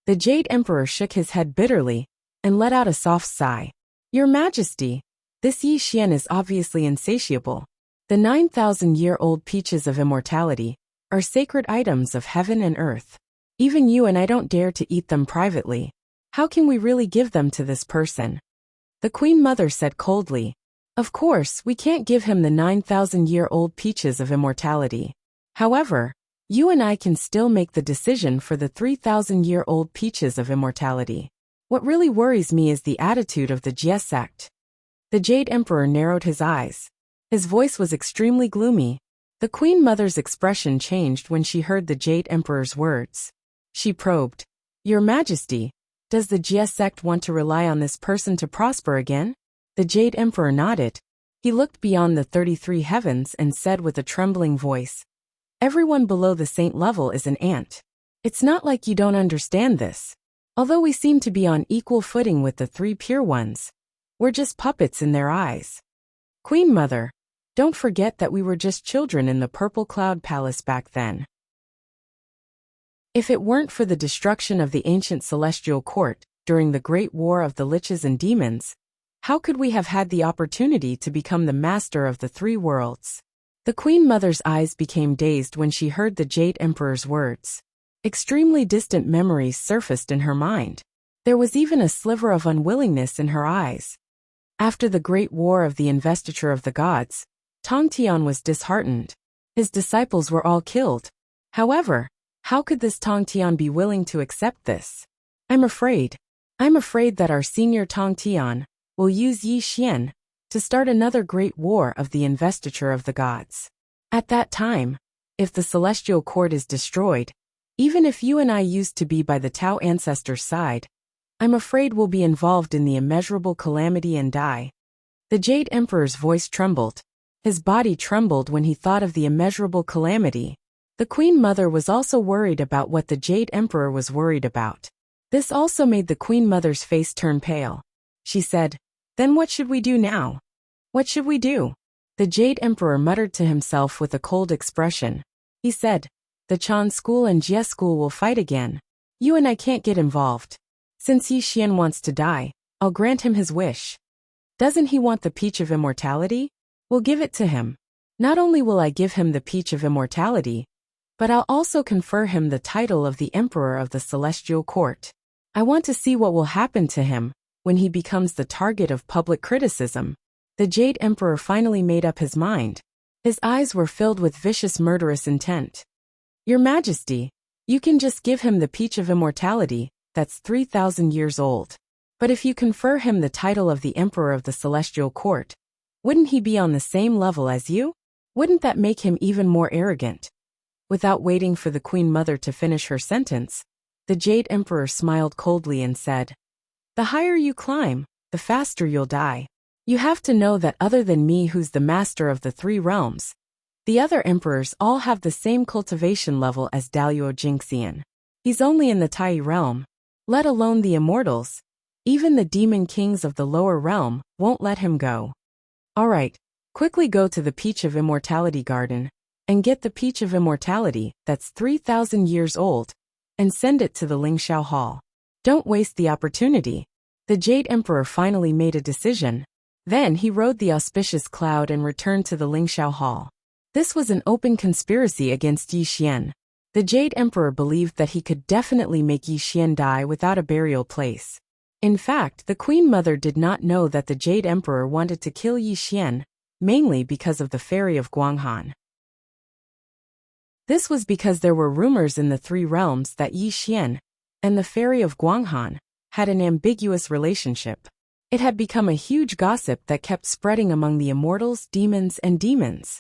The Jade Emperor shook his head bitterly and let out a soft sigh. Your Majesty, this Yi Xian is obviously insatiable. The 9,000-year-old peaches of immortality are sacred items of heaven and earth. Even you and I don't dare to eat them privately. How can we really give them to this person? The Queen Mother said coldly. Of course, we can't give him the 9,000-year-old peaches of immortality. However, you and I can still make the decision for the 3,000-year-old peaches of immortality. What really worries me is the attitude of the Jie sect. The Jade Emperor narrowed his eyes. His voice was extremely gloomy. The Queen Mother's expression changed when she heard the Jade Emperor's words. She probed. Your Majesty, does the Jie sect want to rely on this person to prosper again? The Jade Emperor nodded. He looked beyond the 33 heavens and said with a trembling voice, everyone below the saint level is an ant. It's not like you don't understand this. Although we seem to be on equal footing with the 3 pure ones, we're just puppets in their eyes. Queen Mother, don't forget that we were just children in the Purple Cloud Palace back then. If it weren't for the destruction of the ancient celestial court during the Great War of the Liches and Demons, how could we have had the opportunity to become the master of the three worlds? The Queen Mother's eyes became dazed when she heard the Jade Emperor's words. Extremely distant memories surfaced in her mind. There was even a sliver of unwillingness in her eyes. After the Great War of the Investiture of the Gods, Tong Tian was disheartened. His disciples were all killed. However, how could this Tong Tian be willing to accept this? I'm afraid that our senior Tong Tian will use Yi Xian to start another great war of the investiture of the gods. At that time, if the celestial court is destroyed, even if you and I used to be by the Tao ancestors' side, I'm afraid we'll be involved in the immeasurable calamity and die. The Jade Emperor's voice trembled. His body trembled when he thought of the immeasurable calamity. The Queen Mother was also worried about what the Jade Emperor was worried about. This also made the Queen Mother's face turn pale. She said, "Then what should we do now? What should we do?" The Jade Emperor muttered to himself with a cold expression. He said, "The Chan school and Jie school will fight again. You and I can't get involved. Since Yi Xian wants to die, I'll grant him his wish. Doesn't he want the Peach of Immortality? We'll give it to him. Not only will I give him the Peach of Immortality, but I'll also confer him the title of the Emperor of the Celestial Court. I want to see what will happen to him when he becomes the target of public criticism." The Jade Emperor finally made up his mind. His eyes were filled with vicious murderous intent. "Your Majesty, you can just give him the Peach of Immortality, that's 3,000 years old. But if you confer him the title of the Emperor of the Celestial Court, wouldn't he be on the same level as you? Wouldn't that make him even more arrogant?" Without waiting for the Queen Mother to finish her sentence, the Jade Emperor smiled coldly and said, "The higher you climb, the faster you'll die. You have to know that other than me, who's the master of the three realms, the other emperors all have the same cultivation level as Daluo Jingxian. He's only in the Tai realm, let alone the immortals. Even the demon kings of the lower realm won't let him go. All right, quickly go to the Peach of Immortality garden and get the Peach of Immortality that's 3,000 years old and send it to the Lingxiao Hall. Don't waste the opportunity." The Jade Emperor finally made a decision. Then he rode the auspicious cloud and returned to the Lingxiao Hall. This was an open conspiracy against Yi Xian. The Jade Emperor believed that he could definitely make Yi Xian die without a burial place. In fact, the Queen Mother did not know that the Jade Emperor wanted to kill Yi Xian, mainly because of the fairy of Guanghan. This was because there were rumors in the three realms that Yi Xian and the fairy of Guanghan had an ambiguous relationship. It had become a huge gossip that kept spreading among the immortals, demons, and demons.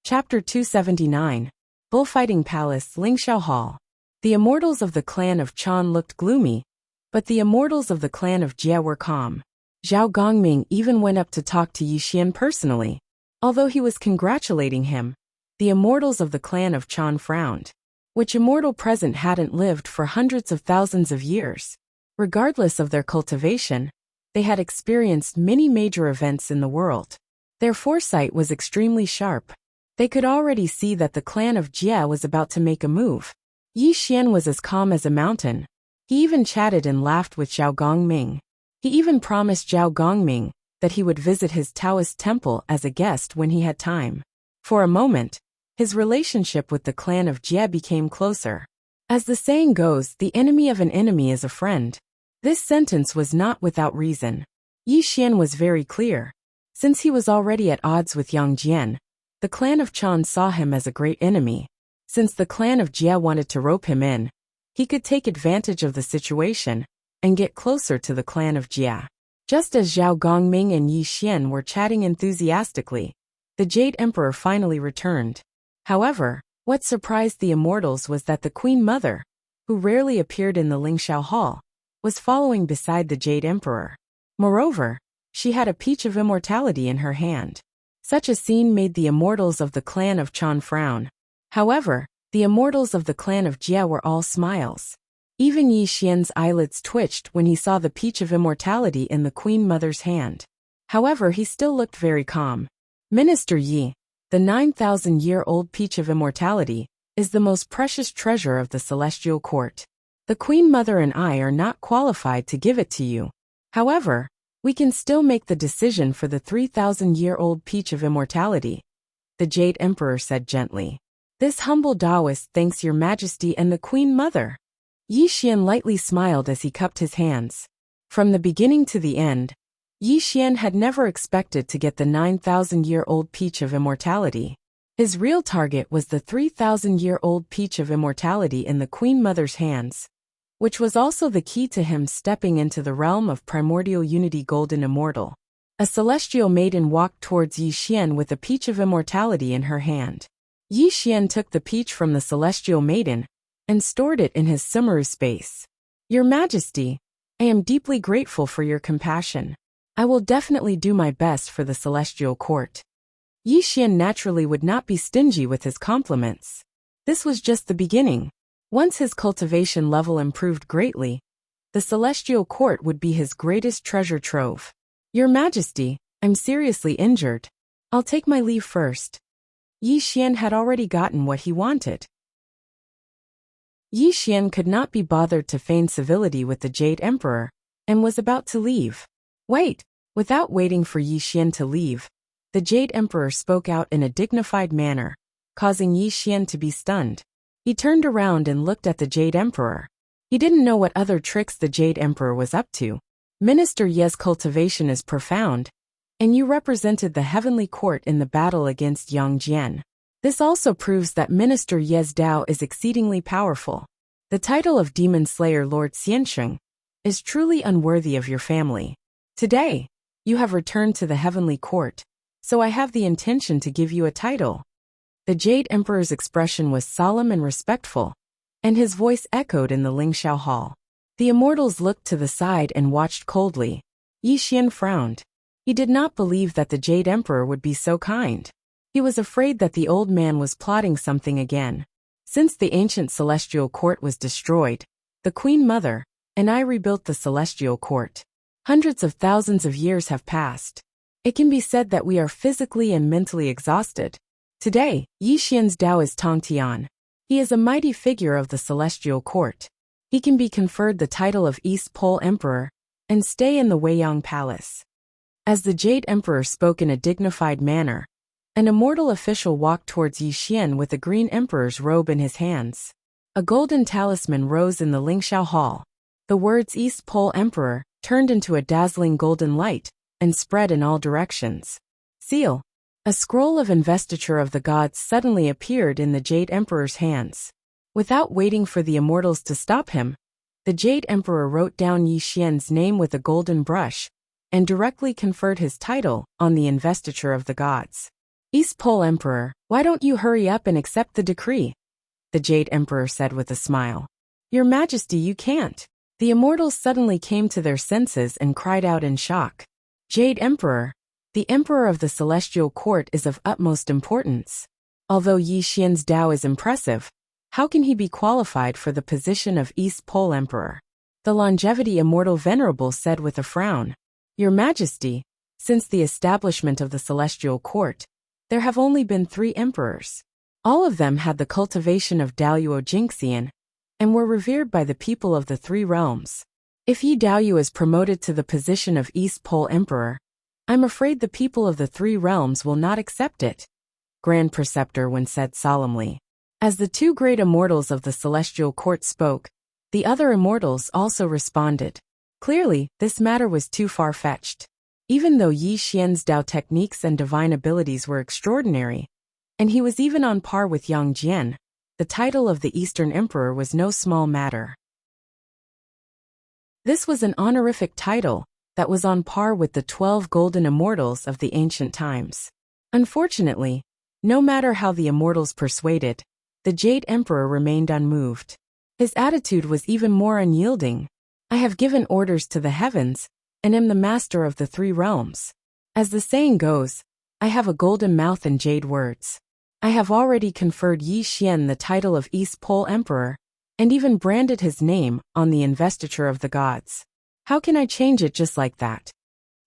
Chapter 279. Bullfighting Palace, Lingxiao Hall. The immortals of the clan of Chan looked gloomy, but the immortals of the clan of Jie were calm. Zhao Gongming even went up to talk to Yi Xian personally. Although he was congratulating him, the immortals of the clan of Chan frowned. Which immortal present hadn't lived for hundreds of thousands of years? Regardless of their cultivation, they had experienced many major events in the world. Their foresight was extremely sharp. They could already see that the clan of Jie was about to make a move. Yi Xian was as calm as a mountain. He even chatted and laughed with Zhao Gongming. He even promised Zhao Gongming that he would visit his Taoist temple as a guest when he had time. For a moment, his relationship with the clan of Jie became closer. As the saying goes, the enemy of an enemy is a friend. This sentence was not without reason. Yi Xian was very clear. Since he was already at odds with Yang Jian, the clan of Chan saw him as a great enemy. Since the clan of Jie wanted to rope him in, he could take advantage of the situation and get closer to the clan of Jie. Just as Zhao Gongming and Yi Xian were chatting enthusiastically, the Jade Emperor finally returned. However, what surprised the immortals was that the Queen Mother, who rarely appeared in the Lingxiao Hall, was following beside the Jade Emperor. Moreover, she had a Peach of Immortality in her hand. Such a scene made the immortals of the clan of Chan frown. However, the immortals of the clan of Jie were all smiles. Even Yi Xian's eyelids twitched when he saw the Peach of Immortality in the Queen Mother's hand. However, he still looked very calm. "Minister Yi, The 9,000-year-old peach of immortality is the most precious treasure of the celestial court. The Queen Mother and I are not qualified to give it to you. However, we can still make the decision for the 3,000-year-old peach of immortality, the Jade Emperor said gently. This humble Taoist thanks your majesty and the Queen Mother. Yi Xian lightly smiled as he cupped his hands. From the beginning to the end, Yi Xian had never expected to get the 9,000-year-old peach of immortality. His real target was the 3,000-year-old peach of immortality in the Queen Mother's hands, which was also the key to him stepping into the realm of primordial unity golden immortal. A celestial maiden walked towards Yi Xian with a peach of immortality in her hand. Yi Xian took the peach from the celestial maiden and stored it in his sumeru space. Your Majesty, I am deeply grateful for your compassion. I will definitely do my best for the celestial court. Yi Xian naturally would not be stingy with his compliments. This was just the beginning. Once his cultivation level improved greatly, the celestial court would be his greatest treasure trove. Your Majesty, I'm seriously injured. I'll take my leave first. Yi Xian had already gotten what he wanted. Yi Xian could not be bothered to feign civility with the Jade Emperor, and was about to leave. Wait! Without waiting for Yi Xian to leave, the Jade Emperor spoke out in a dignified manner, causing Yi Xian to be stunned. He turned around and looked at the Jade Emperor. He didn't know what other tricks the Jade Emperor was up to. Minister Ye's cultivation is profound, and you represented the heavenly court in the battle against Yang Jian. This also proves that Minister Ye's Dao is exceedingly powerful. The title of Demon Slayer Lord Xiansheng is truly unworthy of your family. Today, you have returned to the heavenly court, so I have the intention to give you a title. The Jade Emperor's expression was solemn and respectful, and his voice echoed in the Lingxiao Hall. The immortals looked to the side and watched coldly. Yi Xian frowned. He did not believe that the Jade Emperor would be so kind. He was afraid that the old man was plotting something again. Since the ancient celestial court was destroyed, the Queen Mother and I rebuilt the celestial court. Hundreds of thousands of years have passed. It can be said that we are physically and mentally exhausted. Today, Yi Xian's Dao is Tongtian. He is a mighty figure of the celestial court. He can be conferred the title of East Pole Emperor and stay in the Weiyang Palace. As the Jade Emperor spoke in a dignified manner, an immortal official walked towards Yi Xian with a green emperor's robe in his hands. A golden talisman rose in the Lingxiao Hall. The words East Pole Emperor turned into a dazzling golden light and spread in all directions. Seal. A scroll of investiture of the gods suddenly appeared in the Jade Emperor's hands. Without waiting for the immortals to stop him, the Jade Emperor wrote down Yi Xian's name with a golden brush and directly conferred his title on the investiture of the gods. East Pole Emperor, why don't you hurry up and accept the decree? The Jade Emperor said with a smile. Your Majesty, you can't. The immortals suddenly came to their senses and cried out in shock. Jade Emperor, the Emperor of the Celestial Court is of utmost importance. Although Yi Xian's Dao is impressive, how can he be qualified for the position of East Pole Emperor? The Longevity Immortal Venerable said with a frown. Your Majesty, since the establishment of the Celestial Court, there have only been 3 emperors. All of them had the cultivation of Daoyuo Jingxian, and were revered by the people of the 3 realms. If Yi Daoyu is promoted to the position of East Pole Emperor, I'm afraid the people of the 3 realms will not accept it. Grand Preceptor Wen said solemnly. As the 2 great immortals of the Celestial Court spoke, the other immortals also responded. Clearly, this matter was too far-fetched. Even though Yi Xian's Dao techniques and divine abilities were extraordinary, and he was even on par with Yang Jian, the title of the Eastern Emperor was no small matter. This was an honorific title that was on par with the 12 golden immortals of the ancient times. Unfortunately, no matter how the immortals persuaded, the Jade Emperor remained unmoved. His attitude was even more unyielding. I have given orders to the heavens, and am the master of the 3 realms. As the saying goes, I have a golden mouth and jade words. I have already conferred Yi Xian the title of East Pole Emperor, and even branded his name on the investiture of the gods. How can I change it just like that?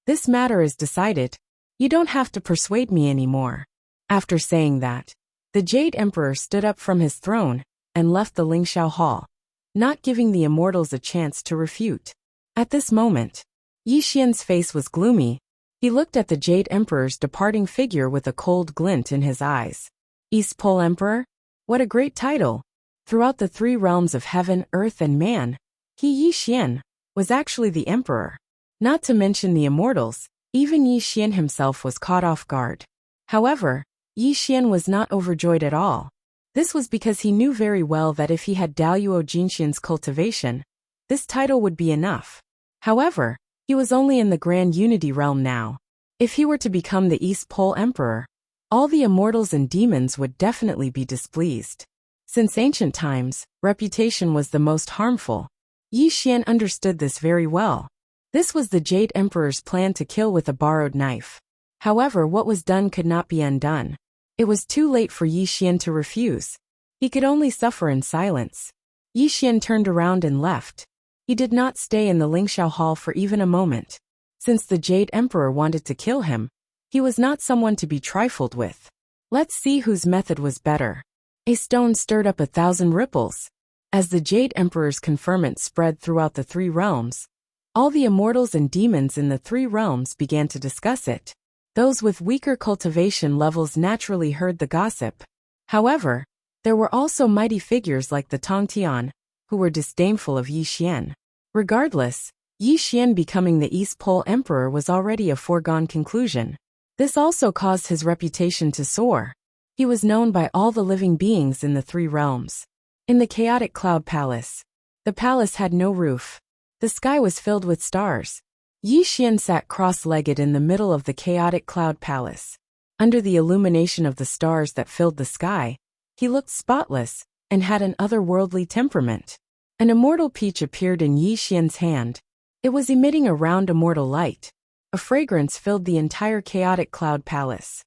This matter is decided. You don't have to persuade me anymore. After saying that, the Jade Emperor stood up from his throne and left the Lingxiao Hall, not giving the immortals a chance to refute. At this moment, Yi Xian's face was gloomy. He looked at the Jade Emperor's departing figure with a cold glint in his eyes. East Pole Emperor? What a great title! Throughout the three realms of heaven, earth, and man, he, Yi Xian, was actually the emperor. Not to mention the immortals, even Yi Xian himself was caught off guard. However, Yi Xian was not overjoyed at all. This was because he knew very well that if he had Daluo Jinxian's cultivation, this title would be enough. However, he was only in the Grand Unity realm now. If he were to become the East Pole Emperor, all the immortals and demons would definitely be displeased. Since ancient times, reputation was the most harmful. Yi Xian understood this very well. This was the Jade Emperor's plan to kill with a borrowed knife. However, what was done could not be undone. It was too late for Yi Xian to refuse. He could only suffer in silence. Yi Xian turned around and left. He did not stay in the Lingxiao Hall for even a moment. Since the Jade Emperor wanted to kill him, he was not someone to be trifled with. Let's see whose method was better. A stone stirred up 1,000 ripples. As the Jade Emperor's conferment spread throughout the three realms, all the immortals and demons in the three realms began to discuss it. Those with weaker cultivation levels naturally heard the gossip. However, there were also mighty figures like the Tongtian, who were disdainful of Yi Xian. Regardless, Yi Xian becoming the East Pole Emperor was already a foregone conclusion. This also caused his reputation to soar. He was known by all the living beings in the three realms. In the chaotic cloud palace, the palace had no roof. The sky was filled with stars. Yi Xian sat cross-legged in the middle of the chaotic cloud palace. Under the illumination of the stars that filled the sky, he looked spotless and had an otherworldly temperament. An immortal peach appeared in Yi Xian's hand. It was emitting a round immortal light. A fragrance filled the entire chaotic cloud palace.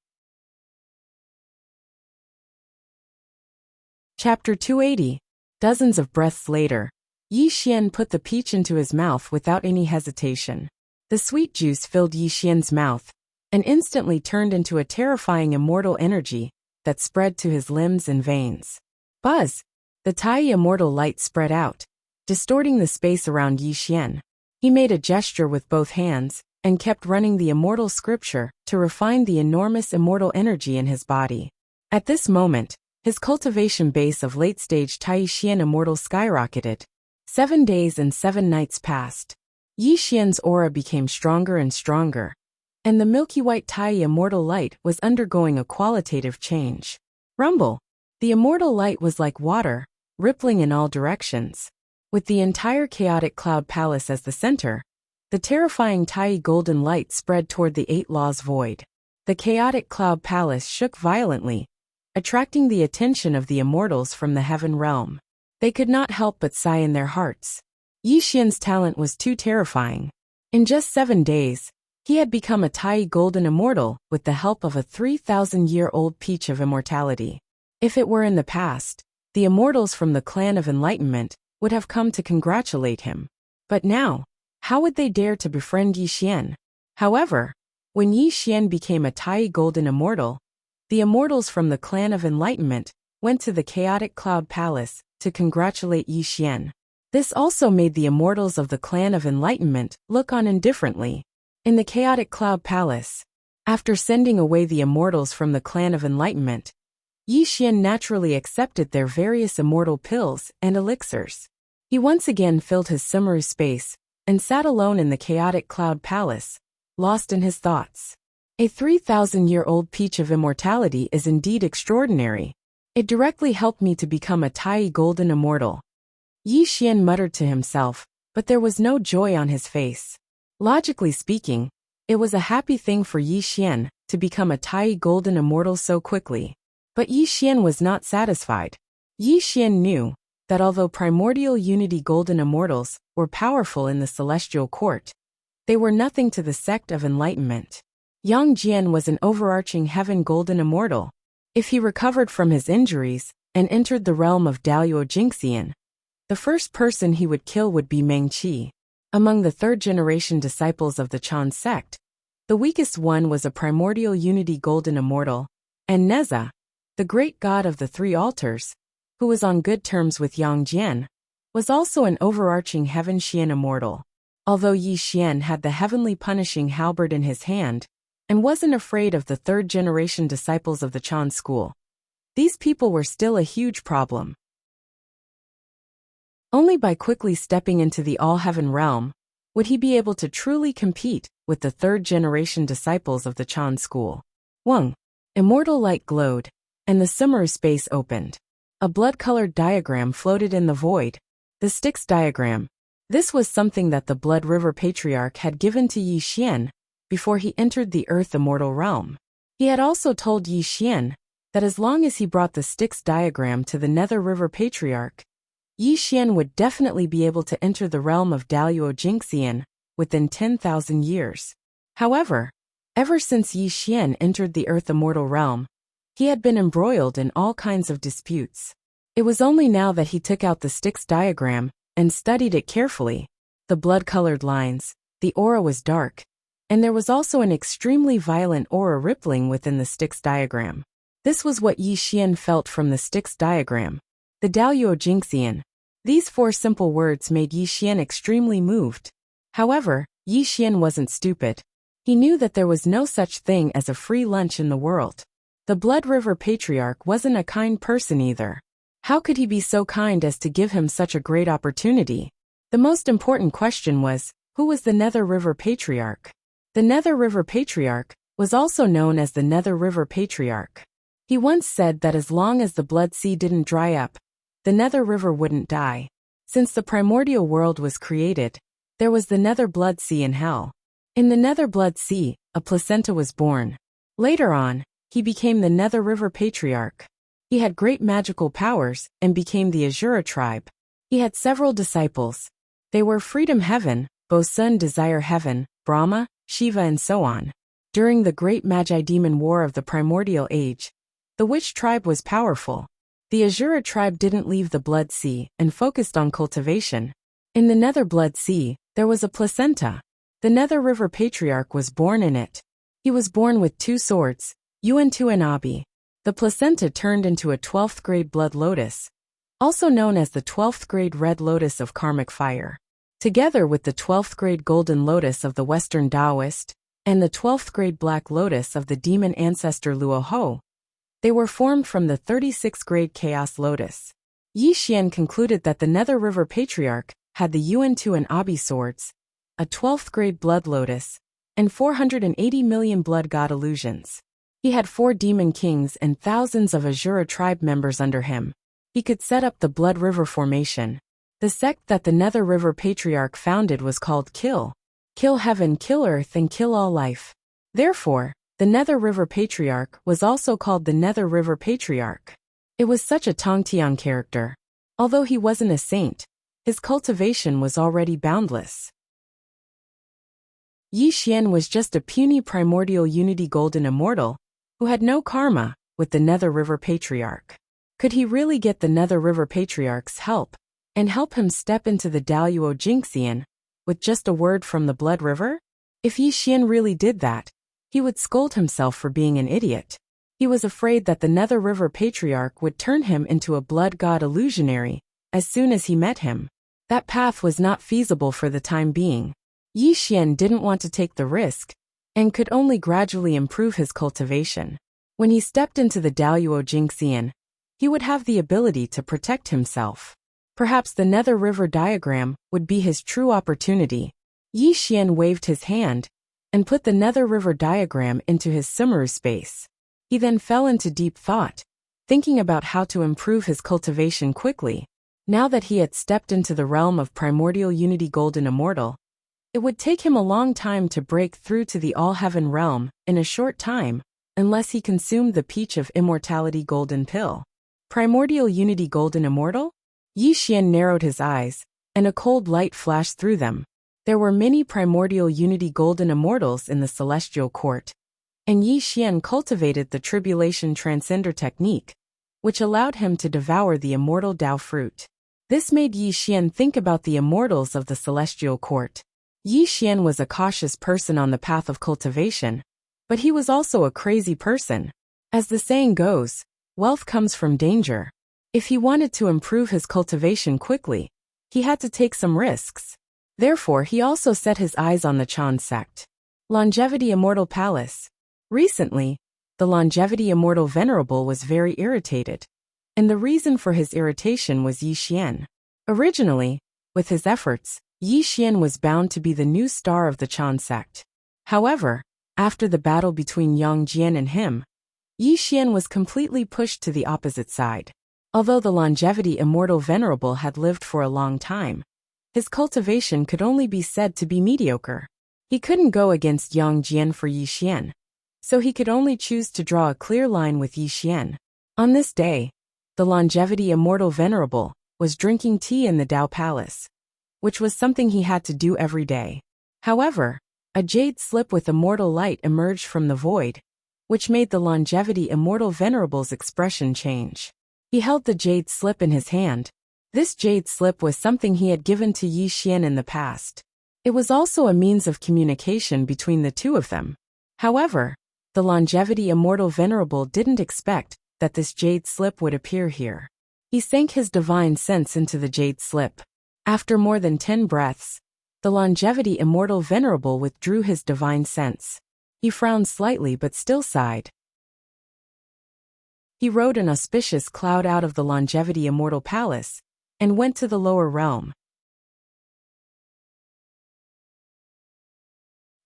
Chapter 280. Dozens of breaths later, Yi Xian put the peach into his mouth without any hesitation. The sweet juice filled Yi Xian's mouth and instantly turned into a terrifying immortal energy that spread to his limbs and veins. Buzz! The tiny immortal light spread out, distorting the space around Yi Xian. He made a gesture with both hands and kept running the immortal scripture to refine the enormous immortal energy in his body. At this moment, his cultivation base of late-stage Tai Xian Immortal skyrocketed. 7 days and 7 nights passed. Yi Xian's aura became stronger and stronger, and the milky white Tai Immortal light was undergoing a qualitative change. Rumble! The immortal light was like water, rippling in all directions. With the entire chaotic cloud palace as the center, the terrifying Tai golden light spread toward the 8 laws void. The chaotic cloud palace shook violently, attracting the attention of the immortals from the heaven realm. They could not help but sigh in their hearts. Yi Xian's talent was too terrifying. In just 7 days, he had become a Tai golden immortal with the help of a 3,000-year-old peach of immortality. If it were in the past, the immortals from the clan of enlightenment would have come to congratulate him. But now, how would they dare to befriend Yi Xian? However, when Yi Xian became a Tai golden immortal, the immortals from the clan of enlightenment went to the chaotic cloud palace to congratulate Yi Xian. This also made the immortals of the clan of enlightenment look on indifferently. In the chaotic cloud palace, after sending away the immortals from the clan of enlightenment, Yi Xian naturally accepted their various immortal pills and elixirs. He once again filled his Sumeru space and sat alone in the chaotic cloud palace, lost in his thoughts. A 3,000-year-old peach of immortality is indeed extraordinary. It directly helped me to become a Tai golden immortal. Yi Xian muttered to himself, but there was no joy on his face. Logically speaking, it was a happy thing for Yi Xian to become a Tai golden immortal so quickly. But Yi Xian was not satisfied. Yi Xian knew that although primordial unity golden immortals were powerful in the celestial court, they were nothing to the sect of enlightenment. Yang Jian was an overarching heaven golden immortal. If he recovered from his injuries and entered the realm of Daluo Jinxian, the first person he would kill would be Meng Qi. Among the third-generation disciples of the Chan sect, the weakest one was a primordial unity golden immortal, and Neza, the great god of the three altars, who was on good terms with Yang Jian, was also an overarching heaven Xian immortal. Although Yi Xian had the heavenly punishing halberd in his hand, and wasn't afraid of the third-generation disciples of the Chan school, these people were still a huge problem. Only by quickly stepping into the all-heaven realm would he be able to truly compete with the third-generation disciples of the Chan school. Wang, immortal light glowed, and the Sumeru space opened. A blood-colored diagram floated in the void, the Styx diagram. This was something that the Blood River Patriarch had given to Yi Xian before he entered the Earth Immortal realm. He had also told Yi Xian that as long as he brought the Styx diagram to the Nether River Patriarch, Yi Xian would definitely be able to enter the realm of Daluo Jingxian within 10,000 years. However, ever since Yi Xian entered the Earth Immortal realm, he had been embroiled in all kinds of disputes. It was only now that he took out the Styx diagram and studied it carefully. The blood-colored lines, the aura was dark, and there was also an extremely violent aura rippling within the Styx diagram. This was what Yi Xian felt from the Styx diagram. The Daluo Jingxian. These four simple words made Yi Xian extremely moved. However, Yi Xian wasn't stupid. He knew that there was no such thing as a free lunch in the world. The Blood River Patriarch wasn't a kind person either. How could he be so kind as to give him such a great opportunity? The most important question was, who was the Nether River Patriarch? The Nether River Patriarch was also known as the Nether River Patriarch. He once said that as long as the Blood Sea didn't dry up, the Nether River wouldn't die. Since the primordial world was created, there was the Nether Blood Sea in Hell. In the Nether Blood Sea, a placenta was born. Later on, he became the Nether River Patriarch. He had great magical powers and became the Azura tribe. He had several disciples. They were Freedom Heaven, Bosun Desire Heaven, Brahma, Shiva and so on. During the Great Magi-Demon War of the Primordial Age, the Witch tribe was powerful. The Azura tribe didn't leave the Blood Sea and focused on cultivation. In the Nether Blood Sea, there was a placenta. The Nether River Patriarch was born in it. He was born with 2 swords, Yuan-Tu and Abi. The placenta turned into a 12th grade blood lotus, also known as the 12th grade red lotus of karmic fire. Together with the 12th grade golden lotus of the Western Taoist, and the 12th grade black lotus of the demon ancestor Luo Ho, they were formed from the 36th grade chaos lotus. Yi Xian concluded that the Nether River Patriarch had the Yuan-Tu and Abi swords, a 12th grade blood lotus, and 480 million blood god illusions. He had 4 demon kings and thousands of Azura tribe members under him. He could set up the Blood River formation. The sect that the Nether River Patriarch founded was called Kill. Kill heaven, kill earth, and kill all life. Therefore, the Nether River Patriarch was also called the Nether River Patriarch. It was such a Tongtian character. Although he wasn't a saint, his cultivation was already boundless. Yi Xian was just a puny primordial unity golden immortal, who had no karma with the Nether River Patriarch. Could he really get the Nether River Patriarch's help, and help him step into the Daluo Jingxian, with just a word from the Blood River? If Yi Xian really did that, he would scold himself for being an idiot. He was afraid that the Nether River Patriarch would turn him into a blood god illusionary as soon as he met him. That path was not feasible for the time being. Yi Xian didn't want to take the risk, and could only gradually improve his cultivation. When he stepped into the Daluo Jingxian, he would have the ability to protect himself. Perhaps the Nether River diagram would be his true opportunity. Yi Xian waved his hand and put the Nether River diagram into his Sumeru space. He then fell into deep thought, thinking about how to improve his cultivation quickly. Now that he had stepped into the realm of Primordial Unity Golden Immortal, it would take him a long time to break through to the All-Heaven realm in a short time, unless he consumed the Peach of Immortality Golden Pill. Primordial Unity Golden Immortal? Yi Xian narrowed his eyes, and a cold light flashed through them. There were many Primordial Unity Golden Immortals in the Celestial Court, and Yi Xian cultivated the Tribulation Transcender technique, which allowed him to devour the Immortal Dao fruit. This made Yi Xian think about the immortals of the Celestial Court. Yi Xian was a cautious person on the path of cultivation, but he was also a crazy person. As the saying goes, wealth comes from danger. If he wanted to improve his cultivation quickly, he had to take some risks. Therefore, he also set his eyes on the Chan sect. Longevity Immortal Palace. Recently, the Longevity Immortal Venerable was very irritated, and the reason for his irritation was Yi Xian. Originally, with his efforts, Yi Xian was bound to be the new star of the Chan sect. However, after the battle between Yang Jian and him, Yi Xian was completely pushed to the opposite side. Although the Longevity Immortal Venerable had lived for a long time, his cultivation could only be said to be mediocre. He couldn't go against Yang Jian for Yi Xian, so he could only choose to draw a clear line with Yi Xian. On this day, the Longevity Immortal Venerable was drinking tea in the Dao Palace, which was something he had to do every day. However, a jade slip with immortal light emerged from the void, which made the Longevity Immortal Venerable's expression change. He held the jade slip in his hand. This jade slip was something he had given to Yi Xian in the past. It was also a means of communication between the two of them. However, the Longevity Immortal Venerable didn't expect that this jade slip would appear here. He sank his divine sense into the jade slip. After more than 10 breaths, the Longevity Immortal Venerable withdrew his divine sense. He frowned slightly but still sighed. He rode an auspicious cloud out of the Longevity Immortal Palace and went to the lower realm.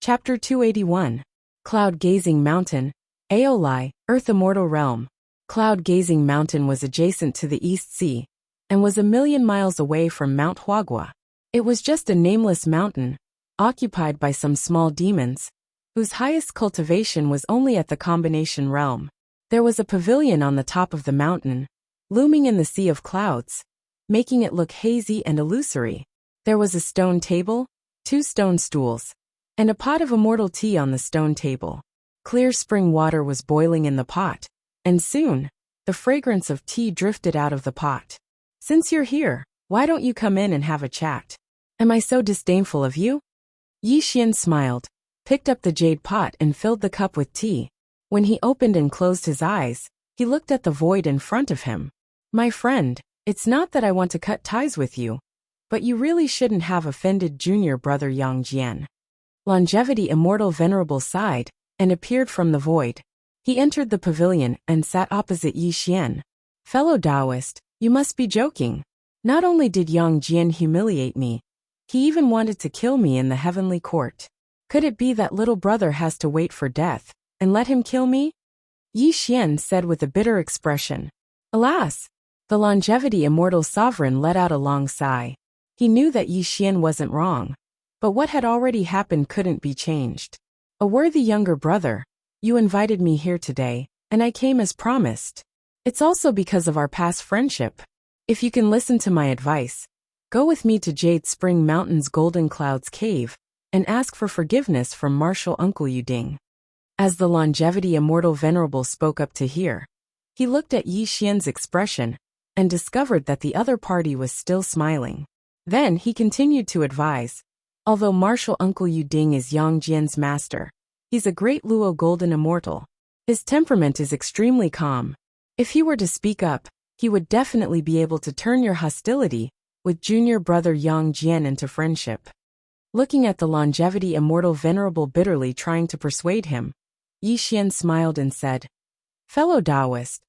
Chapter 281. Cloud-Gazing Mountain, Aeoli, Earth Immortal Realm. Cloud-Gazing Mountain was adjacent to the East Sea and was 1,000,000 miles away from Mount Huagua. It was just a nameless mountain, occupied by some small demons, whose highest cultivation was only at the combination realm. There was a pavilion on the top of the mountain, looming in the sea of clouds, making it look hazy and illusory. There was a stone table, 2 stone stools, and a pot of immortal tea on the stone table. Clear spring water was boiling in the pot, and soon, the fragrance of tea drifted out of the pot. "Since you're here, why don't you come in and have a chat? Am I so disdainful of you?" Yi Xian smiled, picked up the jade pot and filled the cup with tea. When he opened and closed his eyes, he looked at the void in front of him. "My friend, it's not that I want to cut ties with you, but you really shouldn't have offended junior brother Yang Jian." Longevity Immortal Venerable sighed and appeared from the void. He entered the pavilion and sat opposite Yi Xian. "Fellow Taoist, you must be joking. Not only did Yang Jian humiliate me, he even wanted to kill me in the heavenly court. Could it be that little brother has to wait for death and let him kill me?" Yi Xian said with a bitter expression. Alas! The Longevity Immortal Sovereign let out a long sigh. He knew that Yi Xian wasn't wrong, but what had already happened couldn't be changed. "A worthy younger brother, you invited me here today, and I came as promised. It's also because of our past friendship. If you can listen to my advice, go with me to Jade Spring Mountain's Golden Clouds Cave and ask for forgiveness from Martial Uncle Yuding." As the Longevity Immortal Venerable spoke up to hear, he looked at Yi Xian's expression and discovered that the other party was still smiling. Then he continued to advise, "Although Martial Uncle Yuding is Yang Jian's master, he's a great Luo Golden Immortal. His temperament is extremely calm. If he were to speak up, he would definitely be able to turn your hostility with junior brother Yang Jian into friendship." Looking at the Longevity Immortal Venerable bitterly trying to persuade him, Yi Xian smiled and said, "Fellow Taoist,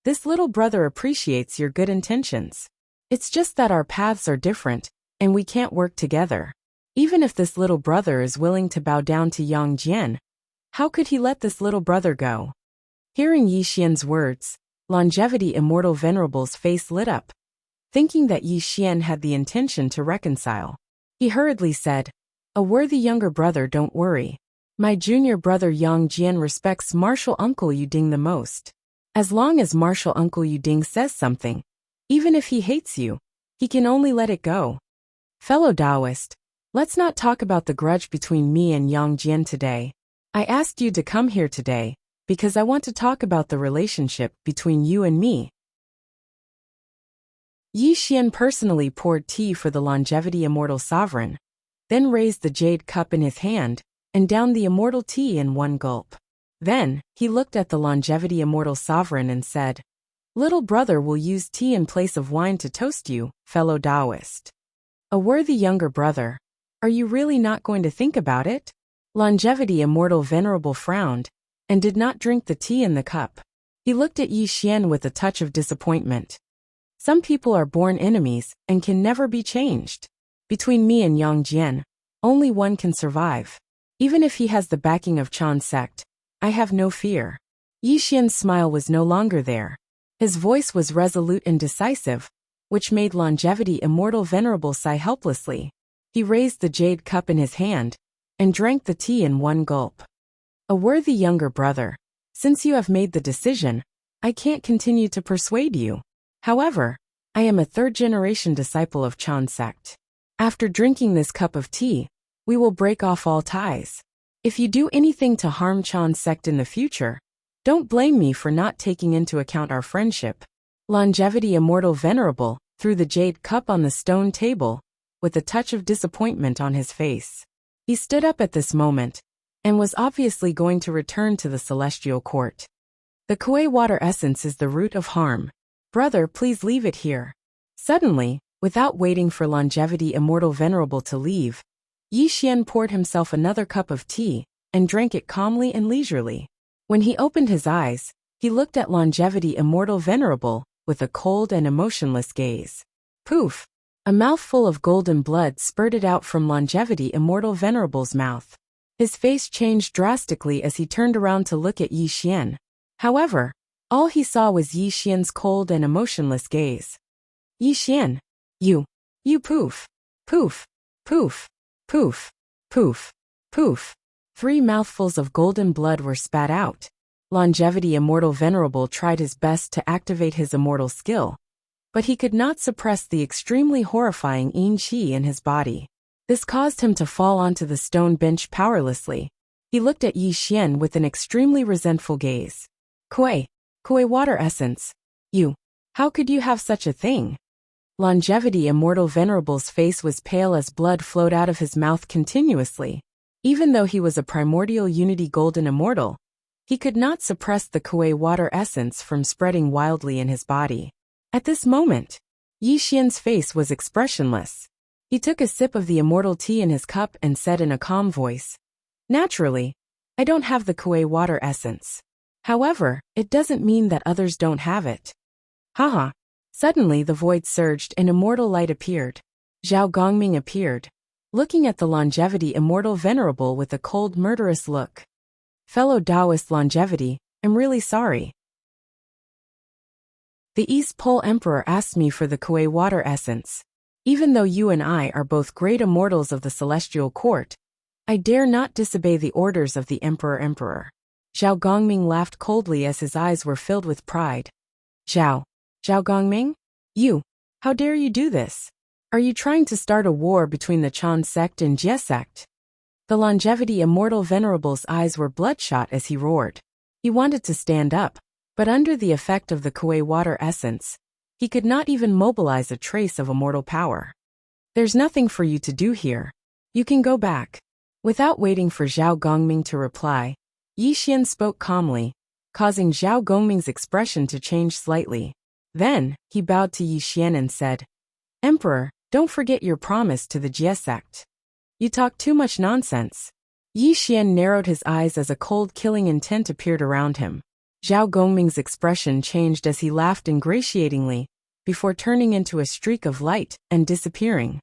this little brother appreciates your good intentions. It's just that our paths are different, and we can't work together. Even if this little brother is willing to bow down to Yang Jian, how could he let this little brother go?" Hearing Yi Xian's words, Longevity Immortal Venerable's face lit up. Thinking that Yi Xian had the intention to reconcile, he hurriedly said, "A worthy younger brother, don't worry. My junior brother Yang Jian respects Martial Uncle Yuding the most. As long as Martial Uncle Yuding says something, even if he hates you, he can only let it go. Fellow Taoist, let's not talk about the grudge between me and Yang Jian today. I asked you to come here today because I want to talk about the relationship between you and me." Yi Xian personally poured tea for the Longevity Immortal Sovereign, then raised the jade cup in his hand and downed the immortal tea in one gulp. Then, he looked at the Longevity Immortal Sovereign and said, "Little brother will use tea in place of wine to toast you, fellow Taoist." A worthy younger brother. Are you really not going to think about it? Longevity Immortal Venerable frowned, and did not drink the tea in the cup. He looked at Yi Xian with a touch of disappointment. Some people are born enemies, and can never be changed. Between me and Yang Jian, only one can survive. Even if he has the backing of Chan sect, I have no fear. Yi Xian's smile was no longer there. His voice was resolute and decisive, which made Longevity Immortal Venerable sigh helplessly. He raised the jade cup in his hand, and drank the tea in one gulp. A worthy younger brother, since you have made the decision, I can't continue to persuade you. However, I am a third-generation disciple of Chan sect. After drinking this cup of tea, we will break off all ties. If you do anything to harm Chan sect in the future, don't blame me for not taking into account our friendship. Longevity Immortal Venerable threw the jade cup on the stone table, with a touch of disappointment on his face. He stood up at this moment, and was obviously going to return to the celestial court. The Kuei water essence is the root of harm. Brother, please leave it here. Suddenly, without waiting for Longevity Immortal Venerable to leave, Yi Xian poured himself another cup of tea, and drank it calmly and leisurely. When he opened his eyes, he looked at Longevity Immortal Venerable, with a cold and emotionless gaze. Poof! A mouthful of golden blood spurted out from Longevity Immortal Venerable's mouth. His face changed drastically as he turned around to look at Yi Xian. However, all he saw was Yi Xian's cold and emotionless gaze. Yi Xian, you poof, poof, poof, poof, poof, poof. 3 mouthfuls of golden blood were spat out. Longevity Immortal Venerable tried his best to activate his immortal skill, but he could not suppress the extremely horrifying yin qi in his body. This caused him to fall onto the stone bench powerlessly. He looked at Yi Xian with an extremely resentful gaze. Kuei water essence. How could you have such a thing? Longevity Immortal Venerable's face was pale as blood flowed out of his mouth continuously. Even though he was a primordial unity golden immortal, he could not suppress the Kuei water essence from spreading wildly in his body. At this moment, Yi Xian's face was expressionless. He took a sip of the immortal tea in his cup and said in a calm voice, "Naturally, I don't have the Kuei water essence. However, it doesn't mean that others don't have it." Haha. Suddenly the void surged and immortal light appeared. Zhao Gongming appeared, looking at the Longevity Immortal Venerable with a cold murderous look. Fellow Taoist Longevity, I'm really sorry. The East Pole Emperor asked me for the Kuei water essence. Even though you and I are both great immortals of the Celestial Court, I dare not disobey the orders of the Emperor. Zhao Gongming laughed coldly as his eyes were filled with pride. Zhao Gongming? How dare you do this? Are you trying to start a war between the Chan sect and Jie sect? The Longevity Immortal Venerable's eyes were bloodshot as he roared. He wanted to stand up, but under the effect of the Kuei water essence, he could not even mobilize a trace of immortal power. There's nothing for you to do here. You can go back. Without waiting for Zhao Gongming to reply, Yi Xian spoke calmly, causing Zhao Gongming's expression to change slightly. Then, he bowed to Yi Xian and said, "Emperor, don't forget your promise to the Jie sect. You talk too much nonsense." Yi Xian narrowed his eyes as a cold killing intent appeared around him. Zhao Gongming's expression changed as he laughed ingratiatingly, before turning into a streak of light and disappearing.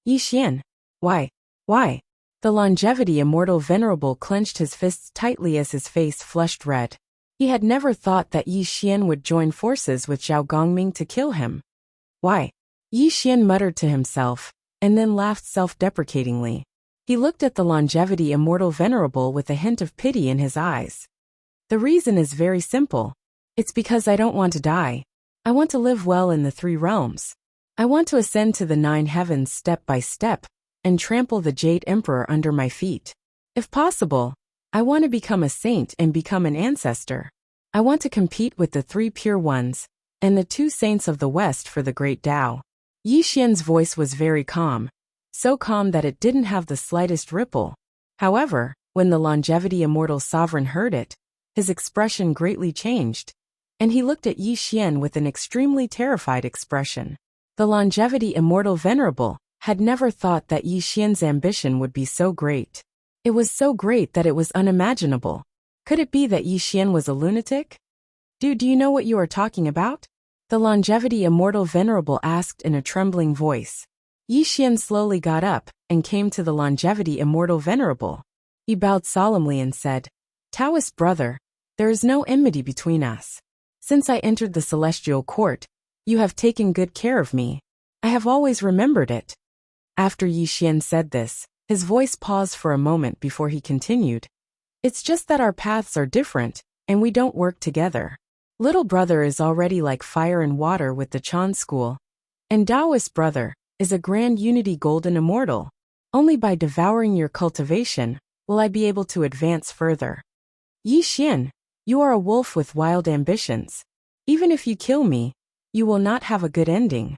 Yi Xian, why? The Longevity Immortal Venerable clenched his fists tightly as his face flushed red. He had never thought that Yi Xian would join forces with Zhao Gongming to kill him. Why? Yi Xian muttered to himself, and then laughed self-deprecatingly. He looked at the Longevity Immortal Venerable with a hint of pity in his eyes. The reason is very simple. It's because I don't want to die. I want to live well in the 3 realms. I want to ascend to the 9 heavens step by step, and trample the Jade Emperor under my feet. If possible, I want to become a saint and become an ancestor. I want to compete with the 3 pure ones, and the 2 saints of the West for the great Tao. Yi Xian's voice was very calm, so calm that it didn't have the slightest ripple. However, when the Longevity Immortal Sovereign heard it, his expression greatly changed, and he looked at Yi Xian with an extremely terrified expression. The longevity immortal venerable had never thought that Yi Xian's ambition would be so great. It was so great that it was unimaginable. Could it be that Yi Xian was a lunatic? Do you know what you are talking about? The longevity immortal venerable asked in a trembling voice. Yi Xian slowly got up and came to the longevity immortal venerable. He bowed solemnly and said, Taoist brother, there is no enmity between us. Since I entered the celestial court, you have taken good care of me. I have always remembered it. After Yi Xian said this, his voice paused for a moment before he continued. It's just that our paths are different, and we don't work together. Little brother is already like fire and water with the Chan school, and Taoist brother is a grand unity golden immortal. Only by devouring your cultivation will I be able to advance further. Yi Xian, you are a wolf with wild ambitions. Even if you kill me, you will not have a good ending.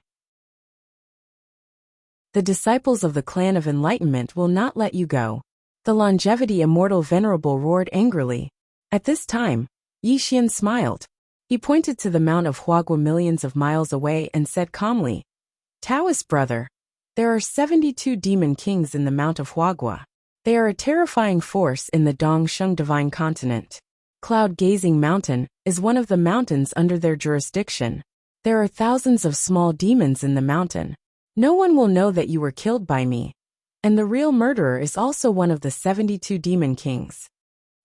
The disciples of the clan of enlightenment will not let you go. The longevity immortal venerable roared angrily. At this time, Yi Xian smiled. He pointed to the Mount of Huagua millions of miles away and said calmly, Taoist brother, there are 72 demon kings in the Mount of Huagua. They are a terrifying force in the Dongsheng divine continent. Cloud-gazing mountain is one of the mountains under their jurisdiction. There are thousands of small demons in the mountain. No one will know that you were killed by me. And the real murderer is also one of the 72 demon kings.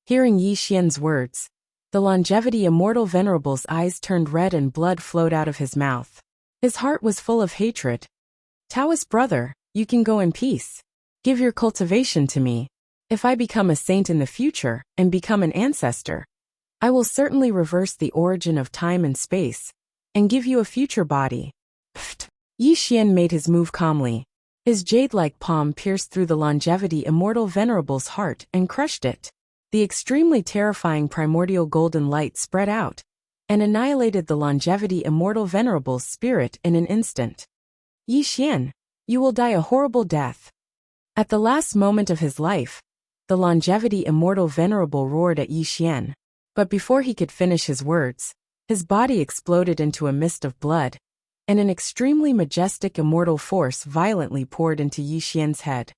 Hearing Yi Xian's words, the longevity immortal venerable's eyes turned red and blood flowed out of his mouth. His heart was full of hatred. Taoist brother, you can go in peace. Give your cultivation to me. If I become a saint in the future and become an ancestor, I will certainly reverse the origin of time and space and give you a future body. Pfft. Yi Xian made his move calmly. His jade-like palm pierced through the longevity immortal venerable's heart and crushed it. The extremely terrifying primordial golden light spread out and annihilated the longevity immortal venerable's spirit in an instant. Yi Xian, you will die a horrible death. At the last moment of his life, the longevity immortal venerable roared at Yi Xian. But before he could finish his words, his body exploded into a mist of blood, and an extremely majestic immortal force violently poured into Yi Xian's head.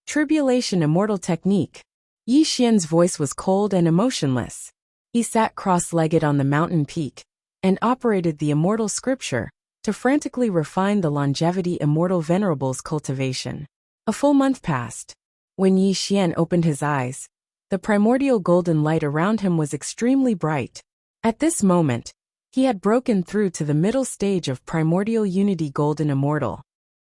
Tribulation immortal technique. Yi Xian's voice was cold and emotionless. He sat cross-legged on the mountain peak and operated the immortal scripture to frantically refine the longevity immortal venerable's cultivation. A full month passed. When Yi Xian opened his eyes, the primordial golden light around him was extremely bright. At this moment, he had broken through to the middle stage of primordial unity golden immortal.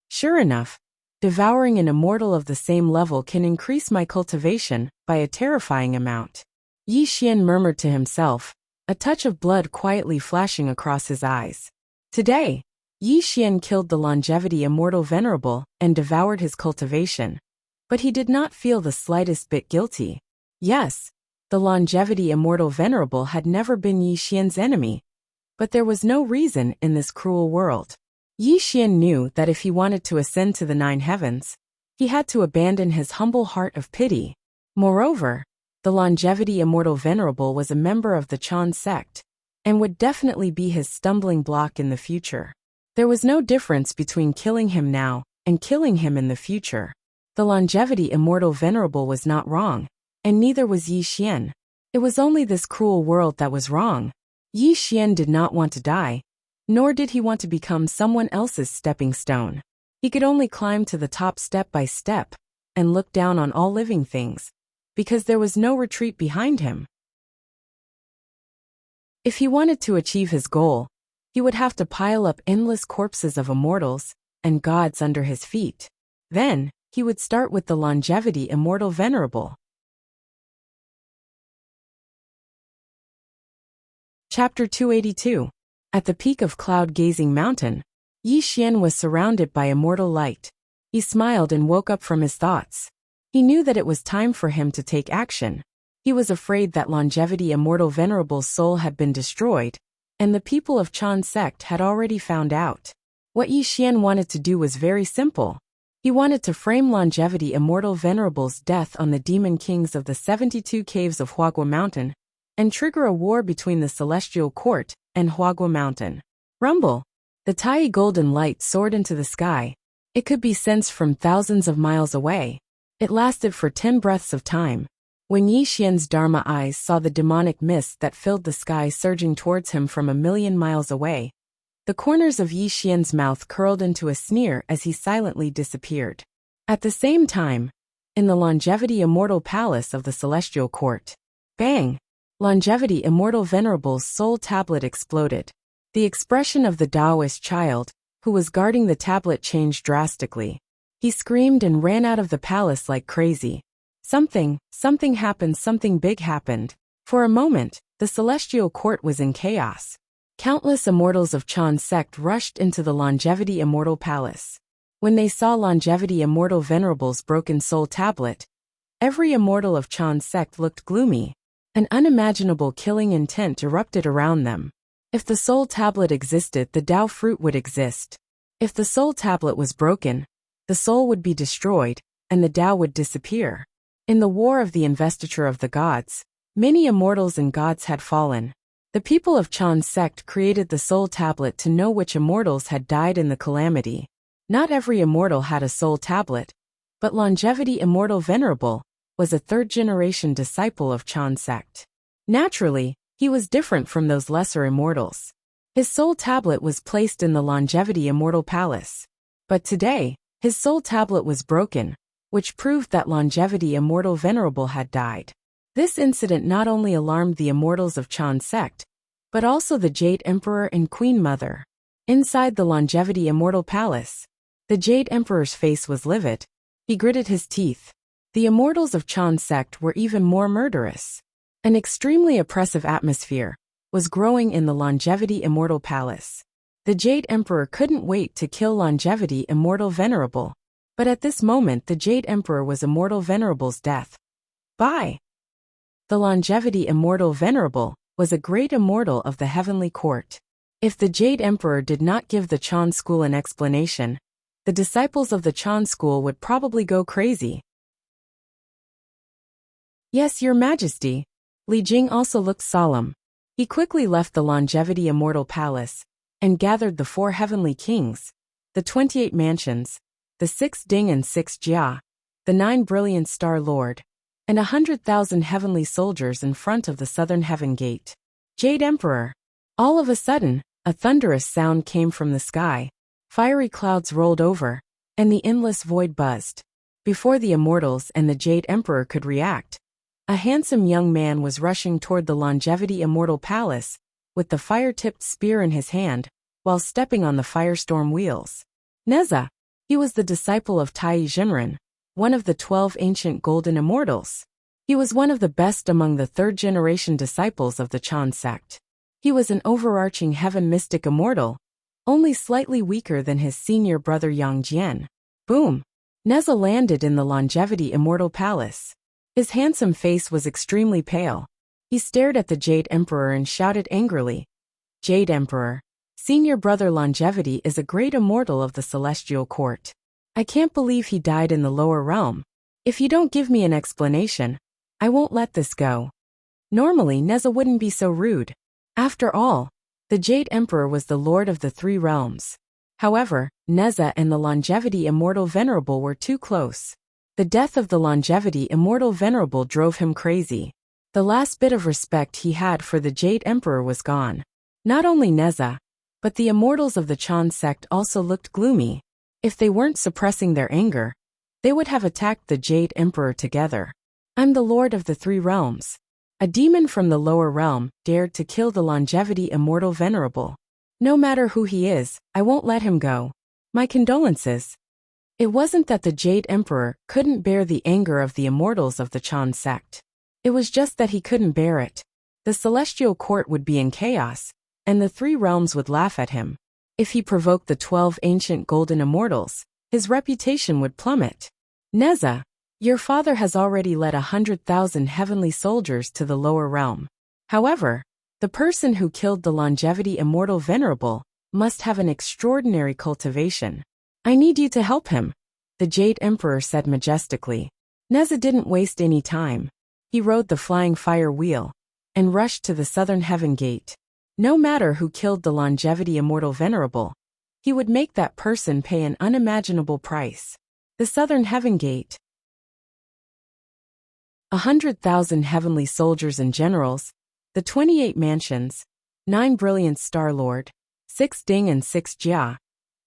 Sure enough, devouring an immortal of the same level can increase my cultivation by a terrifying amount. Yi Xian murmured to himself, a touch of blood quietly flashing across his eyes. Today, Yi Xian killed the longevity immortal venerable and devoured his cultivation. But he did not feel the slightest bit guilty. Yes, the longevity immortal venerable had never been Yi Xian's enemy. But there was no reason in this cruel world. Yi Xian knew that if he wanted to ascend to the 9 heavens, he had to abandon his humble heart of pity. Moreover, the longevity immortal venerable was a member of the Chan sect, and would definitely be his stumbling block in the future. There was no difference between killing him now and killing him in the future. The longevity immortal venerable was not wrong, and neither was Yi Xian. It was only this cruel world that was wrong. Yi Xian did not want to die, nor did he want to become someone else's stepping stone. He could only climb to the top step by step and look down on all living things, because there was no retreat behind him. If he wanted to achieve his goal, he would have to pile up endless corpses of immortals and gods under his feet. Then, he would start with the longevity immortal venerable. Chapter 282. At the peak of cloud-gazing mountain, Yi Xian was surrounded by immortal light. He smiled and woke up from his thoughts. He knew that it was time for him to take action. He was afraid that longevity immortal venerable's soul had been destroyed, and the people of Chan sect had already found out. What Yi Xian wanted to do was very simple. He wanted to frame longevity immortal venerable's death on the demon kings of the 72 caves of Huagua Mountain, and trigger a war between the Celestial Court and Huagua Mountain. Rumble. The tiny golden light soared into the sky. It could be sensed from thousands of miles away. It lasted for 10 breaths of time. When Yi Xian's Dharma eyes saw the demonic mist that filled the sky surging towards him from a million miles away, the corners of Yi Xian's mouth curled into a sneer as he silently disappeared. At the same time, in the Longevity Immortal Palace of the Celestial Court, bang! Longevity Immortal Venerable's soul tablet exploded. The expression of the Taoist child, who was guarding the tablet, changed drastically. He screamed and ran out of the palace like crazy. Something happened, something big happened. For a moment, the Celestial Court was in chaos. Countless immortals of Chan sect rushed into the Longevity Immortal Palace. When they saw Longevity Immortal Venerable's broken soul tablet, every immortal of Chan sect looked gloomy. An unimaginable killing intent erupted around them. If the soul tablet existed, the Tao fruit would exist. If the soul tablet was broken, the soul would be destroyed, and the Tao would disappear. In the war of the investiture of the gods, many immortals and gods had fallen. The people of Chan sect created the soul tablet to know which immortals had died in the calamity. Not every immortal had a soul tablet, but Longevity Immortal Venerable was a third-generation disciple of Chan sect. Naturally, he was different from those lesser immortals. His soul tablet was placed in the Longevity Immortal Palace. But today, his soul tablet was broken, which proved that Longevity Immortal Venerable had died. This incident not only alarmed the immortals of Chan sect, but also the Jade Emperor and Queen Mother. Inside the Longevity Immortal Palace, the Jade Emperor's face was livid. He gritted his teeth. The immortals of Chan sect were even more murderous. An extremely oppressive atmosphere was growing in the Longevity Immortal Palace. The Jade Emperor couldn't wait to kill Longevity Immortal Venerable. But at this moment the Jade Emperor was Immortal Venerable's death. Bye! The Longevity Immortal Venerable was a great immortal of the Heavenly Court. If the Jade Emperor did not give the Chan school an explanation, the disciples of the Chan school would probably go crazy. Yes, Your Majesty. Li Jing also looked solemn. He quickly left the Longevity Immortal Palace and gathered the 4 heavenly kings, the 28 mansions, the 6 Ding and 6 Jia, the 9 brilliant Star Lord, and 100,000 heavenly soldiers in front of the southern heaven gate. Jade Emperor. All of a sudden, a thunderous sound came from the sky. Fiery clouds rolled over, and the endless void buzzed. Before the immortals and the Jade Emperor could react, a handsome young man was rushing toward the Longevity Immortal Palace, with the fire-tipped spear in his hand, while stepping on the firestorm wheels. Neza. He was the disciple of Tai Jinren, one of the 12 ancient golden immortals. He was one of the best among the third-generation disciples of the Chan sect. He was an overarching heaven mystic immortal, only slightly weaker than his senior brother Yang Jian. Boom! Neza landed in the Longevity Immortal Palace. His handsome face was extremely pale. He stared at the Jade Emperor and shouted angrily, "Jade Emperor, senior brother Longevity is a great immortal of the Celestial Court. I can't believe he died in the lower realm. If you don't give me an explanation, I won't let this go." Normally Neza wouldn't be so rude. After all, the Jade Emperor was the lord of the 3 realms. However, Neza and the Longevity Immortal Venerable were too close. The death of the Longevity Immortal Venerable drove him crazy. The last bit of respect he had for the Jade Emperor was gone. Not only Neza, but the immortals of the Chan sect also looked gloomy. If they weren't suppressing their anger, they would have attacked the Jade Emperor together. I'm the lord of the 3 realms. A demon from the lower realm dared to kill the Longevity Immortal Venerable. No matter who he is, I won't let him go. My condolences. It wasn't that the Jade Emperor couldn't bear the anger of the immortals of the Chan sect. It was just that he couldn't bear it. The Celestial Court would be in chaos, and the 3 realms would laugh at him. If he provoked the 12 ancient golden immortals, his reputation would plummet. Neza, your father has already led 100,000 heavenly soldiers to the lower realm. However, the person who killed the Longevity Immortal Venerable must have an extraordinary cultivation. I need you to help him, the Jade Emperor said majestically. Neza didn't waste any time. He rode the flying fire wheel and rushed to the southern heaven gate. No matter who killed the longevity immortal venerable, he would make that person pay an unimaginable price. The southern heaven gate. 100,000 heavenly soldiers and generals, the 28 mansions, 9 brilliant Star-Lord, 6 Ding and 6 Jia,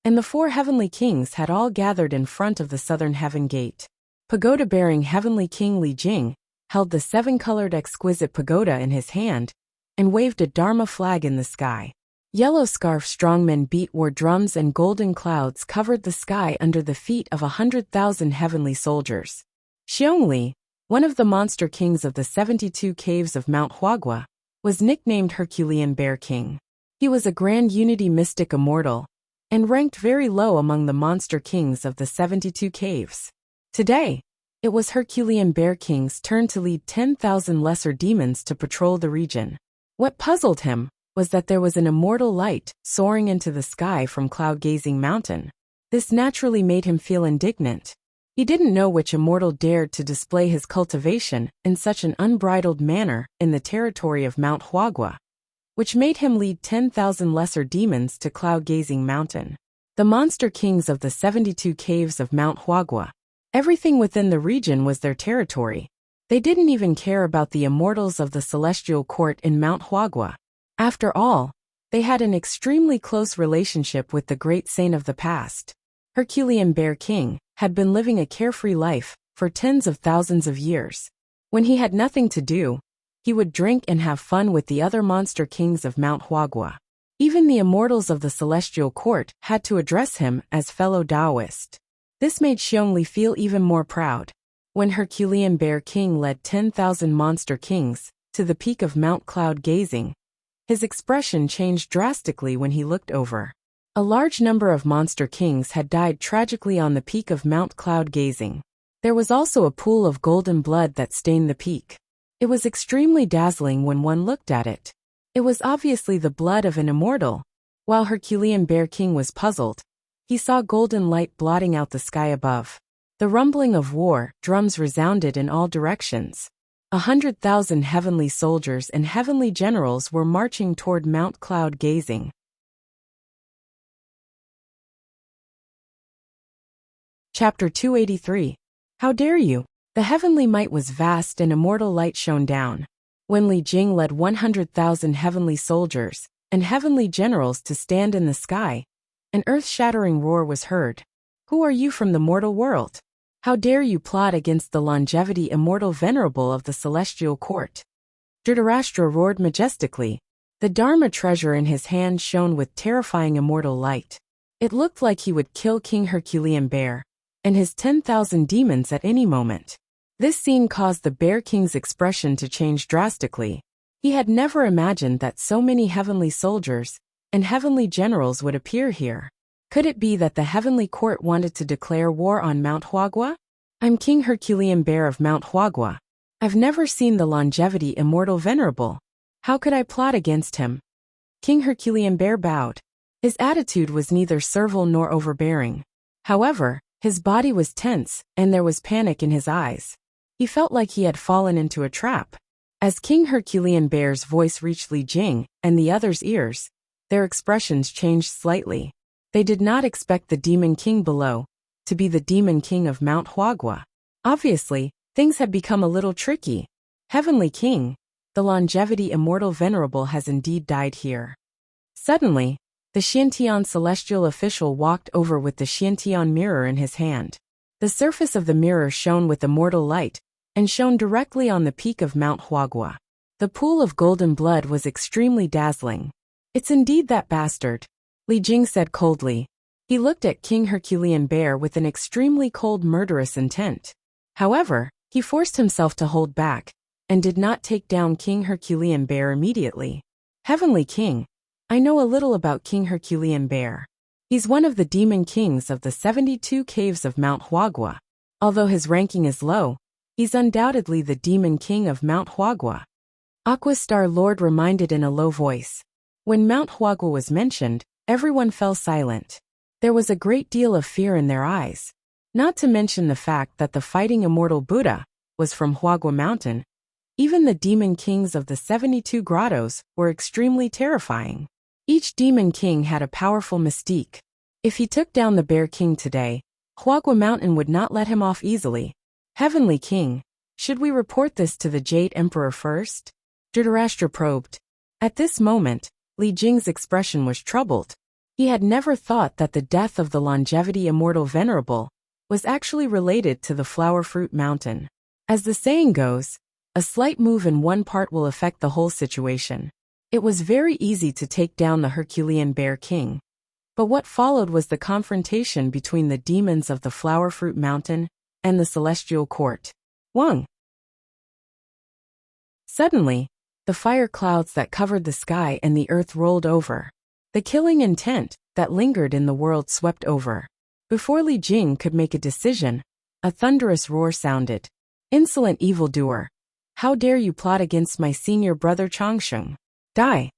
and the 4 heavenly kings had all gathered in front of the southern heaven gate. Pagoda-bearing heavenly king Li Jing held the 7-colored exquisite pagoda in his hand and waved a Dharma flag in the sky. Yellow scarf strongmen beat war drums and golden clouds covered the sky under the feet of 100,000 heavenly soldiers. Xiongli, one of the monster kings of the 72 caves of Mount Huagua, was nicknamed Herculean Bear King. He was a grand unity mystic immortal, and ranked very low among the monster kings of the 72 caves. Today, it was Herculean Bear King's turn to lead 10,000 lesser demons to patrol the region. What puzzled him was that there was an immortal light soaring into the sky from Cloud-Gazing Mountain. This naturally made him feel indignant. He didn't know which immortal dared to display his cultivation in such an unbridled manner in the territory of Mount Huagua, which made him lead 10,000 lesser demons to Cloud-Gazing Mountain. The monster kings of the 72 caves of Mount Huagua. Everything within the region was their territory. They didn't even care about the immortals of the celestial court in Mount Huagua. After all, they had an extremely close relationship with the great saint of the past. Herculean Bear King had been living a carefree life for tens of thousands of years. When he had nothing to do, he would drink and have fun with the other monster kings of Mount Huagua. Even the immortals of the celestial court had to address him as fellow Taoist. This made Xiongli feel even more proud. When Herculean Bear King led 10,000 monster kings to the peak of Mount Cloud-Gazing, his expression changed drastically when he looked over. A large number of monster kings had died tragically on the peak of Mount Cloud-Gazing. There was also a pool of golden blood that stained the peak. It was extremely dazzling when one looked at it. It was obviously the blood of an immortal. While Herculean Bear King was puzzled, he saw golden light blotting out the sky above. The rumbling of war drums resounded in all directions. 100,000 heavenly soldiers and heavenly generals were marching toward Mount Cloud-Gazing. Chapter 283. How dare you? The heavenly might was vast and immortal light shone down. When Li Jing led 100,000 heavenly soldiers and heavenly generals to stand in the sky, an earth-shattering roar was heard. Who are you from the mortal world? How dare you plot against the longevity immortal venerable of the celestial court? Dhritarashtra roared majestically. The Dharma treasure in his hand shone with terrifying immortal light. It looked like he would kill King Herculean Bear and his 10,000 demons at any moment. This scene caused the Bear King's expression to change drastically. He had never imagined that so many heavenly soldiers and heavenly generals would appear here. Could it be that the heavenly court wanted to declare war on Mount Huagua? I'm King Herculean Bear of Mount Huagua. I've never seen the longevity immortal venerable. How could I plot against him? King Herculean Bear bowed. His attitude was neither servile nor overbearing. However, his body was tense, and there was panic in his eyes. He felt like he had fallen into a trap. As King Herculean Bear's voice reached Li Jing and the others' ears, their expressions changed slightly. They did not expect the Demon King below to be the Demon King of Mount Huagua. Obviously, things had become a little tricky. Heavenly King, the longevity immortal venerable has indeed died here. Suddenly, the Xiantian celestial official walked over with the Xiantian mirror in his hand. The surface of the mirror shone with immortal light and shone directly on the peak of Mount Huagua. The pool of golden blood was extremely dazzling. It's indeed that bastard, Li Jing said coldly. He looked at King Herculean Bear with an extremely cold murderous intent. However, he forced himself to hold back and did not take down King Herculean Bear immediately. Heavenly King, I know a little about King Herculean Bear. He's one of the demon kings of the 72 caves of Mount Huagua. Although his ranking is low, he's undoubtedly the demon king of Mount Huagua. Aquastar Lord reminded in a low voice. When Mount Huagua was mentioned, everyone fell silent. There was a great deal of fear in their eyes. Not to mention the fact that the fighting immortal Buddha was from Huagua Mountain. Even the demon kings of the 72 grottos were extremely terrifying. Each demon king had a powerful mystique. If he took down the Bear King today, Huagua Mountain would not let him off easily. Heavenly King, should we report this to the Jade Emperor first? Dhritarashtra probed. At this moment, Li Jing's expression was troubled. He had never thought that the death of the longevity immortal venerable was actually related to the Flower Fruit Mountain. As the saying goes, a slight move in one part will affect the whole situation. It was very easy to take down the Herculean Bear King. But what followed was the confrontation between the demons of the Flower Fruit Mountain and the Celestial Court. Wang. Suddenly, the fire clouds that covered the sky and the earth rolled over. The killing intent that lingered in the world swept over. Before Li Jing could make a decision, a thunderous roar sounded. Insolent evildoer! How dare you plot against my senior brother Changsheng? Die!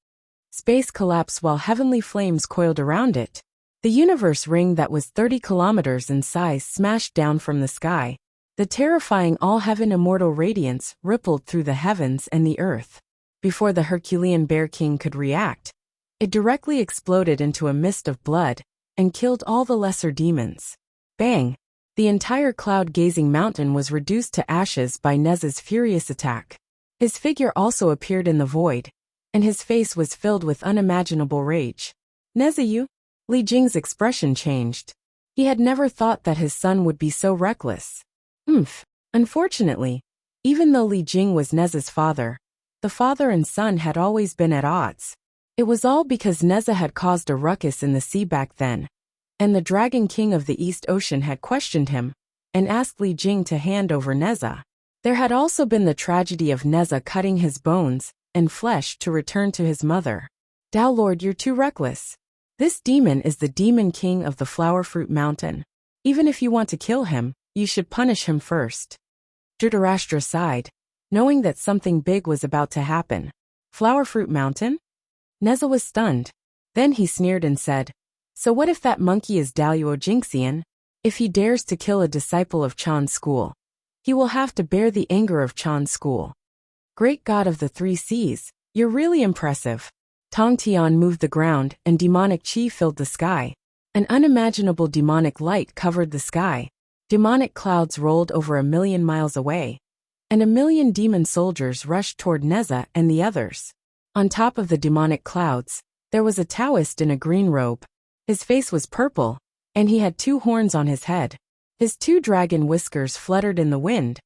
Space collapsed while heavenly flames coiled around it. The universe ring that was 30 kilometers in size smashed down from the sky. The terrifying all-heaven immortal radiance rippled through the heavens and the earth. Before the Herculean Bear King could react, it directly exploded into a mist of blood and killed all the lesser demons. Bang! The entire cloud-gazing mountain was reduced to ashes by Neza's furious attack. His figure also appeared in the void, and his face was filled with unimaginable rage. Neza, you? Li Jing's expression changed. He had never thought that his son would be so reckless. Unfortunately, even though Li Jing was Neza's father, the father and son had always been at odds. It was all because Neza had caused a ruckus in the sea back then, and the Dragon King of the East Ocean had questioned him and asked Li Jing to hand over Neza. There had also been the tragedy of Neza cutting his bones and flesh to return to his mother. Dao Lord, you're too reckless. This demon is the Demon King of the Flower Fruit Mountain. Even if you want to kill him, you should punish him first. Dhritarashtra sighed, knowing that something big was about to happen. Flower Fruit Mountain? Neza was stunned. Then he sneered and said, so what if that monkey is Daluo Jinxian? If he dares to kill a disciple of Chan's school, he will have to bear the anger of Chan's school. Great God of the Three Seas, you're really impressive. Tong Tian moved the ground and demonic chi filled the sky. An unimaginable demonic light covered the sky. Demonic clouds rolled over 1,000,000 miles away, and 1,000,000 demon soldiers rushed toward Neza and the others. On top of the demonic clouds, there was a Taoist in a green robe. His face was purple, and he had 2 horns on his head. His 2 dragon whiskers fluttered in the wind,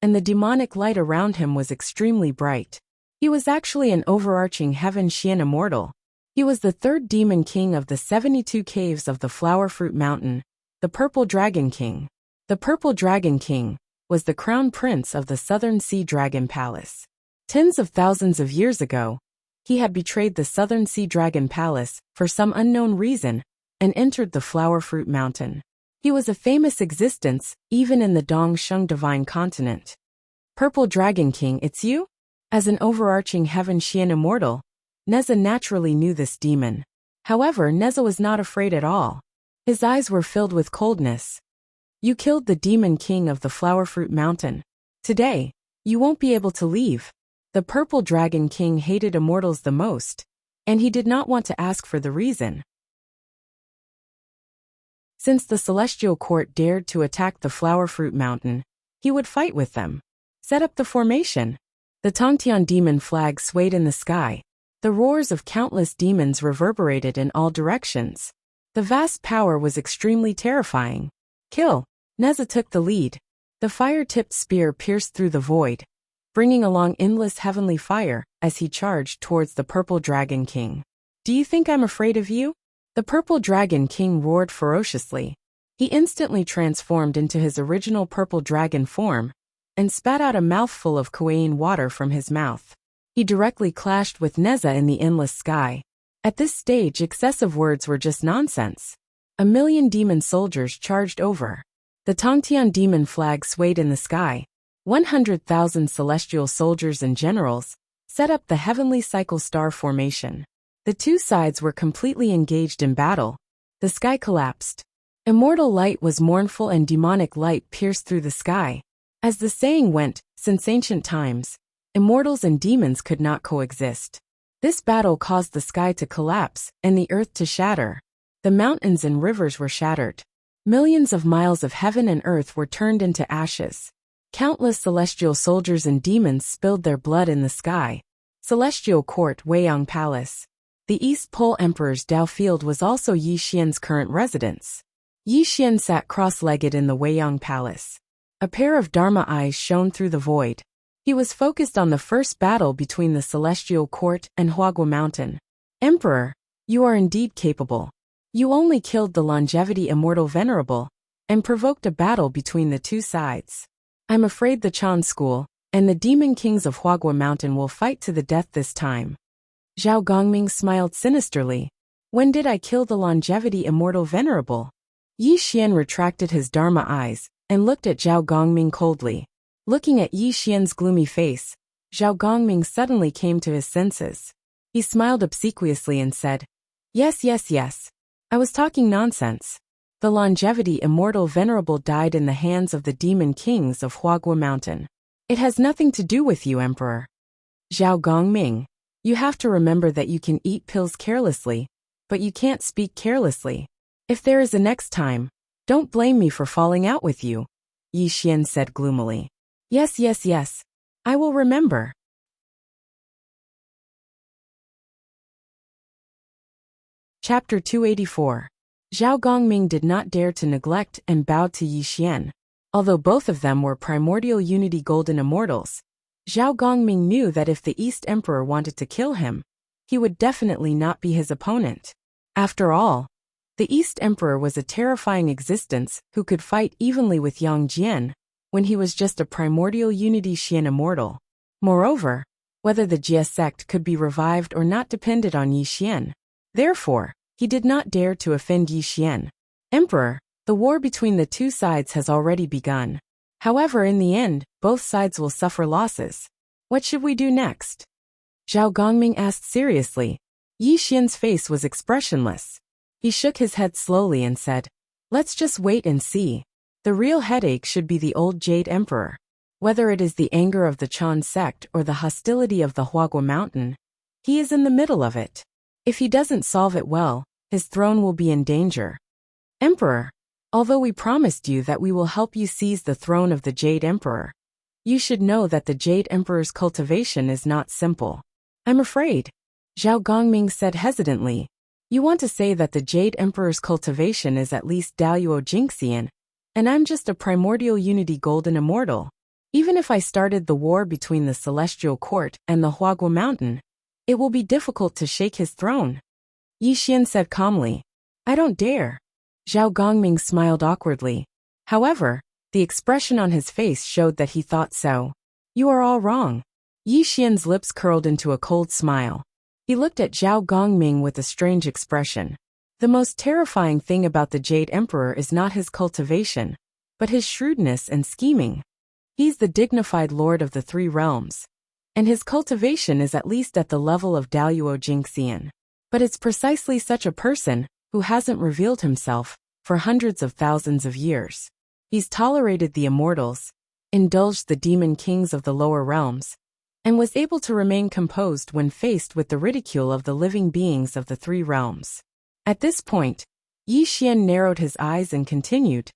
and the demonic light around him was extremely bright. He was actually an overarching heaven Xian immortal. He was the 3rd demon king of the 72 caves of the Flower Fruit Mountain, the Purple Dragon King. The Purple Dragon King was the crown prince of the Southern Sea Dragon Palace. Tens of thousands of years ago, he had betrayed the Southern Sea Dragon Palace for some unknown reason and entered the Flower Fruit Mountain. He was a famous existence even in the Dongsheng Divine Continent. Purple Dragon King, it's you? As an overarching heaven Xian immortal, Neza naturally knew this demon. However, Neza was not afraid at all. His eyes were filled with coldness. You killed the Demon King of the Flower Fruit Mountain. Today, you won't be able to leave. The Purple Dragon King hated immortals the most, and he did not want to ask for the reason. Since the Celestial Court dared to attack the Flower Fruit Mountain, he would fight with them. Set up the formation. The Tongtian demon flag swayed in the sky. The roars of countless demons reverberated in all directions. The vast power was extremely terrifying. Kill! Neza took the lead. The fire-tipped spear pierced through the void, bringing along endless heavenly fire as he charged towards the Purple Dragon King. Do you think I'm afraid of you? The Purple Dragon King roared ferociously. He instantly transformed into his original purple dragon form and spat out a mouthful of Kuein water from his mouth. He directly clashed with Neza in the endless sky. At this stage, excessive words were just nonsense. 1,000,000 demon soldiers charged over. The Tongtian demon flag swayed in the sky. 100,000 celestial soldiers and generals set up the heavenly cycle star formation. The 2 sides were completely engaged in battle. The sky collapsed. Immortal light was mournful and demonic light pierced through the sky. As the saying went, since ancient times, Immortals and demons could not coexist. This battle caused the sky to collapse and the earth to shatter. The mountains and rivers were shattered. Millions of miles of heaven and earth were turned into ashes. Countless celestial soldiers and demons spilled their blood in the sky. Celestial Court, Weiyang Palace. The East Pole Emperor's Dao Field was also Yi Xian's current residence. Yi Xian sat cross-legged in the Weiyang Palace. A pair of Dharma eyes shone through the void. He was focused on the first battle between the Celestial Court and Huagua Mountain. Emperor, you are indeed capable. You only killed the longevity Immortal Venerable and provoked a battle between the two sides. I'm afraid the Chan School and the Demon Kings of Huagua Mountain will fight to the death this time. Zhao Gongming smiled sinisterly. When did I kill the longevity Immortal Venerable? Yi Xian retracted his Dharma eyes and looked at Zhao Gongming coldly. Looking at Yi Xian's gloomy face, Zhao Gongming suddenly came to his senses. He smiled obsequiously and said, Yes. I was talking nonsense. The longevity Immortal Venerable died in the hands of the Demon Kings of Huagua Mountain. It has nothing to do with you, Emperor. Zhao Gongming, you have to remember that you can eat pills carelessly, but you can't speak carelessly. If there is a next time, don't blame me for falling out with you, Yi Xian said gloomily. Yes. I will remember. Chapter 284. Zhao Gongming did not dare to neglect and bowed to Yi Xian. Although both of them were primordial unity golden immortals, Zhao Gongming knew that if the East Emperor wanted to kill him, he would definitely not be his opponent. After all, the East Emperor was a terrifying existence who could fight evenly with Yang Jian when he was just a primordial unity Xian immortal. Moreover, whether the Jia sect could be revived or not depended on Yi Xian. Therefore, he did not dare to offend Yi Xian. Emperor, the war between the two sides has already begun. However, in the end, both sides will suffer losses. What should we do next? Zhao Gongming asked seriously. Yi Xian's face was expressionless. He shook his head slowly and said, Let's just wait and see. The real headache should be the old Jade Emperor. Whether it is the anger of the Chan sect or the hostility of the Huagua Mountain, he is in the middle of it. If he doesn't solve it well, his throne will be in danger. Emperor, although we promised you that we will help you seize the throne of the Jade Emperor, you should know that the Jade Emperor's cultivation is not simple. I'm afraid, Zhao Gongming said hesitantly. You want to say that the Jade Emperor's cultivation is at least Daluo Jinxian, and I'm just a primordial unity golden immortal. Even if I started the war between the Celestial Court and the Huagua Mountain, it will be difficult to shake his throne. Yi Xian said calmly. I don't dare. Zhao Gongming smiled awkwardly. However, the expression on his face showed that he thought so. You are all wrong. Yi Xian's lips curled into a cold smile. He looked at Zhao Gongming with a strange expression. The most terrifying thing about the Jade Emperor is not his cultivation, but his shrewdness and scheming. He's the dignified lord of the three realms, and his cultivation is at least at the level of Daluo Jinxian. But it's precisely such a person who hasn't revealed himself for hundreds of thousands of years. He's tolerated the immortals, indulged the demon kings of the lower realms, and was able to remain composed when faced with the ridicule of the living beings of the three realms. At this point, Yi Xian narrowed his eyes and continued.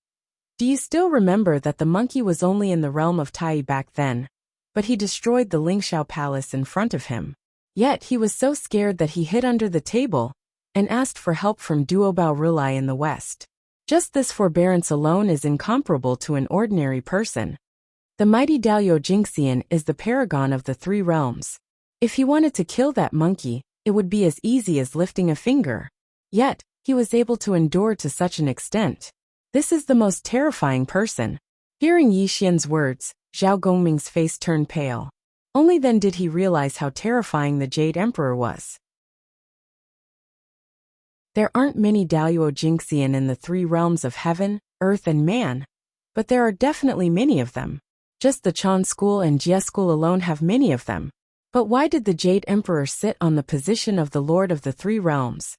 Do you still remember that the monkey was only in the realm of Tai back then, but he destroyed the Lingxiao palace in front of him? Yet he was so scared that he hid under the table and asked for help from Duobao Rulai in the west. Just this forbearance alone is incomparable to an ordinary person. The mighty Daluo Jinxian is the paragon of the three realms. If he wanted to kill that monkey, it would be as easy as lifting a finger. Yet, he was able to endure to such an extent. This is the most terrifying person. Hearing Yi Xian's words, Zhao Gongming's face turned pale. Only then did he realize how terrifying the Jade Emperor was. There aren't many Daluo Jinxian in the three realms of heaven, earth and man, but there are definitely many of them. Just the Chan school and Jia school alone have many of them. But why did the Jade Emperor sit on the position of the Lord of the Three Realms?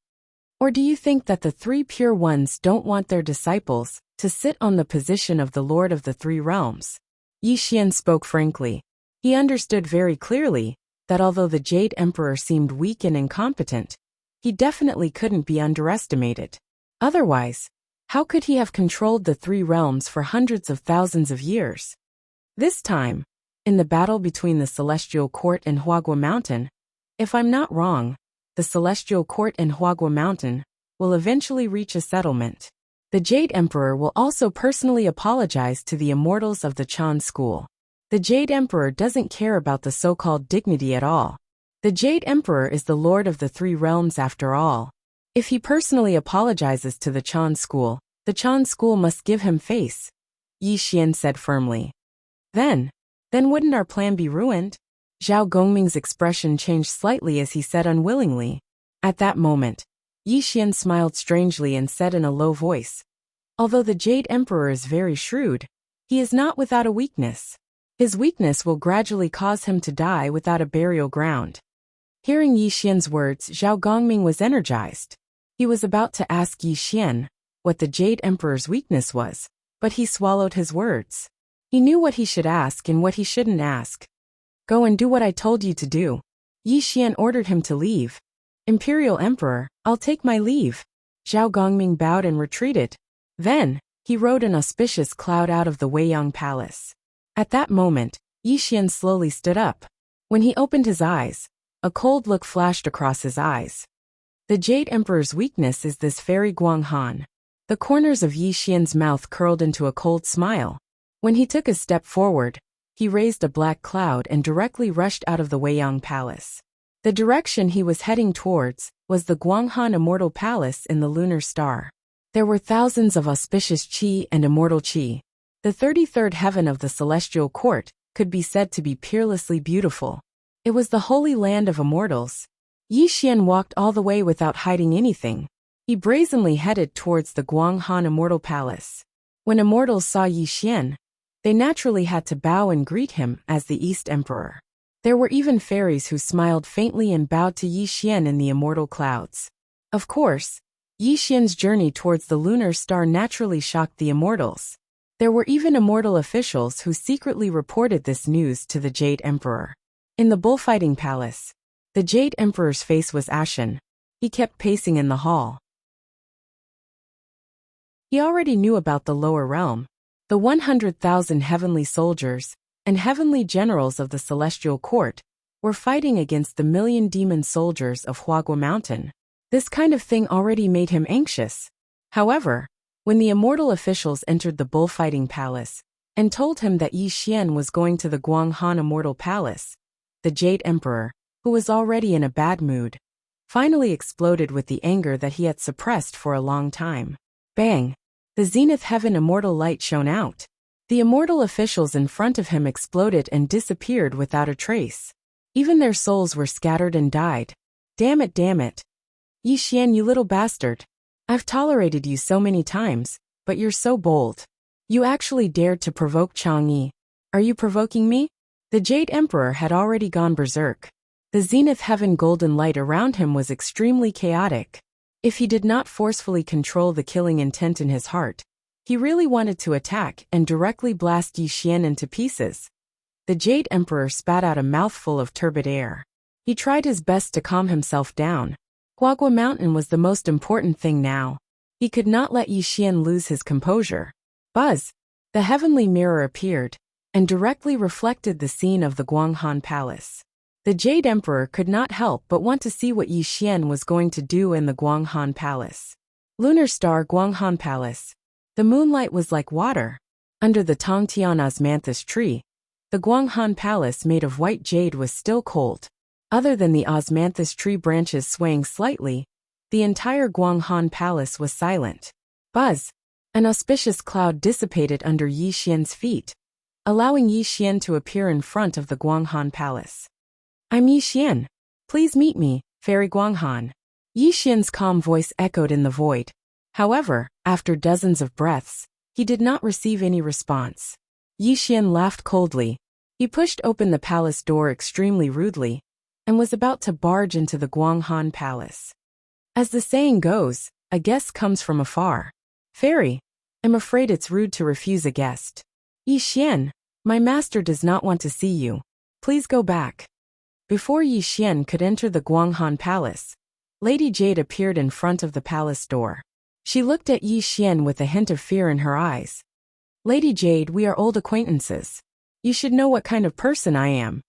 Or do you think that the three pure ones don't want their disciples to sit on the position of the Lord of the Three Realms? Yi Xian spoke frankly. He understood very clearly that although the Jade Emperor seemed weak and incompetent, he definitely couldn't be underestimated. Otherwise, how could he have controlled the three realms for hundreds of thousands of years? This time, in the battle between the Celestial Court and Huagua Mountain, if I'm not wrong, the Celestial Court and Huagua Mountain will eventually reach a settlement. The Jade Emperor will also personally apologize to the Immortals of the Chan School. The Jade Emperor doesn't care about the so-called dignity at all. The Jade Emperor is the Lord of the Three Realms after all. If he personally apologizes to the Chan School, the Chan School must give him face, Yi Xian said firmly. Then wouldn't our plan be ruined? Zhao Gongming's expression changed slightly as he said unwillingly. At that moment, Yi Xian smiled strangely and said in a low voice, although the Jade Emperor is very shrewd, he is not without a weakness. His weakness will gradually cause him to die without a burial ground. Hearing Yi Xian's words, Zhao Gongming was energized. He was about to ask Yi Xian what the Jade Emperor's weakness was, but he swallowed his words. He knew what he should ask and what he shouldn't ask. Go and do what I told you to do. Yi Xian ordered him to leave. Imperial Emperor, I'll take my leave. Zhao Gongming bowed and retreated. Then, he rode an auspicious cloud out of the Weiyang Palace. At that moment, Yi Xian slowly stood up. When he opened his eyes, a cold look flashed across his eyes. The Jade Emperor's weakness is this fairy Guanghan. The corners of Yi Xian's mouth curled into a cold smile. When he took a step forward, he raised a black cloud and directly rushed out of the Weiyang Palace. The direction he was heading towards was the Guanghan Immortal Palace in the Lunar Star. There were thousands of auspicious qi and immortal qi. The 33rd heaven of the Celestial Court could be said to be peerlessly beautiful. It was the holy land of immortals. Yi Xian walked all the way without hiding anything. He brazenly headed towards the Guanghan Immortal Palace. When immortals saw Yi Xian, they naturally had to bow and greet him as the East Emperor. There were even fairies who smiled faintly and bowed to Yi Xian in the immortal clouds. Of course, Yi Xian's journey towards the lunar star naturally shocked the immortals. There were even immortal officials who secretly reported this news to the Jade Emperor. In the bullfighting palace, the Jade Emperor's face was ashen. He kept pacing in the hall. He already knew about the lower realm. The 100,000 heavenly soldiers and heavenly generals of the Celestial Court were fighting against the million demon soldiers of Huagua Mountain. This kind of thing already made him anxious. However, when the immortal officials entered the bullfighting palace and told him that Yi Xian was going to the Guanghan Immortal Palace, the Jade Emperor, who was already in a bad mood, finally exploded with the anger that he had suppressed for a long time. Bang! The zenith heaven immortal light shone out. The immortal officials in front of him exploded and disappeared without a trace. Even their souls were scattered and died. Damn it, damn it. Yi Xian, you little bastard. I've tolerated you so many times, but you're so bold. You actually dared to provoke Chang'e. Are you provoking me? The Jade Emperor had already gone berserk. The zenith heaven golden light around him was extremely chaotic. If he did not forcefully control the killing intent in his heart, he really wanted to attack and directly blast Yi Xian into pieces. The Jade Emperor spat out a mouthful of turbid air. He tried his best to calm himself down. Huagua Mountain was the most important thing now. He could not let Yi Xian lose his composure. Buzz! The heavenly mirror appeared and directly reflected the scene of the Guanghan Palace. The Jade Emperor could not help but want to see what Yi Xian was going to do in the Guanghan Palace. Lunar Star Guanghan Palace. The moonlight was like water. Under the Tongtian osmanthus tree, the Guanghan Palace made of white jade was still cold. Other than the osmanthus tree branches swaying slightly, the entire Guanghan Palace was silent. Buzz! An auspicious cloud dissipated under Yi Xian's feet, allowing Yi Xian to appear in front of the Guanghan Palace. I'm Yi Xian. Please meet me, Fairy Guanghan. Yi Xian's calm voice echoed in the void. However, after dozens of breaths, he did not receive any response. Yi Xian laughed coldly. He pushed open the palace door extremely rudely and was about to barge into the Guanghan Palace. As the saying goes, a guest comes from afar. Fairy, I'm afraid it's rude to refuse a guest. Yi Xian, my master does not want to see you. Please go back. Before Yi Xian could enter the Guanghan Palace, Lady Jade appeared in front of the palace door. She looked at Yi Xian with a hint of fear in her eyes. Lady Jade, we are old acquaintances. You should know what kind of person I am.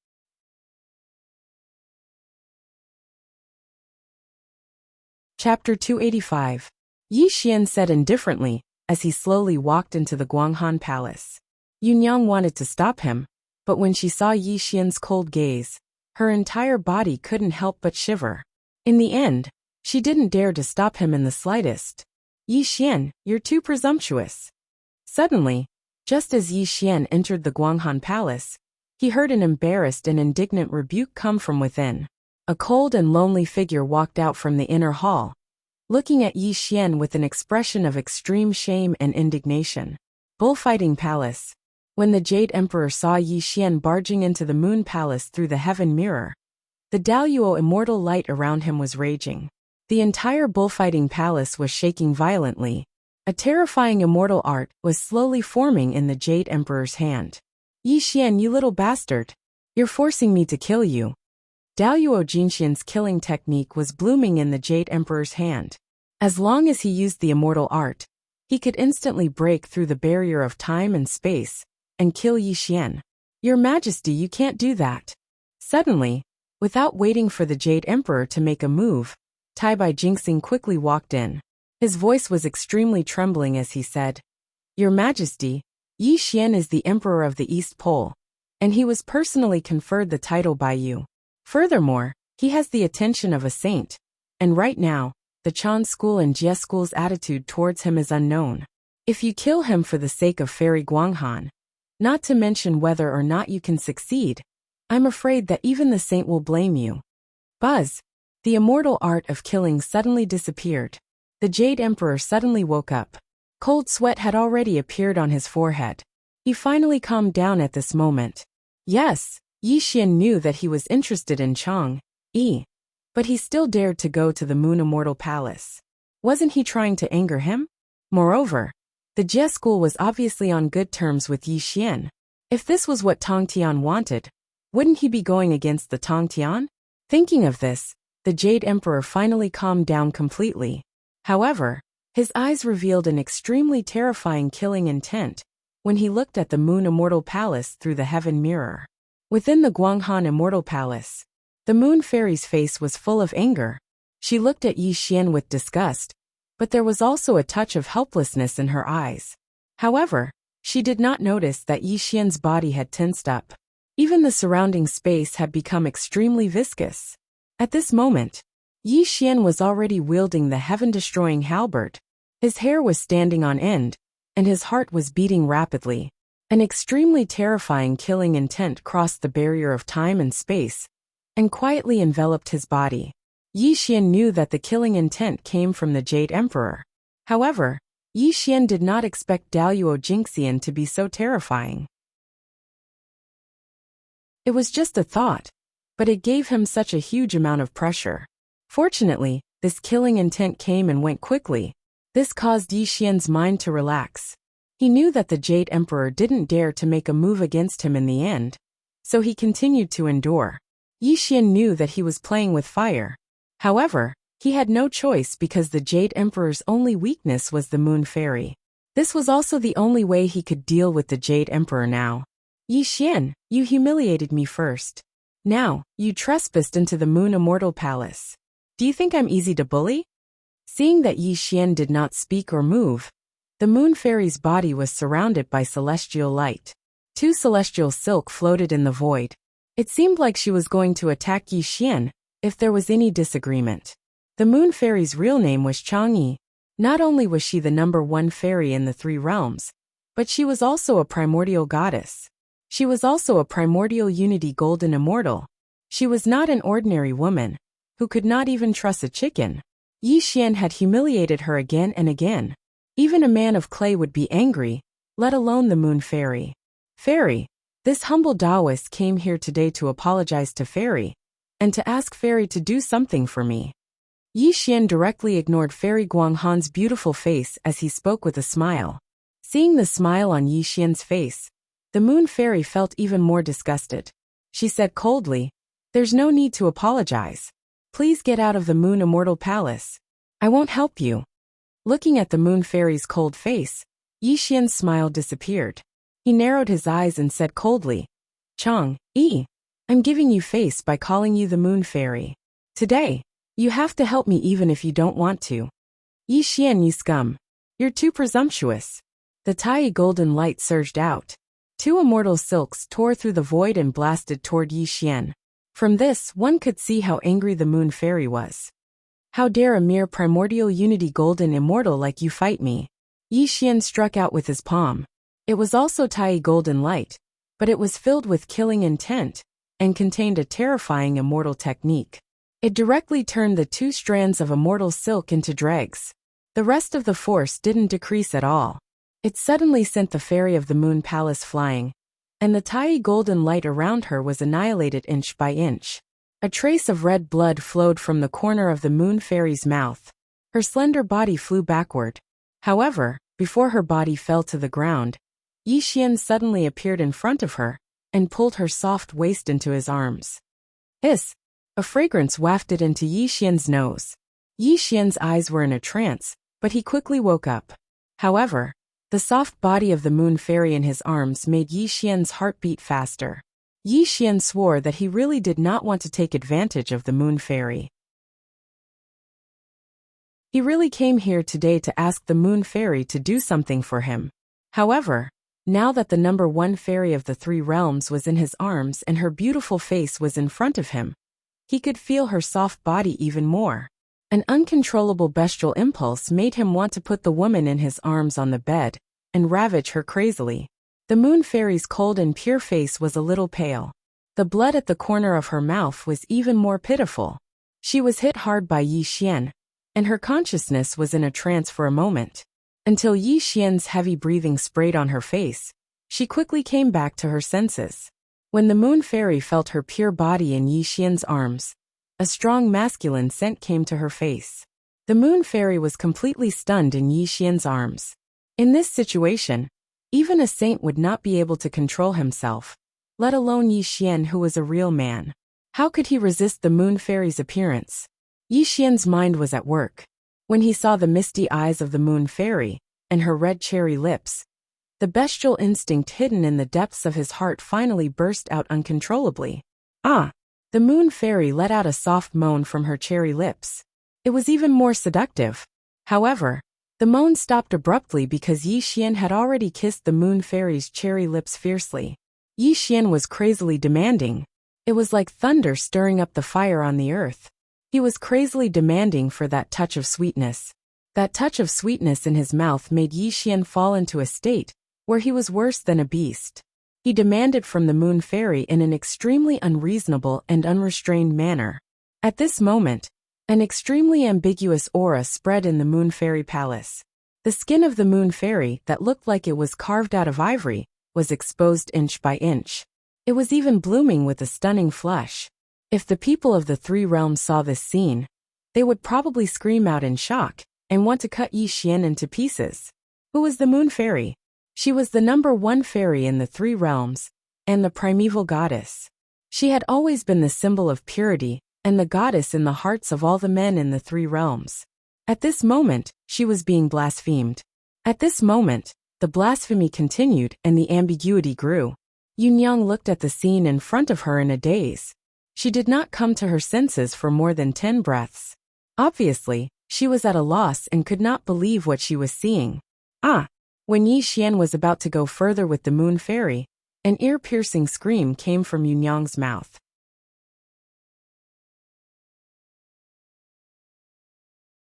Chapter 285. Yi Xian said indifferently, as he slowly walked into the Guanghan Palace. Yunyang wanted to stop him, but when she saw Yi Xian's cold gaze, her entire body couldn't help but shiver. In the end, she didn't dare to stop him in the slightest. Yi Xian, you're too presumptuous. Suddenly, just as Yi Xian entered the Guanghan Palace, he heard an embarrassed and indignant rebuke come from within. A cold and lonely figure walked out from the inner hall, looking at Yi Xian with an expression of extreme shame and indignation. Bullfighting Palace. When the Jade Emperor saw Yi Xian barging into the Moon Palace through the heaven mirror, the Daluo immortal light around him was raging. The entire bullfighting palace was shaking violently. A terrifying immortal art was slowly forming in the Jade Emperor's hand. Yi Xian, you little bastard. You're forcing me to kill you. Daluo Jinxian's killing technique was blooming in the Jade Emperor's hand. As long as he used the immortal art, he could instantly break through the barrier of time and space and kill Yi Xian. Your Majesty, you can't do that. Suddenly, without waiting for the Jade Emperor to make a move, Taibai Jingxing quickly walked in. His voice was extremely trembling as he said, Your Majesty, Yi Xian is the Emperor of the East Pole, and he was personally conferred the title by you. Furthermore, he has the attention of a saint, and right now, the Chan school and Jie school's attitude towards him is unknown. If you kill him for the sake of Fairy Guanghan, not to mention whether or not you can succeed, I'm afraid that even the saint will blame you. Buzz. The immortal art of killing suddenly disappeared. The Jade Emperor suddenly woke up. Cold sweat had already appeared on his forehead. He finally calmed down at this moment. Yes, Yi Xian knew that he was interested in Chang Yi, but he still dared to go to the Moon Immortal Palace. Wasn't he trying to anger him? Moreover, the Jie school was obviously on good terms with Yi Xian. If this was what Tang Tian wanted, wouldn't he be going against the Tang Tian? Thinking of this, the Jade Emperor finally calmed down completely. However, his eyes revealed an extremely terrifying killing intent when he looked at the Moon Immortal Palace through the heaven mirror. Within the Guanghan Immortal Palace, the Moon Fairy's face was full of anger. She looked at Yi Xian with disgust, but there was also a touch of helplessness in her eyes. However, she did not notice that Yi Xian's body had tensed up. Even the surrounding space had become extremely viscous. At this moment, Yi Xian was already wielding the heaven-destroying halberd. His hair was standing on end, and his heart was beating rapidly. An extremely terrifying killing intent crossed the barrier of time and space, and quietly enveloped his body. Yi Xian knew that the killing intent came from the Jade Emperor. However, Yi Xian did not expect Daluo Jingxian to be so terrifying. It was just a thought, but it gave him such a huge amount of pressure. Fortunately, this killing intent came and went quickly. This caused Yi Xian's mind to relax. He knew that the Jade Emperor didn't dare to make a move against him in the end, so he continued to endure. Yi Xian knew that he was playing with fire. However, he had no choice because the Jade Emperor's only weakness was the Moon Fairy. This was also the only way he could deal with the Jade Emperor now. Yi Xian, you humiliated me first. Now, you trespassed into the Moon Immortal Palace. Do you think I'm easy to bully? Seeing that Yi Xian did not speak or move, the Moon Fairy's body was surrounded by celestial light. 2 celestial silk floated in the void. It seemed like she was going to attack Yi Xian if there was any disagreement. The Moon Fairy's real name was Chang'e. Not only was she the #1 fairy in the 3 realms, but she was also a primordial goddess. She was also a primordial unity golden immortal. She was not an ordinary woman, who could not even trust a chicken. Yi Xian had humiliated her again and again. Even a man of clay would be angry, let alone the Moon Fairy. Fairy, this humble Taoist came here today to apologize to Fairy, and to ask Fairy to do something for me. Yi Xian directly ignored Fairy Guanghan's beautiful face as he spoke with a smile. Seeing the smile on Yi Xian's face, the Moon Fairy felt even more disgusted. she said coldly. There's no need to apologize. Please get out of the Moon Immortal Palace. I won't help you. Looking at the Moon Fairy's cold face, Yi Xian's smile disappeared. He narrowed his eyes and said coldly, I'm giving you face by calling you the Moon Fairy. Today, you have to help me even if you don't want to. Yi Xian, you scum. You're too presumptuous. The Tai golden light surged out. 2 immortal silks tore through the void and blasted toward Yi Xian. From this, one could see how angry the Moon Fairy was. How dare a mere primordial unity golden immortal like you fight me? Yi Xian struck out with his palm. It was also Tai golden light, but it was filled with killing intent, and contained a terrifying immortal technique. It directly turned the 2 strands of immortal silk into dregs. The rest of the force didn't decrease at all. It suddenly sent the fairy of the Moon Palace flying, and the Tai golden light around her was annihilated inch by inch. A trace of red blood flowed from the corner of the Moon Fairy's mouth. Her slender body flew backward. However, before her body fell to the ground, Yi Xian suddenly appeared in front of her, and pulled her soft waist into his arms. Hiss! A fragrance wafted into Yi Xian's nose. Yi Xian's eyes were in a trance, but he quickly woke up. However, the soft body of the Moon Fairy in his arms made Yi Xian's heart beat faster. Yi Xian swore that he really did not want to take advantage of the Moon Fairy. He really came here today to ask the Moon Fairy to do something for him. However, now that the number 1 fairy of the 3 realms was in his arms and her beautiful face was in front of him, he could feel her soft body even more. An uncontrollable bestial impulse made him want to put the woman in his arms on the bed and ravage her crazily. The Moon Fairy's cold and pure face was a little pale. The blood at the corner of her mouth was even more pitiful. She was hit hard by Yi Xian, and her consciousness was in a trance for a moment. Until Yi Xian's heavy breathing sprayed on her face, she quickly came back to her senses. When the Moon Fairy felt her pure body in Yi Xian's arms, a strong masculine scent came to her face. The Moon Fairy was completely stunned in Yi Xian's arms. In this situation, even a saint would not be able to control himself, let alone Yi Xian, who was a real man. How could he resist the Moon Fairy's appearance? Yi Xian's mind was at work. When he saw the misty eyes of the Moon Fairy, and her red cherry lips, the bestial instinct hidden in the depths of his heart finally burst out uncontrollably. Ah! The Moon Fairy let out a soft moan from her cherry lips. It was even more seductive. However, the moan stopped abruptly because Yi Xian had already kissed the Moon Fairy's cherry lips fiercely. Yi Xian was crazily demanding. It was like thunder stirring up the fire on the earth. He was crazily demanding for that touch of sweetness. That touch of sweetness in his mouth made Yi Xian fall into a state where he was worse than a beast. He demanded from the Moon Fairy in an extremely unreasonable and unrestrained manner. At this moment, an extremely ambiguous aura spread in the Moon Fairy Palace. The skin of the Moon Fairy, that looked like it was carved out of ivory, was exposed inch by inch. It was even blooming with a stunning flush. If the people of the 3 realms saw this scene, they would probably scream out in shock and want to cut Yi Xian into pieces. Who was the Moon Fairy? She was the number 1 fairy in the 3 realms, and the primeval goddess. She had always been the symbol of purity, and the goddess in the hearts of all the men in the 3 realms. At this moment, she was being blasphemed. At this moment, the blasphemy continued and the ambiguity grew. Yunyang looked at the scene in front of her in a daze. She did not come to her senses for more than 10 breaths. Obviously, she was at a loss and could not believe what she was seeing. When Yi Xian was about to go further with the Moon Fairy, an ear-piercing scream came from Yunyang's mouth.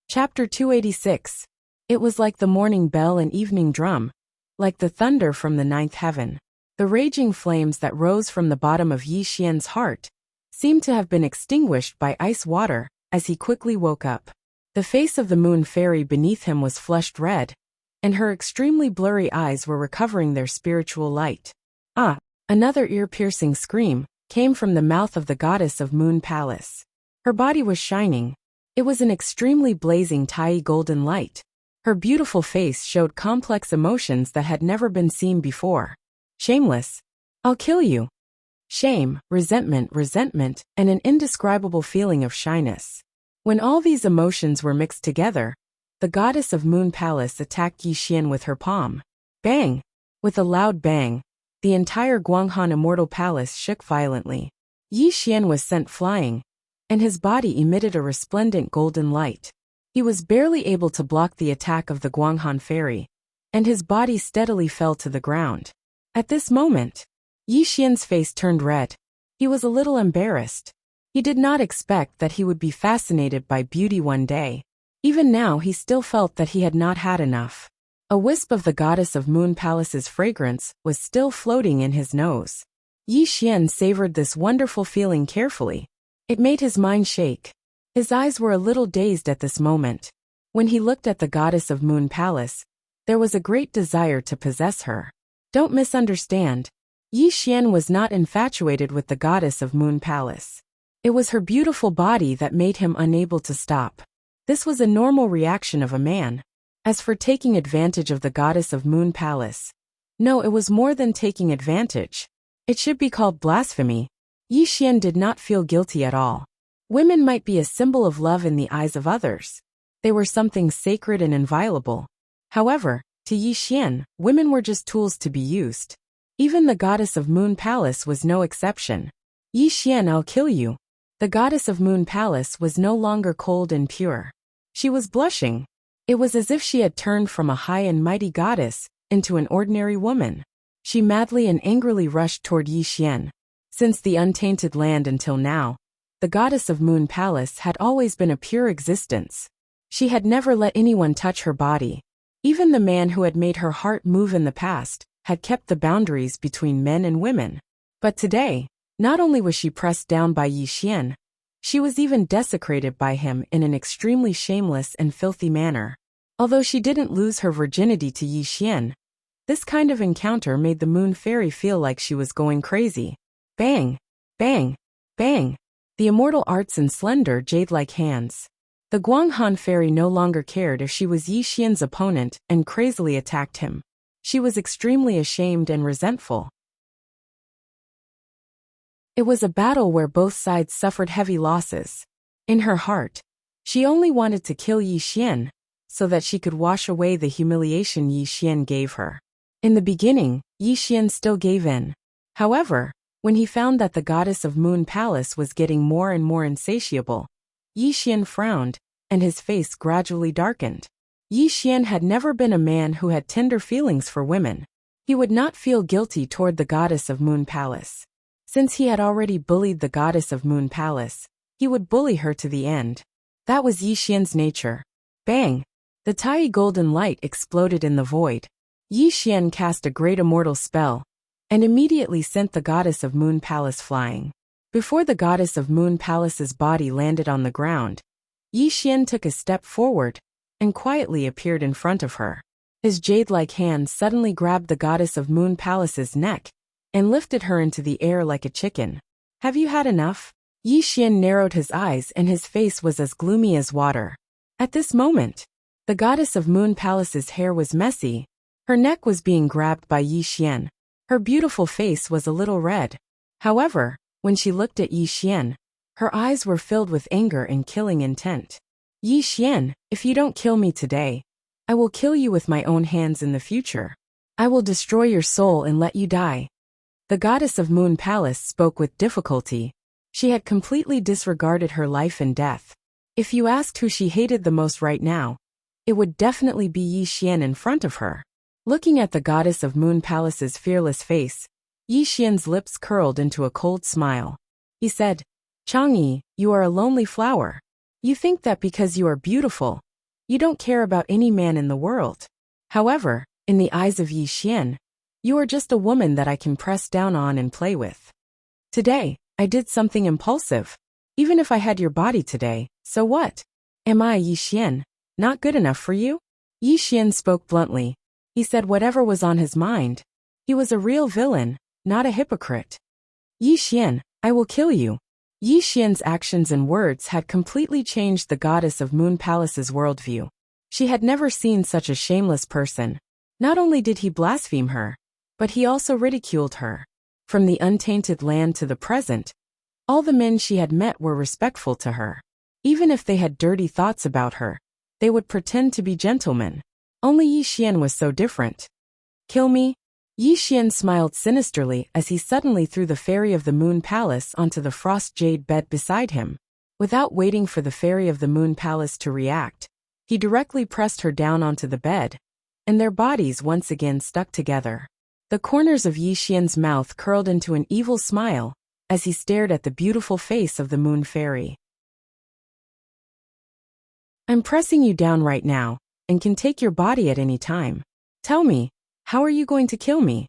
Chapter 286. It was like the morning bell and evening drum, like the thunder from the 9th heaven. The raging flames that rose from the bottom of Yi Xian's heart seemed to have been extinguished by ice water as he quickly woke up. The face of the Moon Fairy beneath him was flushed red, and her extremely blurry eyes were recovering their spiritual light. Another ear-piercing scream came from the mouth of the goddess of Moon Palace. Her body was shining. It was an extremely blazing Tai golden light. Her beautiful face showed complex emotions that had never been seen before. Shameless. I'll kill you. shame, resentment, and an indescribable feeling of shyness. When all these emotions were mixed together, the goddess of Moon Palace attacked Yi Xian with her palm. Bang! With a loud bang, the entire Guanghan Immortal Palace shook violently. Yi Xian was sent flying, and his body emitted a resplendent golden light. He was barely able to block the attack of the Guanghan fairy, and his body steadily fell to the ground. At this moment, Yi Xian's face turned red. He was a little embarrassed. He did not expect that he would be fascinated by beauty one day. Even now he still felt that he had not had enough. A wisp of the goddess of Moon Palace's fragrance was still floating in his nose. Yi Xian savored this wonderful feeling carefully. It made his mind shake. His eyes were a little dazed at this moment. When he looked at the goddess of Moon Palace, there was a great desire to possess her. Don't misunderstand. Yi Xian was not infatuated with the goddess of Moon Palace. It was her beautiful body that made him unable to stop. This was a normal reaction of a man. As for taking advantage of the goddess of Moon Palace, no, it was more than taking advantage. It should be called blasphemy. Yi Xian did not feel guilty at all. Women might be a symbol of love in the eyes of others. They were something sacred and inviolable. However, to Yi Xian, women were just tools to be used. Even the goddess of Moon Palace was no exception. Yi Xian, I'll kill you. The goddess of Moon Palace was no longer cold and pure. She was blushing. It was as if she had turned from a high and mighty goddess into an ordinary woman. She madly and angrily rushed toward Yi Xian. Since the untainted land until now, the goddess of Moon Palace had always been a pure existence. She had never let anyone touch her body. Even the man who had made her heart move in the past had kept the boundaries between men and women. But today, not only was she pressed down by Yi Xian, she was even desecrated by him in an extremely shameless and filthy manner. Although she didn't lose her virginity to Yi Xian, this kind of encounter made the Moon Fairy feel like she was going crazy. Bang! Bang! Bang! The immortal arts and slender jade-like hands. The Guanghan Fairy no longer cared if she was Yi Xian's opponent and crazily attacked him. She was extremely ashamed and resentful. It was a battle where both sides suffered heavy losses. In her heart, she only wanted to kill Yi Xian, so that she could wash away the humiliation Yi Xian gave her. In the beginning, Yi Xian still gave in. However, when he found that the goddess of Moon Palace was getting more and more insatiable, Yi Xian frowned, and his face gradually darkened. Yi Xian had never been a man who had tender feelings for women. He would not feel guilty toward the goddess of Moon Palace. Since he had already bullied the goddess of Moon Palace, he would bully her to the end. That was Yi Xian's nature. Bang! The tiny golden light exploded in the void. Yi Xian cast a great immortal spell, and immediately sent the goddess of Moon Palace flying. Before the goddess of Moon Palace's body landed on the ground, Yi Xian took a step forward, and quietly appeared in front of her. His jade-like hand suddenly grabbed the goddess of Moon Palace's neck, and lifted her into the air like a chicken. Have you had enough? Yi Xian narrowed his eyes and his face was as gloomy as water. At this moment, the goddess of Moon Palace's hair was messy. Her neck was being grabbed by Yi Xian. Her beautiful face was a little red. However, when she looked at Yi Xian, her eyes were filled with anger and killing intent. Yi Xian, if you don't kill me today, I will kill you with my own hands in the future. I will destroy your soul and let you die. The goddess of Moon Palace spoke with difficulty. She had completely disregarded her life and death. If you asked who she hated the most right now, it would definitely be Yi Xian in front of her. Looking at the goddess of Moon Palace's fearless face, Yi Xian's lips curled into a cold smile. He said, Chang'e, you are a lonely flower. You think that because you are beautiful, you don't care about any man in the world. However, in the eyes of Yi Xian, you are just a woman that I can press down on and play with. Today, I did something impulsive. Even if I had your body today, so what? Am I, Yi Xian, not good enough for you? Yi Xian spoke bluntly. He said whatever was on his mind. He was a real villain, not a hypocrite. Yi Xian, I will kill you. Yi Xian's actions and words had completely changed the goddess of Moon Palace's worldview. She had never seen such a shameless person. Not only did he blaspheme her, but he also ridiculed her. From the untainted land to the present, all the men she had met were respectful to her. Even if they had dirty thoughts about her, they would pretend to be gentlemen. Only Yi Xian was so different. Kill me? Yi Xian smiled sinisterly as he suddenly threw the Fairy of the Moon Palace onto the frost jade bed beside him. Without waiting for the Fairy of the Moon Palace to react, he directly pressed her down onto the bed, and their bodies once again stuck together. The corners of Yi Xian's mouth curled into an evil smile as he stared at the beautiful face of the Moon Fairy. I'm pressing you down right now, and can take your body at any time. Tell me, how are you going to kill me?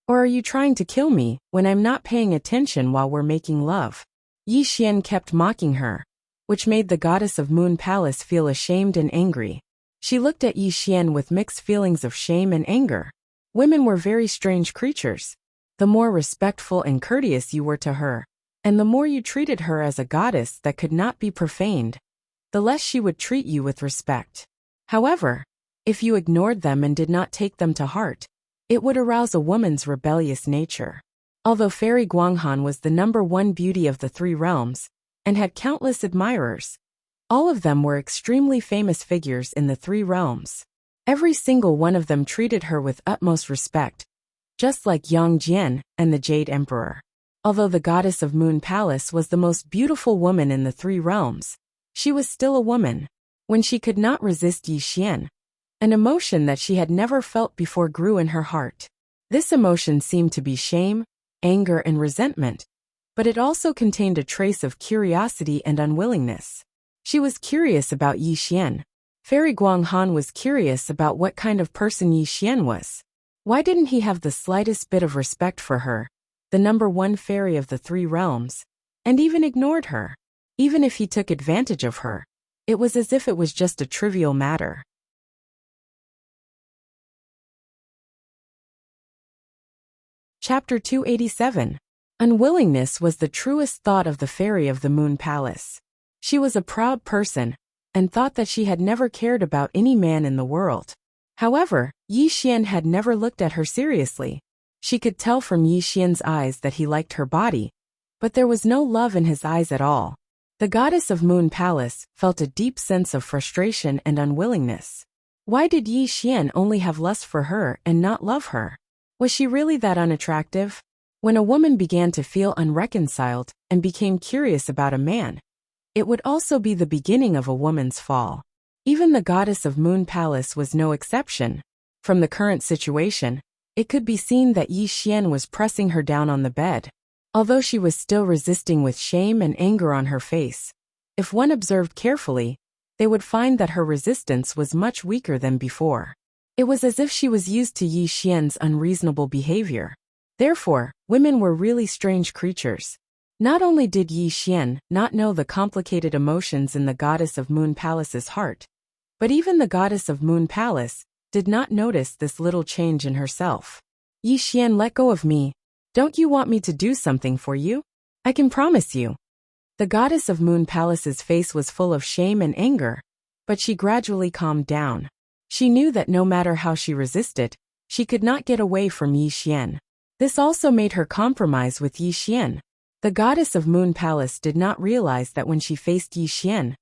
Or are you trying to kill me when I'm not paying attention while we're making love? Yi Xian kept mocking her, which made the goddess of Moon Palace feel ashamed and angry. She looked at Yi Xian with mixed feelings of shame and anger. Women were very strange creatures. The more respectful and courteous you were to her, and the more you treated her as a goddess that could not be profaned, the less she would treat you with respect. However, if you ignored them and did not take them to heart, it would arouse a woman's rebellious nature. Although Fairy Guanghan was the #1 beauty of the 3 realms, and had countless admirers, all of them were extremely famous figures in the 3 realms. Every single one of them treated her with utmost respect, just like Yang Jian and the Jade Emperor. Although the goddess of Moon Palace was the most beautiful woman in the 3 realms, she was still a woman. When she could not resist Yi Xian, an emotion that she had never felt before grew in her heart. This emotion seemed to be shame, anger, and resentment, but it also contained a trace of curiosity and unwillingness. She was curious about Yi Xian. Fairy Guanghan was curious about what kind of person Yi Xian was. Why didn't he have the slightest bit of respect for her, the #1 fairy of the 3 realms, and even ignored her? Even if he took advantage of her, it was as if it was just a trivial matter. Chapter 287. Unwillingness was the truest thought of the Fairy of the Moon Palace. She was a proud person, and thought that she had never cared about any man in the world. However, Yi Xian had never looked at her seriously. She could tell from Yi Xian's eyes that he liked her body, but there was no love in his eyes at all. The goddess of Moon Palace felt a deep sense of frustration and unwillingness. Why did Yi Xian only have lust for her and not love her? Was she really that unattractive? When a woman began to feel unreconciled and became curious about a man, it would also be the beginning of a woman's fall. Even the goddess of Moon Palace was no exception. From the current situation, it could be seen that Yi Xian was pressing her down on the bed. Although she was still resisting with shame and anger on her face, if one observed carefully, they would find that her resistance was much weaker than before. It was as if she was used to Yi Xian's unreasonable behavior. Therefore, women were really strange creatures. Not only did Yi Xian not know the complicated emotions in the goddess of Moon Palace's heart, but even the goddess of Moon Palace did not notice this little change in herself. Yi Xian, let go of me. Don't you want me to do something for you? I can promise you. The goddess of Moon Palace's face was full of shame and anger, but she gradually calmed down. She knew that no matter how she resisted, she could not get away from Yi Xian. This also made her compromise with Yi Xian. The goddess of Moon Palace did not realize that when she faced Yi Xian,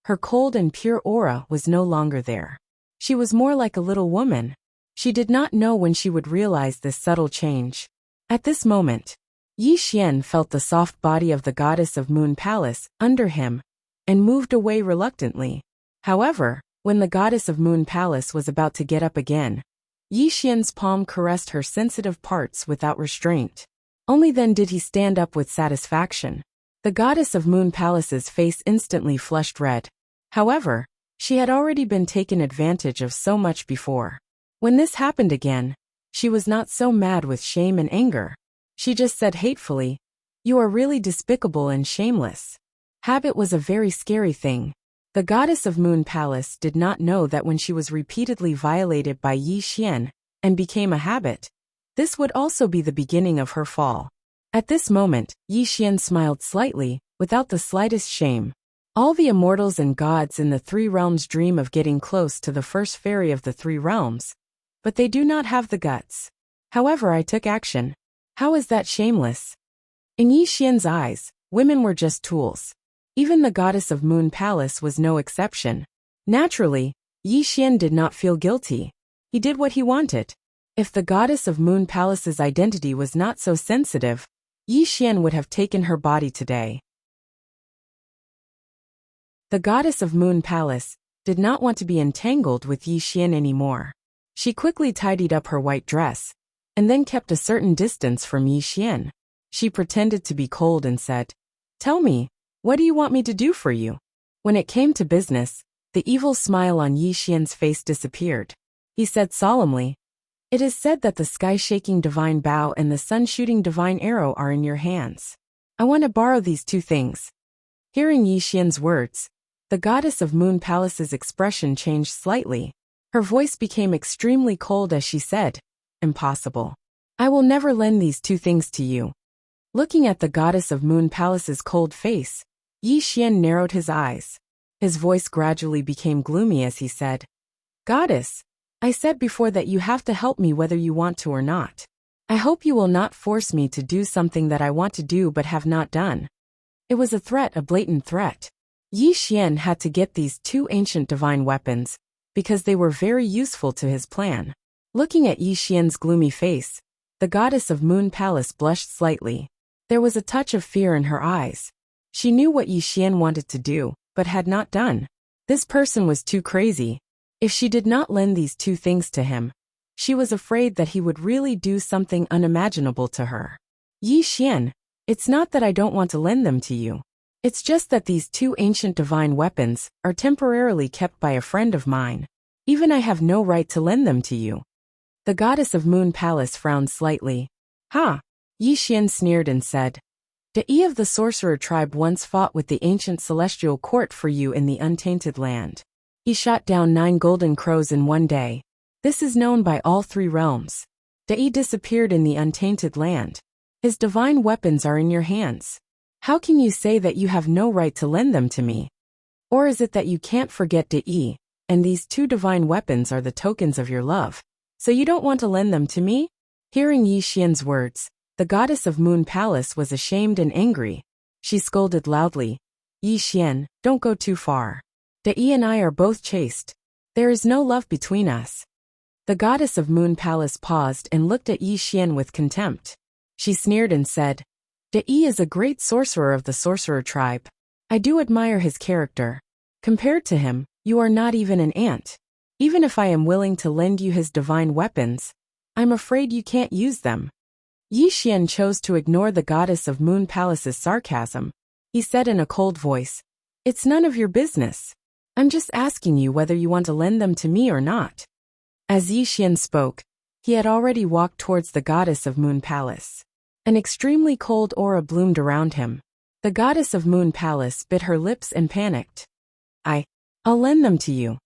her cold and pure aura was no longer there. She was more like a little woman. She did not know when she would realize this subtle change. At this moment, Yi Xian felt the soft body of the goddess of Moon Palace under him and moved away reluctantly. However, when the goddess of Moon Palace was about to get up again, Yi Xian's palm caressed her sensitive parts without restraint. Only then did he stand up with satisfaction. The goddess of Moon Palace's face instantly flushed red. However, she had already been taken advantage of so much before. When this happened again, she was not so mad with shame and anger. She just said hatefully, "You are really despicable and shameless." Habit was a very scary thing. The goddess of Moon Palace did not know that when she was repeatedly violated by Yi Xian and became a habit, this would also be the beginning of her fall. At this moment, Yi Xian smiled slightly, without the slightest shame. All the immortals and gods in the 3 realms dream of getting close to the first fairy of the 3 realms, but they do not have the guts. However, I took action. How is that shameless? In Yi Xian's eyes, women were just tools. Even the goddess of Moon Palace was no exception. Naturally, Yi Xian did not feel guilty. He did what he wanted. If the goddess of Moon Palace's identity was not so sensitive, Yi Xian would have taken her body today. The goddess of Moon Palace did not want to be entangled with Yi Xian anymore. She quickly tidied up her white dress, and then kept a certain distance from Yi Xian. She pretended to be cold and said, "Tell me, what do you want me to do for you?" When it came to business, the evil smile on Yi Xian's face disappeared. He said solemnly, "It is said that the sky-shaking divine bow and the sun-shooting divine arrow are in your hands. I want to borrow these two things." Hearing Yi Xian's words, the goddess of Moon Palace's expression changed slightly. Her voice became extremely cold as she said, "Impossible. I will never lend these two things to you." Looking at the goddess of Moon Palace's cold face, Yi Xian narrowed his eyes. His voice gradually became gloomy as he said, "Goddess, I said before that you have to help me whether you want to or not. I hope you will not force me to do something that I want to do but have not done." It was a threat, a blatant threat. Yi Xian had to get these two ancient divine weapons, because they were very useful to his plan. Looking at Yi Xian's gloomy face, the goddess of Moon Palace blushed slightly. There was a touch of fear in her eyes. She knew what Yi Xian wanted to do, but had not done. This person was too crazy. If she did not lend these two things to him, she was afraid that he would really do something unimaginable to her. "Yi Xian, it's not that I don't want to lend them to you. It's just that these two ancient divine weapons are temporarily kept by a friend of mine. Even I have no right to lend them to you." The goddess of Moon Palace frowned slightly. "Ha!" Yi Xian sneered and said, "Dai of the sorcerer tribe once fought with the ancient celestial court for you in the untainted land. He shot down 9 golden crows in one day. This is known by all 3 realms. Dai disappeared in the untainted land. His divine weapons are in your hands. How can you say that you have no right to lend them to me? Or is it that you can't forget Dai, and these 2 divine weapons are the tokens of your love, so you don't want to lend them to me?" Hearing Yi Xian's words, the goddess of Moon Palace was ashamed and angry. She scolded loudly, "Yi Xian, don't go too far. Dai and I are both chaste. There is no love between us." The goddess of Moon Palace paused and looked at Yi Xian with contempt. She sneered and said, "Dai is a great sorcerer of the sorcerer tribe. I do admire his character. Compared to him, you are not even an ant. Even if I am willing to lend you his divine weapons, I'm afraid you can't use them." Yi Xian chose to ignore the goddess of Moon Palace's sarcasm. He said in a cold voice, "It's none of your business. I'm just asking you whether you want to lend them to me or not." As Yi Xian spoke, he had already walked towards the goddess of Moon Palace. An extremely cold aura bloomed around him. The goddess of Moon Palace bit her lips and panicked. I'll lend them to you.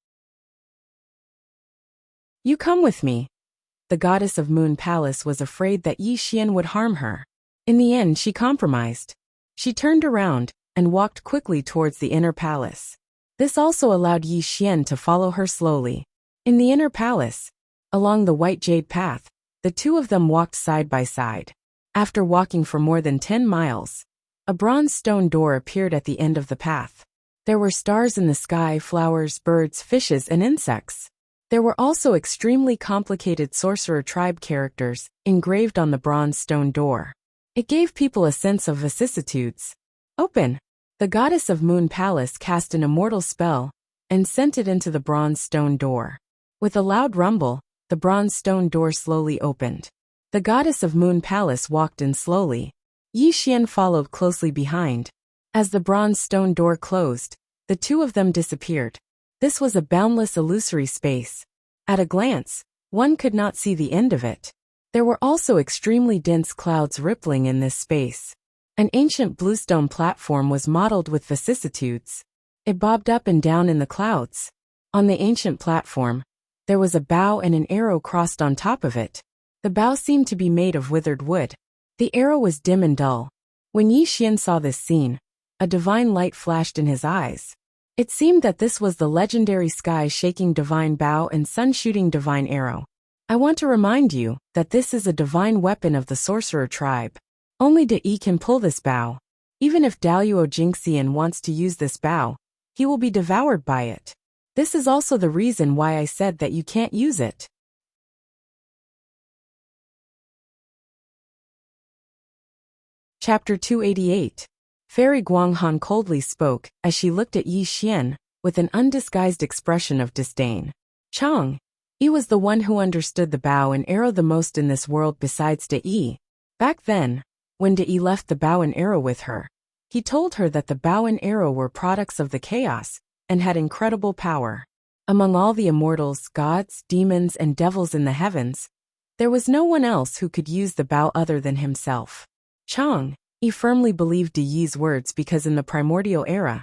You come with me." The goddess of Moon Palace was afraid that Yi Xian would harm her. In the end, she compromised. She turned around and walked quickly towards the inner palace. This also allowed Yi Xian to follow her slowly. In the inner palace, along the white jade path, the 2 of them walked side by side. After walking for more than 10 miles, a bronze stone door appeared at the end of the path. There were stars in the sky, flowers, birds, fishes, and insects. There were also extremely complicated sorcerer tribe characters engraved on the bronze stone door. It gave people a sense of vicissitudes. "Open!" The goddess of Moon Palace cast an immortal spell and sent it into the bronze stone door. With a loud rumble, the bronze stone door slowly opened. The goddess of Moon Palace walked in slowly. Yi Xian followed closely behind. As the bronze stone door closed, the 2 of them disappeared. This was a boundless illusory space. At a glance, one could not see the end of it. There were also extremely dense clouds rippling in this space. An ancient bluestone platform was modeled with vicissitudes. It bobbed up and down in the clouds. On the ancient platform, there was a bow and an arrow crossed on top of it. The bow seemed to be made of withered wood. The arrow was dim and dull. When Yi Xian saw this scene, a divine light flashed in his eyes. It seemed that this was the legendary sky-shaking divine bow and sun-shooting divine arrow. I want to remind you that this is a divine weapon of the sorcerer tribe. Only De can pull this bow. Even if Daluo Jingxian wants to use this bow, he will be devoured by it. This is also the reason why I said that you can't use it. Chapter 288. Fairy Guanghan coldly spoke as she looked at Yi Xian with an undisguised expression of disdain. Chang, Yi was the one who understood the bow and arrow the most in this world besides De. Back then, when De left the bow and arrow with her, he told her that the bow and arrow were products of the chaos and had incredible power. Among all the immortals, gods, demons, and devils in the heavens, there was no one else who could use the bow other than himself. Chang, Yi firmly believed De Yi's words because in the primordial era,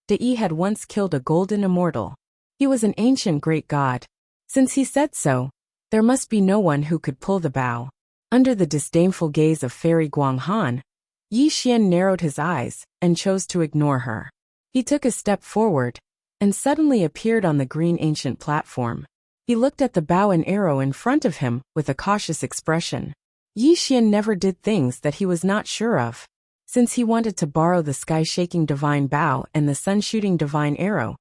De Yi had once killed a golden immortal. He was an ancient great god. Since he said so, there must be no one who could pull the bow. Under the disdainful gaze of Fairy Guanghan, Yi Xian narrowed his eyes and chose to ignore her. He took a step forward and suddenly appeared on the green ancient platform. He looked at the bow and arrow in front of him with a cautious expression. Yi Xian never did things that he was not sure of. Since he wanted to borrow the sky-shaking divine bow and the sun-shooting divine arrow,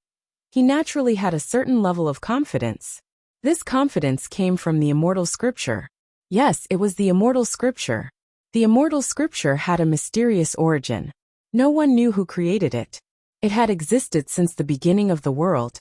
he naturally had a certain level of confidence. This confidence came from the immortal scripture. Yes, it was the immortal scripture. The immortal scripture had a mysterious origin. No one knew who created it. It had existed since the beginning of the world,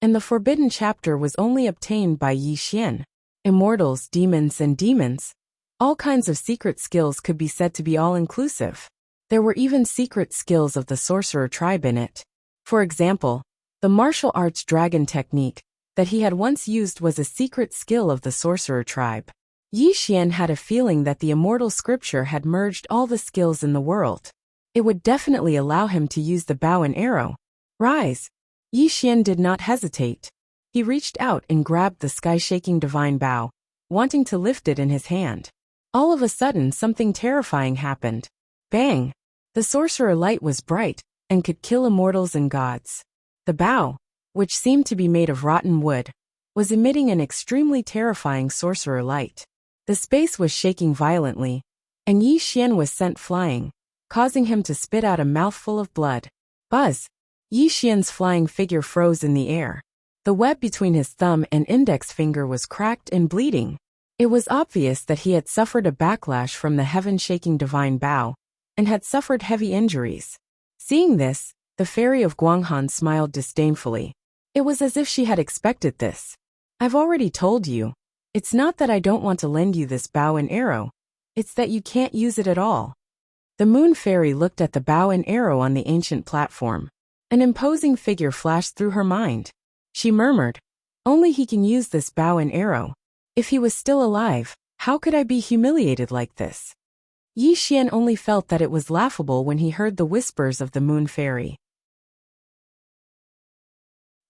and the forbidden chapter was only obtained by Yi Xian. Immortals, demons, and demons. All kinds of secret skills could be said to be all-inclusive. There were even secret skills of the sorcerer tribe in it. For example, the martial arts dragon technique that he had once used was a secret skill of the sorcerer tribe. Yi Xian had a feeling that the immortal scripture had merged all the skills in the world. It would definitely allow him to use the bow and arrow. Rise! Yi Xian did not hesitate. He reached out and grabbed the sky-shaking divine bow, wanting to lift it in his hand. All of a sudden something terrifying happened. Bang! The sorcerer light was bright and could kill immortals and gods. The bow, which seemed to be made of rotten wood, was emitting an extremely terrifying sorcerer light. The space was shaking violently, and Yi Xian was sent flying, causing him to spit out a mouthful of blood. Buzz! Yi Xian's flying figure froze in the air. The web between his thumb and index finger was cracked and bleeding. It was obvious that he had suffered a backlash from the heaven-shaking divine bow, and had suffered heavy injuries. Seeing this, the fairy of Guanghan smiled disdainfully. It was as if she had expected this. I've already told you. It's not that I don't want to lend you this bow and arrow. It's that you can't use it at all. The moon fairy looked at the bow and arrow on the ancient platform. An imposing figure flashed through her mind. She murmured, only he can use this bow and arrow. If he was still alive, how could I be humiliated like this? Yi Xian only felt that it was laughable when he heard the whispers of the moon fairy.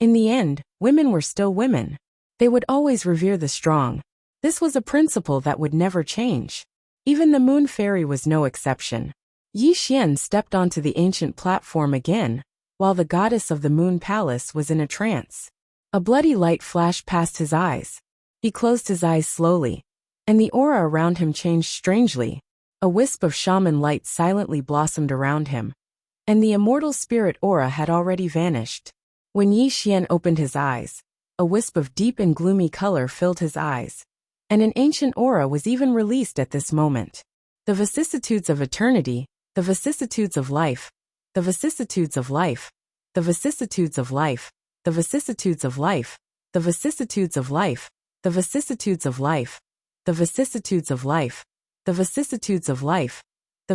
In the end, women were still women. They would always revere the strong. This was a principle that would never change. Even the moon fairy was no exception. Yi Xian stepped onto the ancient platform again, while the goddess of the moon palace was in a trance. A bloody light flashed past his eyes. He closed his eyes slowly, and the aura around him changed strangely. A wisp of shaman light silently blossomed around him, and the immortal spirit aura had already vanished. When Yi Xian opened his eyes, a wisp of deep and gloomy color filled his eyes, and an ancient aura was even released at this moment. The vicissitudes of eternity, the vicissitudes of life, the vicissitudes of life, the vicissitudes of life, the vicissitudes of life, the vicissitudes of life, the vicissitudes of life, the vicissitudes of life, the vicissitudes of life,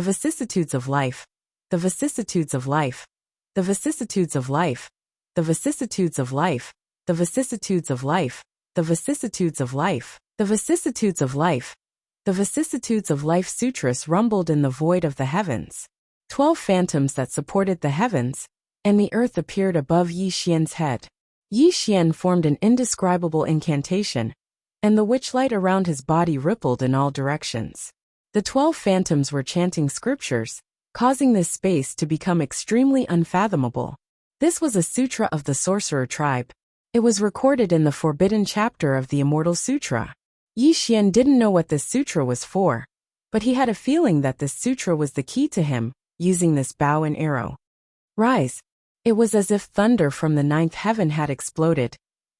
the vicissitudes of life, the vicissitudes of life, the vicissitudes of life, the vicissitudes of life, the vicissitudes of life, the vicissitudes of life, the vicissitudes of life, the vicissitudes of life. Sutras rumbled in the void of the heavens. 12 phantoms that supported the heavens and the earth appeared above Yi Xian's head. Yi Xian formed an indescribable incantation, and the witchlight around his body rippled in all directions. The 12 phantoms were chanting scriptures, causing this space to become extremely unfathomable. This was a sutra of the sorcerer tribe. It was recorded in the forbidden chapter of the Immortal Sutra. Yi Xian didn't know what this sutra was for, but he had a feeling that this sutra was the key to him, using this bow and arrow. Rise. It was as if thunder from the ninth heaven had exploded,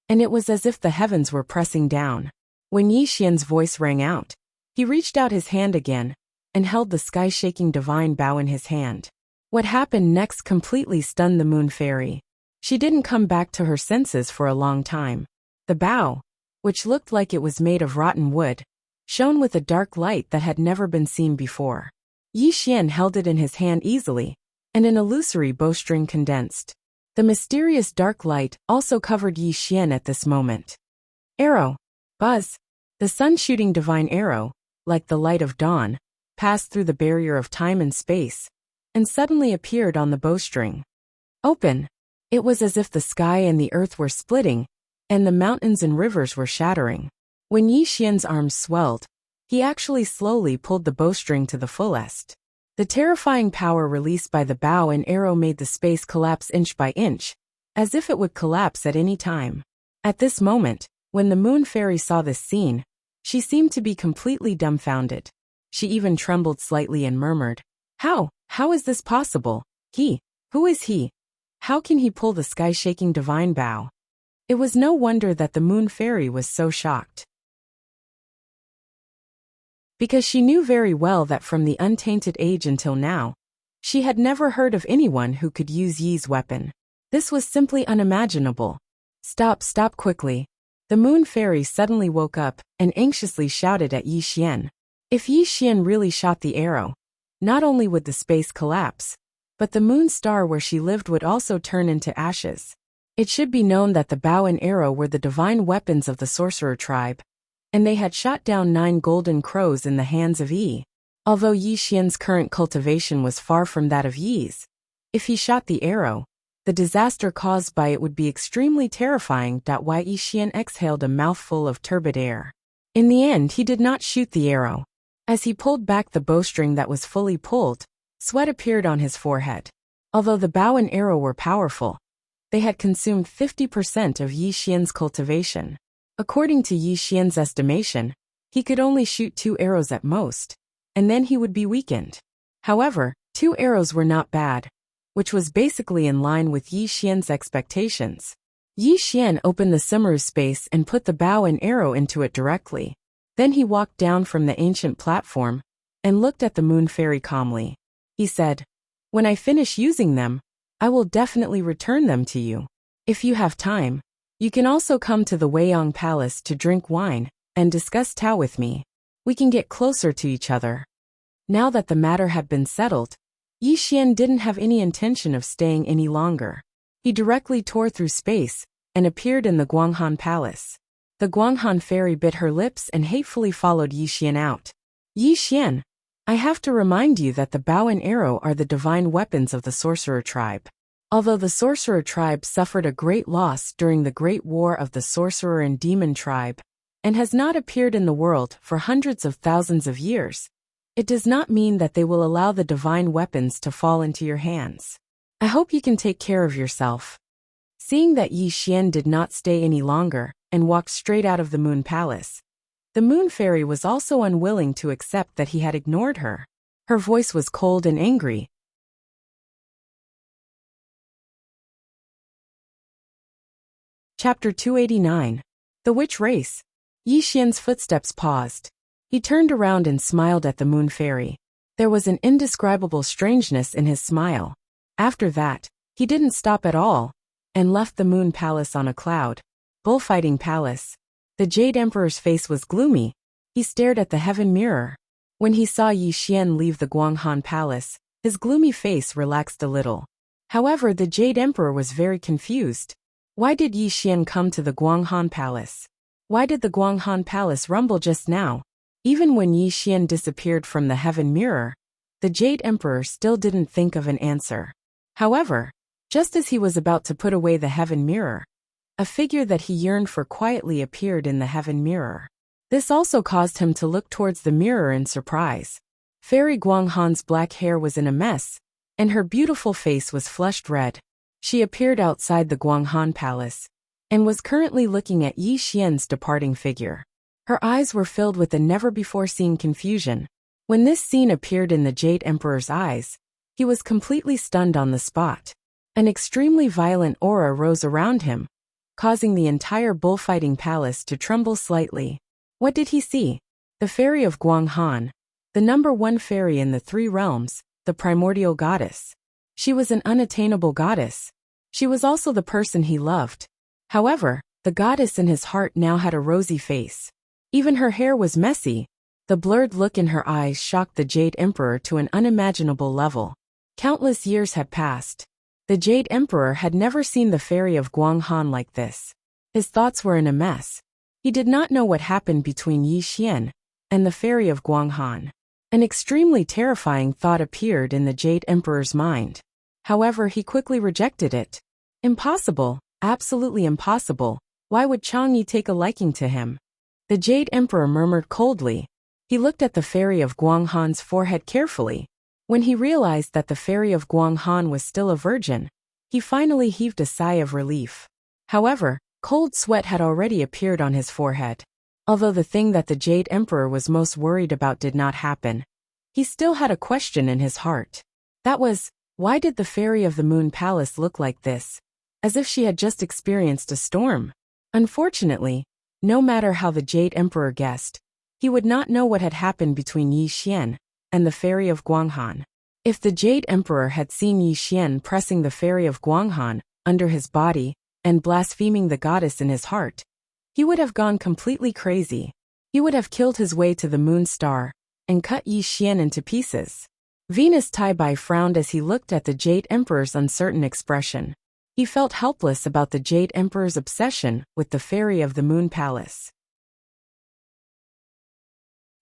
and it was as if the heavens were pressing down. When Yi Xian's voice rang out, he reached out his hand again, and held the sky-shaking divine bow in his hand. What happened next completely stunned the Moon Fairy. She didn't come back to her senses for a long time. The bow, which looked like it was made of rotten wood, shone with a dark light that had never been seen before. Yi Xian held it in his hand easily, and an illusory bowstring condensed. The mysterious dark light also covered Yi Xian at this moment. Arrow. Buzz. The sun-shooting divine arrow, like the light of dawn, passed through the barrier of time and space, and suddenly appeared on the bowstring. Open. It was as if the sky and the earth were splitting, and the mountains and rivers were shattering. When Yi Xian's arms swelled, he actually slowly pulled the bowstring to the fullest. The terrifying power released by the bow and arrow made the space collapse inch by inch, as if it would collapse at any time. At this moment, when the Moon Fairy saw this scene, she seemed to be completely dumbfounded. She even trembled slightly and murmured, How is this possible? Who is he? How can he pull the sky-shaking divine bow? It was no wonder that the Moon Fairy was so shocked, because she knew very well that from the untainted age until now, she had never heard of anyone who could use Yi's weapon. This was simply unimaginable. Stop quickly. The Moon Fairy suddenly woke up and anxiously shouted at Yi Xian. If Yi Xian really shot the arrow, not only would the space collapse, but the moon star where she lived would also turn into ashes. It should be known that the bow and arrow were the divine weapons of the sorcerer tribe, and they had shot down 9 golden crows in the hands of Yi. Although Yi Xian's current cultivation was far from that of Yi's, if he shot the arrow, the disaster caused by it would be extremely terrifying. Why Yi Xian exhaled a mouthful of turbid air. In the end, he did not shoot the arrow. As he pulled back the bowstring that was fully pulled, sweat appeared on his forehead. Although the bow and arrow were powerful, they had consumed 50% of Yi Xian's cultivation. According to Yi Xian's estimation, he could only shoot 2 arrows at most, and then he would be weakened. However, 2 arrows were not bad, which was basically in line with Yi Xian's expectations. Yi Xian opened the Sumeru space and put the bow and arrow into it directly. Then he walked down from the ancient platform and looked at the Moon Fairy calmly. He said, When I finish using them, I will definitely return them to you. If you have time, you can also come to the Weiyang Palace to drink wine and discuss Tao with me. We can get closer to each other. Now that the matter had been settled, Yi Xian didn't have any intention of staying any longer. He directly tore through space and appeared in the Guanghan Palace. The Guanghan Fairy bit her lips and hatefully followed Yi Xian out. Yi Xian, I have to remind you that the bow and arrow are the divine weapons of the sorcerer tribe. Although the sorcerer tribe suffered a great loss during the Great War of the sorcerer and demon tribe, and has not appeared in the world for hundreds of thousands of years, it does not mean that they will allow the divine weapons to fall into your hands. I hope you can take care of yourself. Seeing that Yi Xian did not stay any longer and walked straight out of the Moon Palace, the Moon Fairy was also unwilling to accept that he had ignored her. Her voice was cold and angry. Chapter 289. The Witch Race. Yi Xian's footsteps paused. He turned around and smiled at the Moon Fairy. There was an indescribable strangeness in his smile. After that, he didn't stop at all, and left the Moon Palace on a cloud. Bullfighting Palace. The Jade Emperor's face was gloomy. He stared at the heaven mirror. When he saw Yi Xian leave the Guanghan Palace, his gloomy face relaxed a little. However, the Jade Emperor was very confused. Why did Yi Xian come to the Guanghan Palace? Why did the Guanghan Palace rumble just now? Even when Yi Xian disappeared from the heaven mirror, the Jade Emperor still didn't think of an answer. However, just as he was about to put away the heaven mirror, a figure that he yearned for quietly appeared in the heaven mirror. This also caused him to look towards the mirror in surprise. Fairy Guanghan's black hair was in a mess, and her beautiful face was flushed red. She appeared outside the Guanghan Palace, and was currently looking at Yi Xian's departing figure. Her eyes were filled with a never-before-seen confusion. When this scene appeared in the Jade Emperor's eyes, he was completely stunned on the spot. An extremely violent aura rose around him, causing the entire bullfighting palace to tremble slightly. What did he see? The fairy of Guanghan, the #1 fairy in the 3 realms, the primordial goddess. She was an unattainable goddess. She was also the person he loved. However, the goddess in his heart now had a rosy face. Even her hair was messy. The blurred look in her eyes shocked the Jade Emperor to an unimaginable level. Countless years had passed. The Jade Emperor had never seen the fairy of Guanghan like this. His thoughts were in a mess. He did not know what happened between Yi Xian and the fairy of Guanghan. An extremely terrifying thought appeared in the Jade Emperor's mind. However, he quickly rejected it. Impossible, absolutely impossible. Why would Chang'e take a liking to him? The Jade Emperor murmured coldly. He looked at the fairy of Guanghan's forehead carefully. When he realized that the fairy of Guanghan was still a virgin, he finally heaved a sigh of relief. However, cold sweat had already appeared on his forehead. Although the thing that the Jade Emperor was most worried about did not happen, he still had a question in his heart. That was, why did the fairy of the Moon Palace look like this? As if she had just experienced a storm. Unfortunately, no matter how the Jade Emperor guessed, he would not know what had happened between Yi Xian and the fairy of Guanghan. If the Jade Emperor had seen Yi Xian pressing the fairy of Guanghan under his body and blaspheming the goddess in his heart, he would have gone completely crazy. He would have killed his way to the moon star and cut Yi Xian into pieces. Venus Taibai frowned as he looked at the Jade Emperor's uncertain expression. He felt helpless about the Jade Emperor's obsession with the fairy of the Moon Palace.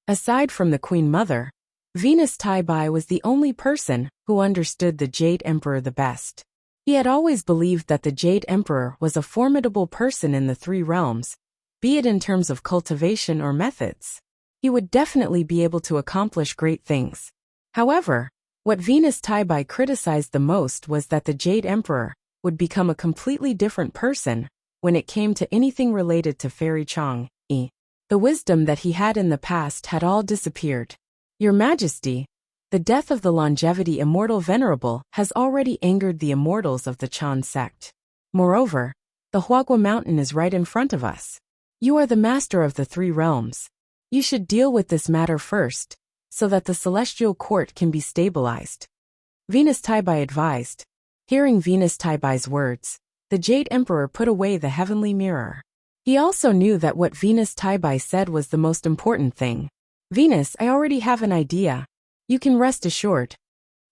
Aside from the Queen Mother, Venus Taibai was the only person who understood the Jade Emperor the best. He had always believed that the Jade Emperor was a formidable person in the 3 realms, be it in terms of cultivation or methods. He would definitely be able to accomplish great things. However, what Venus Taibai criticized the most was that the Jade Emperor would become a completely different person when it came to anything related to Fairy Chang'e. The wisdom that he had in the past had all disappeared. Your Majesty, the death of the longevity Immortal Venerable has already angered the immortals of the Chan sect. Moreover, the Huagua Mountain is right in front of us. You are the master of the 3 realms. You should deal with this matter first, so that the celestial court can be stabilized. Venus Taibai advised. Hearing Venus Taibai's words, the Jade Emperor put away the heavenly mirror. He also knew that what Venus Taibai said was the most important thing. Venus, I already have an idea. You can rest assured.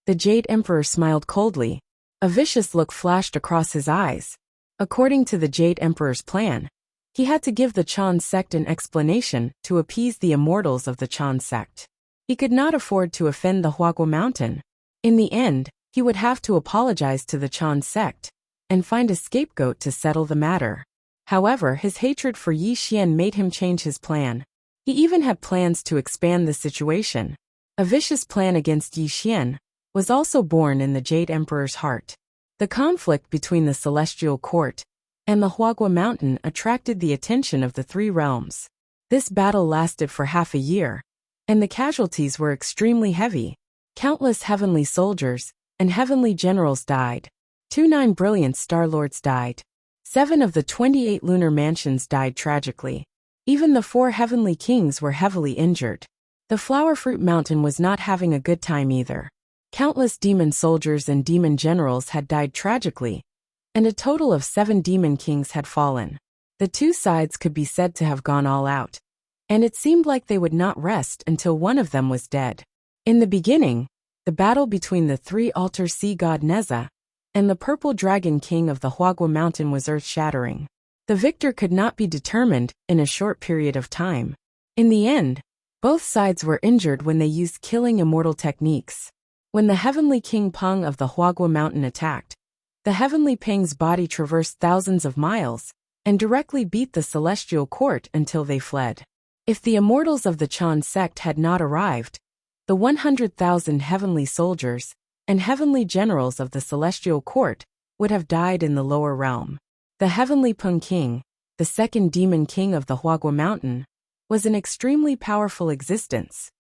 The Jade Emperor smiled coldly. A vicious look flashed across his eyes. According to the Jade Emperor's plan, he had to give the Chan sect an explanation to appease the immortals of the Chan sect. He could not afford to offend the Huagua Mountain. In the end, he would have to apologize to the Chan sect and find a scapegoat to settle the matter. However, his hatred for Yi Xian made him change his plan. He even had plans to expand the situation. A vicious plan against Yi Xian was also born in the Jade Emperor's heart. The conflict between the Celestial Court and the Huagua Mountain attracted the attention of the 3 realms. This battle lasted for half a year, and the casualties were extremely heavy. Countless heavenly soldiers and heavenly generals died. 29 brilliant Star Lords died. 7 of the 28 lunar mansions died tragically. Even the 4 heavenly kings were heavily injured. The Flower Fruit Mountain was not having a good time either. Countless demon soldiers and demon generals had died tragically, and a total of 7 demon kings had fallen. The 2 sides could be said to have gone all out, and it seemed like they would not rest until one of them was dead. In the beginning, the battle between the 3 altar sea god Neza and the purple dragon king of the Huagua Mountain was earth-shattering. The victor could not be determined in a short period of time. In the end, both sides were injured when they used killing immortal techniques. When the heavenly king Peng of the Huagua Mountain attacked, the heavenly Peng's body traversed thousands of miles and directly beat the celestial court until they fled. If the immortals of the Chan sect had not arrived, the 100,000 heavenly soldiers and heavenly generals of the celestial court would have died in the lower realm. The heavenly Peng King, the second demon king of the Huagua Mountain, was an extremely powerful existence.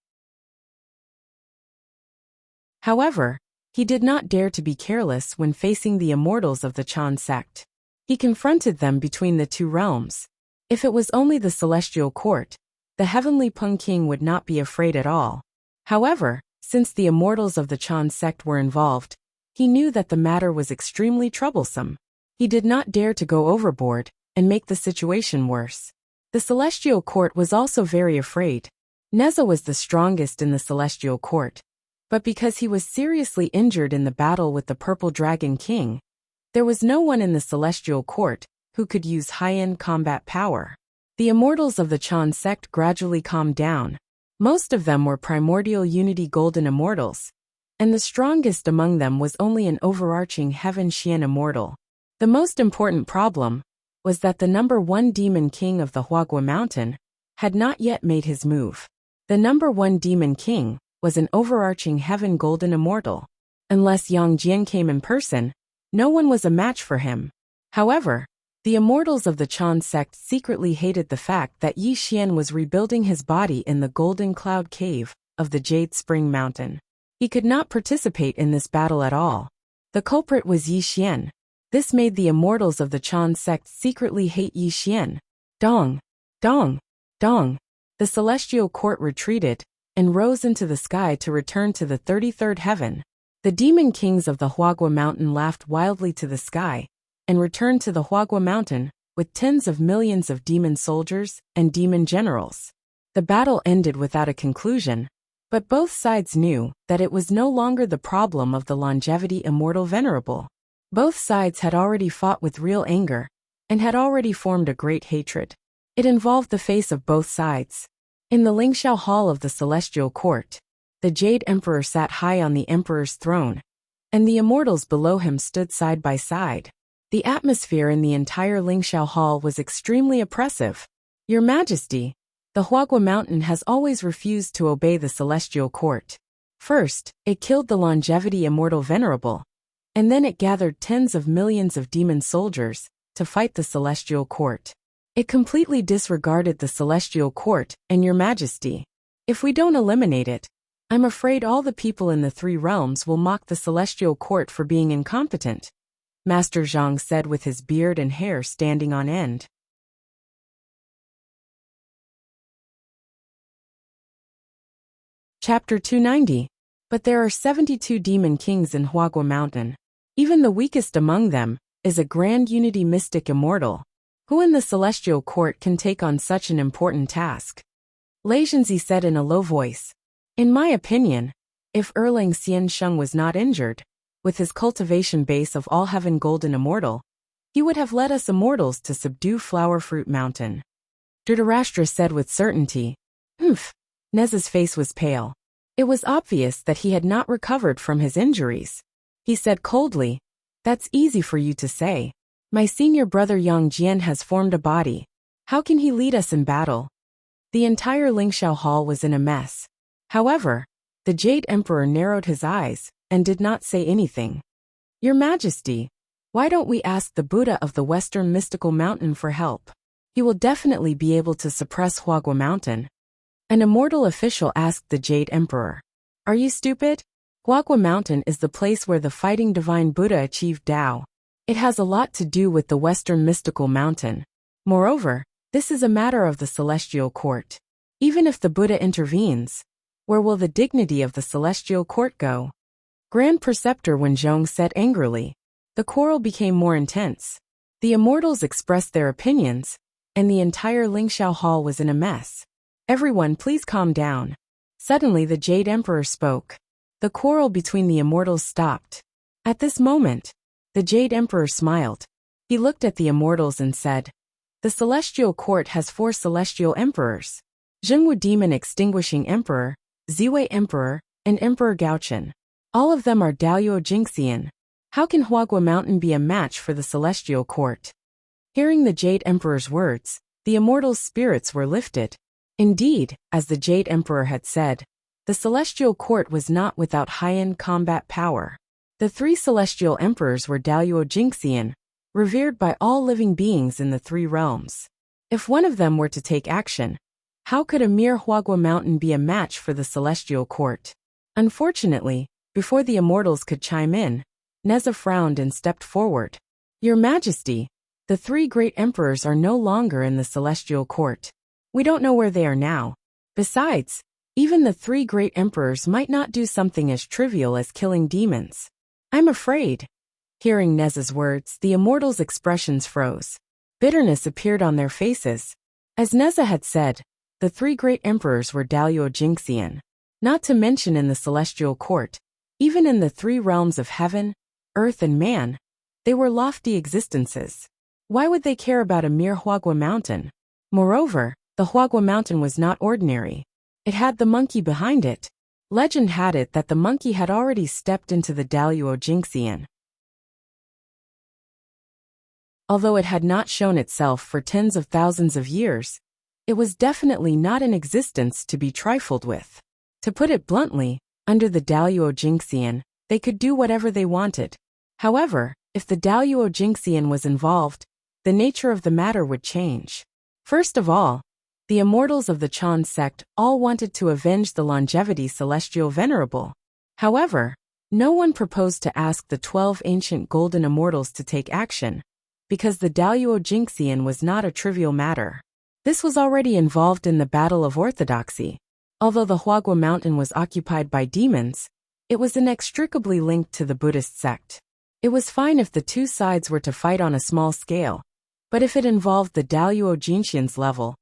However, he did not dare to be careless when facing the immortals of the Chan sect. He confronted them between the two realms. If it was only the celestial court, the heavenly Peng King would not be afraid at all. However, since the immortals of the Chan sect were involved, he knew that the matter was extremely troublesome. He did not dare to go overboard and make the situation worse. The celestial court was also very afraid. Neza was the strongest in the celestial court, but because he was seriously injured in the battle with the Purple Dragon King, there was no one in the celestial court who could use high-end combat power. The immortals of the Chan sect gradually calmed down. Most of them were primordial unity golden immortals, and the strongest among them was only an overarching heaven Xian immortal. The most important problem was that the number 1 demon king of the Huagua Mountain had not yet made his move. The number 1 demon king was an overarching heaven golden immortal. Unless Yang Jian came in person, no one was a match for him. However, the immortals of the Chan sect secretly hated the fact that Yi Xian was rebuilding his body in the Golden Cloud Cave of the Jade Spring Mountain. He could not participate in this battle at all. The culprit was Yi Xian. This made the immortals of the Chan sect secretly hate Yi Xian. Dong, dong, dong. The celestial court retreated and rose into the sky to return to the 33rd heaven. The demon kings of the Huagua Mountain laughed wildly to the sky and returned to the Huagua Mountain with tens of millions of demon soldiers and demon generals. The battle ended without a conclusion, but both sides knew that it was no longer the problem of the longevity immortal venerable. Both sides had already fought with real anger and had already formed a great hatred. It involved the face of both sides. In the Lingxiao Hall of the Celestial Court, the Jade Emperor sat high on the Emperor's throne, and the immortals below him stood side by side. The atmosphere in the entire Lingxiao Hall was extremely oppressive. Your Majesty, the Huagua Mountain has always refused to obey the Celestial Court. First, it killed the longevity immortal venerable, and then it gathered tens of millions of demon soldiers to fight the Celestial Court. It completely disregarded the Celestial Court and Your Majesty. If we don't eliminate it, I'm afraid all the people in the 3 realms will mock the Celestial Court for being incompetent, Master Zhang said with his beard and hair standing on end. Chapter 290. But there are 72 demon kings in Huagua Mountain. Even the weakest among them is a grand unity mystic immortal. Who in the Celestial Court can take on such an important task? Lei Zhenzi said in a low voice. In my opinion, if Erlang Xiansheng was not injured, with his cultivation base of all heaven golden immortal, he would have led us immortals to subdue Flower Fruit Mountain. Dhritarashtra said with certainty. Neza's face was pale. It was obvious that he had not recovered from his injuries. He said coldly, That's easy for you to say. My senior brother Yang Jian has formed a body. How can he lead us in battle? The entire Lingxiao Hall was in a mess. However, the Jade Emperor narrowed his eyes and did not say anything. Your Majesty, why don't we ask the Buddha of the Western Mystical Mountain for help? He will definitely be able to suppress Huagua Mountain. An immortal official asked the Jade Emperor. Are you stupid? Huagua Mountain is the place where the fighting divine Buddha achieved Tao. It has a lot to do with the Western Mystical Mountain. Moreover, this is a matter of the Celestial Court. Even if the Buddha intervenes, where will the dignity of the Celestial Court go? Grand Preceptor Wenzhong said angrily. The quarrel became more intense. The immortals expressed their opinions, and the entire Lingxiao Hall was in a mess. Everyone please calm down. Suddenly the Jade Emperor spoke. The quarrel between the immortals stopped. At this moment, the Jade Emperor smiled. He looked at the immortals and said, The Celestial Court has 4 celestial emperors. Zhengwu Demon Extinguishing Emperor, Ziwei Emperor, and Emperor Gaochen. All of them are Daoyuo Jingxian. How can Huagua Mountain be a match for the Celestial Court? Hearing the Jade Emperor's words, the immortals' spirits were lifted. Indeed, as the Jade Emperor had said, the Celestial Court was not without high-end combat power. The 3 celestial emperors were Daoyuo Jingxian, revered by all living beings in the 3 realms. If one of them were to take action, How could a mere Huagua mountain be a match for the celestial court? Unfortunately, before the immortals could chime in, Neza frowned and stepped forward. Your Majesty, the three great emperors are no longer in the celestial court. We don't know where they are now. Besides, even the three great emperors might not do something as trivial as killing demons. I'm afraid. Hearing Neza's words, the immortals' expressions froze. Bitterness appeared on their faces. As Neza had said, the three great emperors were Dalio Jingxian. Not to mention in the celestial court, even in the three realms of heaven, earth and man, they were lofty existences. Why would they care about a mere Huagua mountain? Moreover, the Huagua mountain was not ordinary. It had the monkey behind it. Legend had it that the monkey had already stepped into the Dalio Jingxian. Although it had not shown itself for tens of thousands of years, it was definitely not in existence to be trifled with. To put it bluntly, under the Dalio Jingxian, they could do whatever they wanted. However, if the Dalio Jingxian was involved, the nature of the matter would change. First of all, the immortals of the Chan sect all wanted to avenge the longevity celestial venerable. However, no one proposed to ask the 12 ancient golden immortals to take action, because the Dalio Jingxian was not a trivial matter. This was already involved in the battle of orthodoxy. Although the Huagua mountain was occupied by demons, it was inextricably linked to the Buddhist sect. It was fine if the two sides were to fight on a small scale, but if it involved the Dalio Jingxian's level,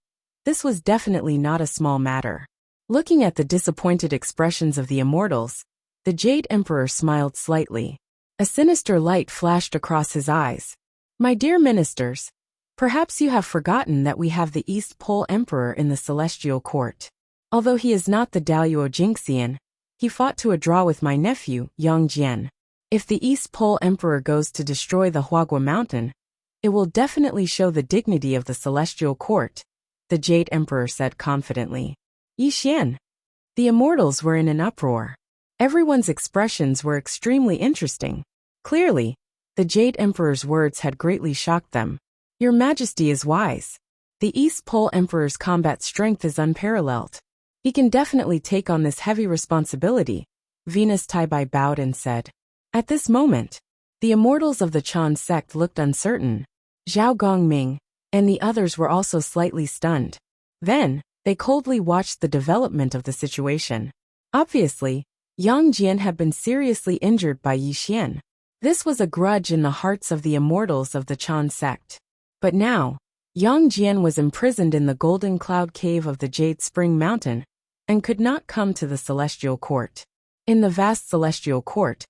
this was definitely not a small matter. Looking at the disappointed expressions of the immortals, the Jade Emperor smiled slightly. A sinister light flashed across his eyes. My dear ministers, perhaps you have forgotten that we have the East Pole Emperor in the celestial court. Although he is not the Dalio Jingxian, he fought to a draw with my nephew, Yang Jian. If the East Pole Emperor goes to destroy the Huagua mountain, it will definitely show the dignity of the celestial court, the Jade Emperor said confidently. Yi Xian. The immortals were in an uproar. Everyone's expressions were extremely interesting. Clearly, the Jade Emperor's words had greatly shocked them. Your Majesty is wise. The East Pole Emperor's combat strength is unparalleled. He can definitely take on this heavy responsibility, Venus Taibai bowed and said. At this moment, the immortals of the Chan sect looked uncertain. Zhao Gongming and the others were also slightly stunned. Then, they coldly watched the development of the situation. Obviously, Yang Jian had been seriously injured by Yi Xian. This was a grudge in the hearts of the immortals of the Chan sect. But now, Yang Jian was imprisoned in the Golden Cloud Cave of the Jade Spring Mountain and could not come to the Celestial Court. In the vast Celestial Court,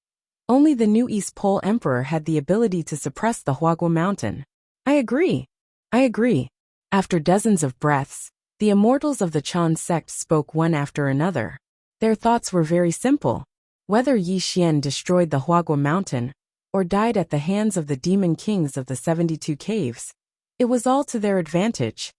only the new East Pole Emperor had the ability to suppress the Huagua Mountain. I agree. After dozens of breaths, the immortals of the Chan sect spoke one after another. Their thoughts were very simple. Whether Yi Xian destroyed the Huagua Mountain or died at the hands of the demon kings of the 72 caves, it was all to their advantage.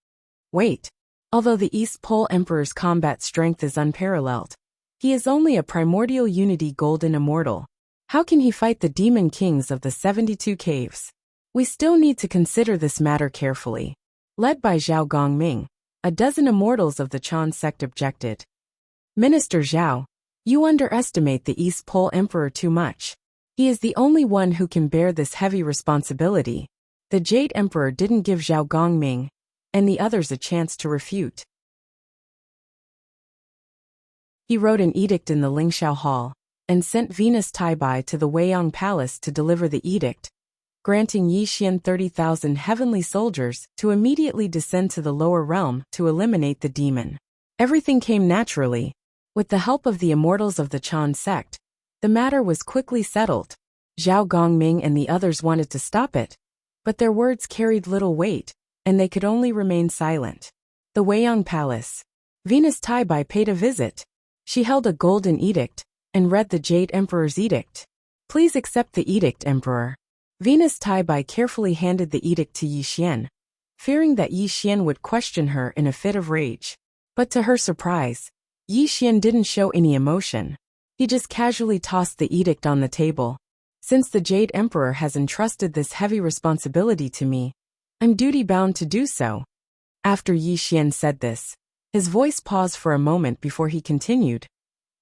Wait. Although the East Pole Emperor's combat strength is unparalleled, he is only a primordial unity golden immortal. How can he fight the demon kings of the 72 caves? We still need to consider this matter carefully. Led by Zhao Gongming, a dozen immortals of the Chan sect objected. Minister Zhao, you underestimate the East Pole Emperor too much. He is the only one who can bear this heavy responsibility. The Jade Emperor didn't give Zhao Gongming and the others a chance to refute. He wrote an edict in the Lingxiao Hall and sent Venus Taibai to the Weiyang Palace to deliver the edict, granting Yi Xian 30,000 heavenly soldiers to immediately descend to the lower realm to eliminate the demon. Everything came naturally. With the help of the immortals of the Chan sect, the matter was quickly settled. Zhao Gongming and the others wanted to stop it, but their words carried little weight, and they could only remain silent. The Weiyang Palace. Venus Taibai paid a visit. She held a golden edict and read the Jade Emperor's edict. Please accept the edict, Emperor. Venus Taibai carefully handed the edict to Yi Xian, fearing that Yi Xian would question her in a fit of rage. But to her surprise, Yi Xian didn't show any emotion. He just casually tossed the edict on the table. Since the Jade Emperor has entrusted this heavy responsibility to me, I'm duty-bound to do so. After Yi Xian said this, His voice paused for a moment before he continued.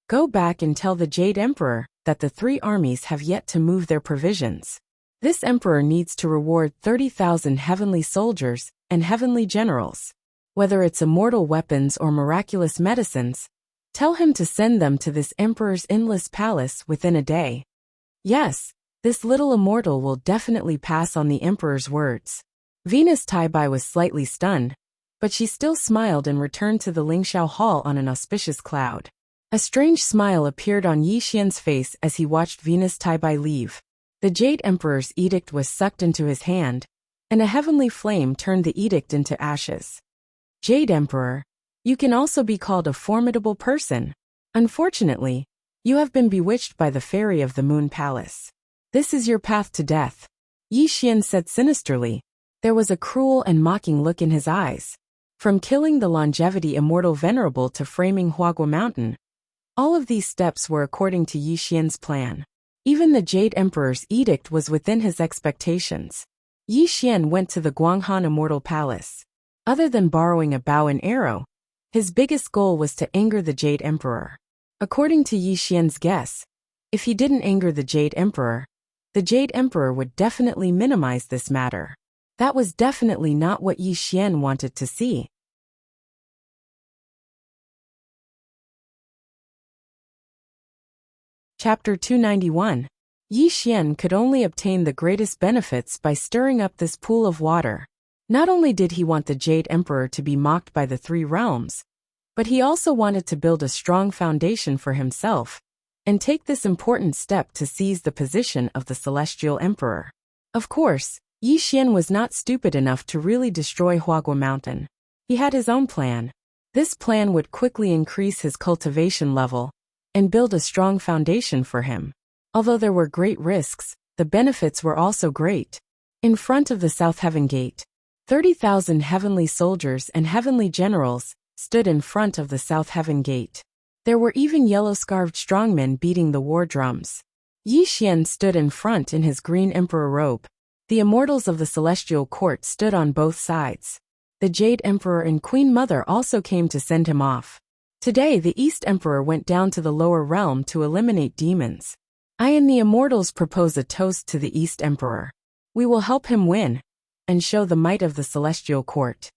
Go back and tell the Jade Emperor that the 3 armies have yet to move their provisions. This emperor needs to reward 30,000 heavenly soldiers and heavenly generals. Whether it's immortal weapons or miraculous medicines, tell him to send them to this emperor's endless palace within a day. Yes, this little immortal will definitely pass on the emperor's words. Venus Taibai was slightly stunned, but she still smiled and returned to the Lingxiao Hall on an auspicious cloud. A strange smile appeared on Yi Xian's face as he watched Venus Taibai leave. The Jade Emperor's edict was sucked into his hand, and a heavenly flame turned the edict into ashes. Jade Emperor, you can also be called a formidable person. Unfortunately, you have been bewitched by the fairy of the Moon Palace. This is your path to death, Yi Xian said sinisterly. There was a cruel and mocking look in his eyes. From killing the longevity immortal venerable to framing Huagua Mountain, all of these steps were according to Yi Xian's plan. Even the Jade Emperor's edict was within his expectations. Yi Xian went to the Guanghan Immortal Palace. Other than borrowing a bow and arrow, his biggest goal was to anger the Jade Emperor. According to Yi Xian's guess, if he didn't anger the Jade Emperor would definitely minimize this matter. That was definitely not what Yi Xian wanted to see. Chapter 291. Yi Xian could only obtain the greatest benefits by stirring up this pool of water. Not only did he want the Jade Emperor to be mocked by the 3 realms, but he also wanted to build a strong foundation for himself and take this important step to seize the position of the Celestial Emperor. Of course, Yi Xian was not stupid enough to really destroy Huagua Mountain. He had his own plan. This plan would quickly increase his cultivation level and build a strong foundation for him. Although there were great risks, the benefits were also great. In front of the South Heaven Gate, 30,000 heavenly soldiers and heavenly generals stood in front of the South Heaven Gate. There were even yellow-scarved strongmen beating the war drums. Yi Xian stood in front in his green emperor robe. The immortals of the celestial court stood on both sides. The Jade Emperor and Queen Mother also came to send him off. Today the East Emperor went down to the lower realm to eliminate demons. I and the immortals propose a toast to the East Emperor. We will help him win and show the might of the celestial court.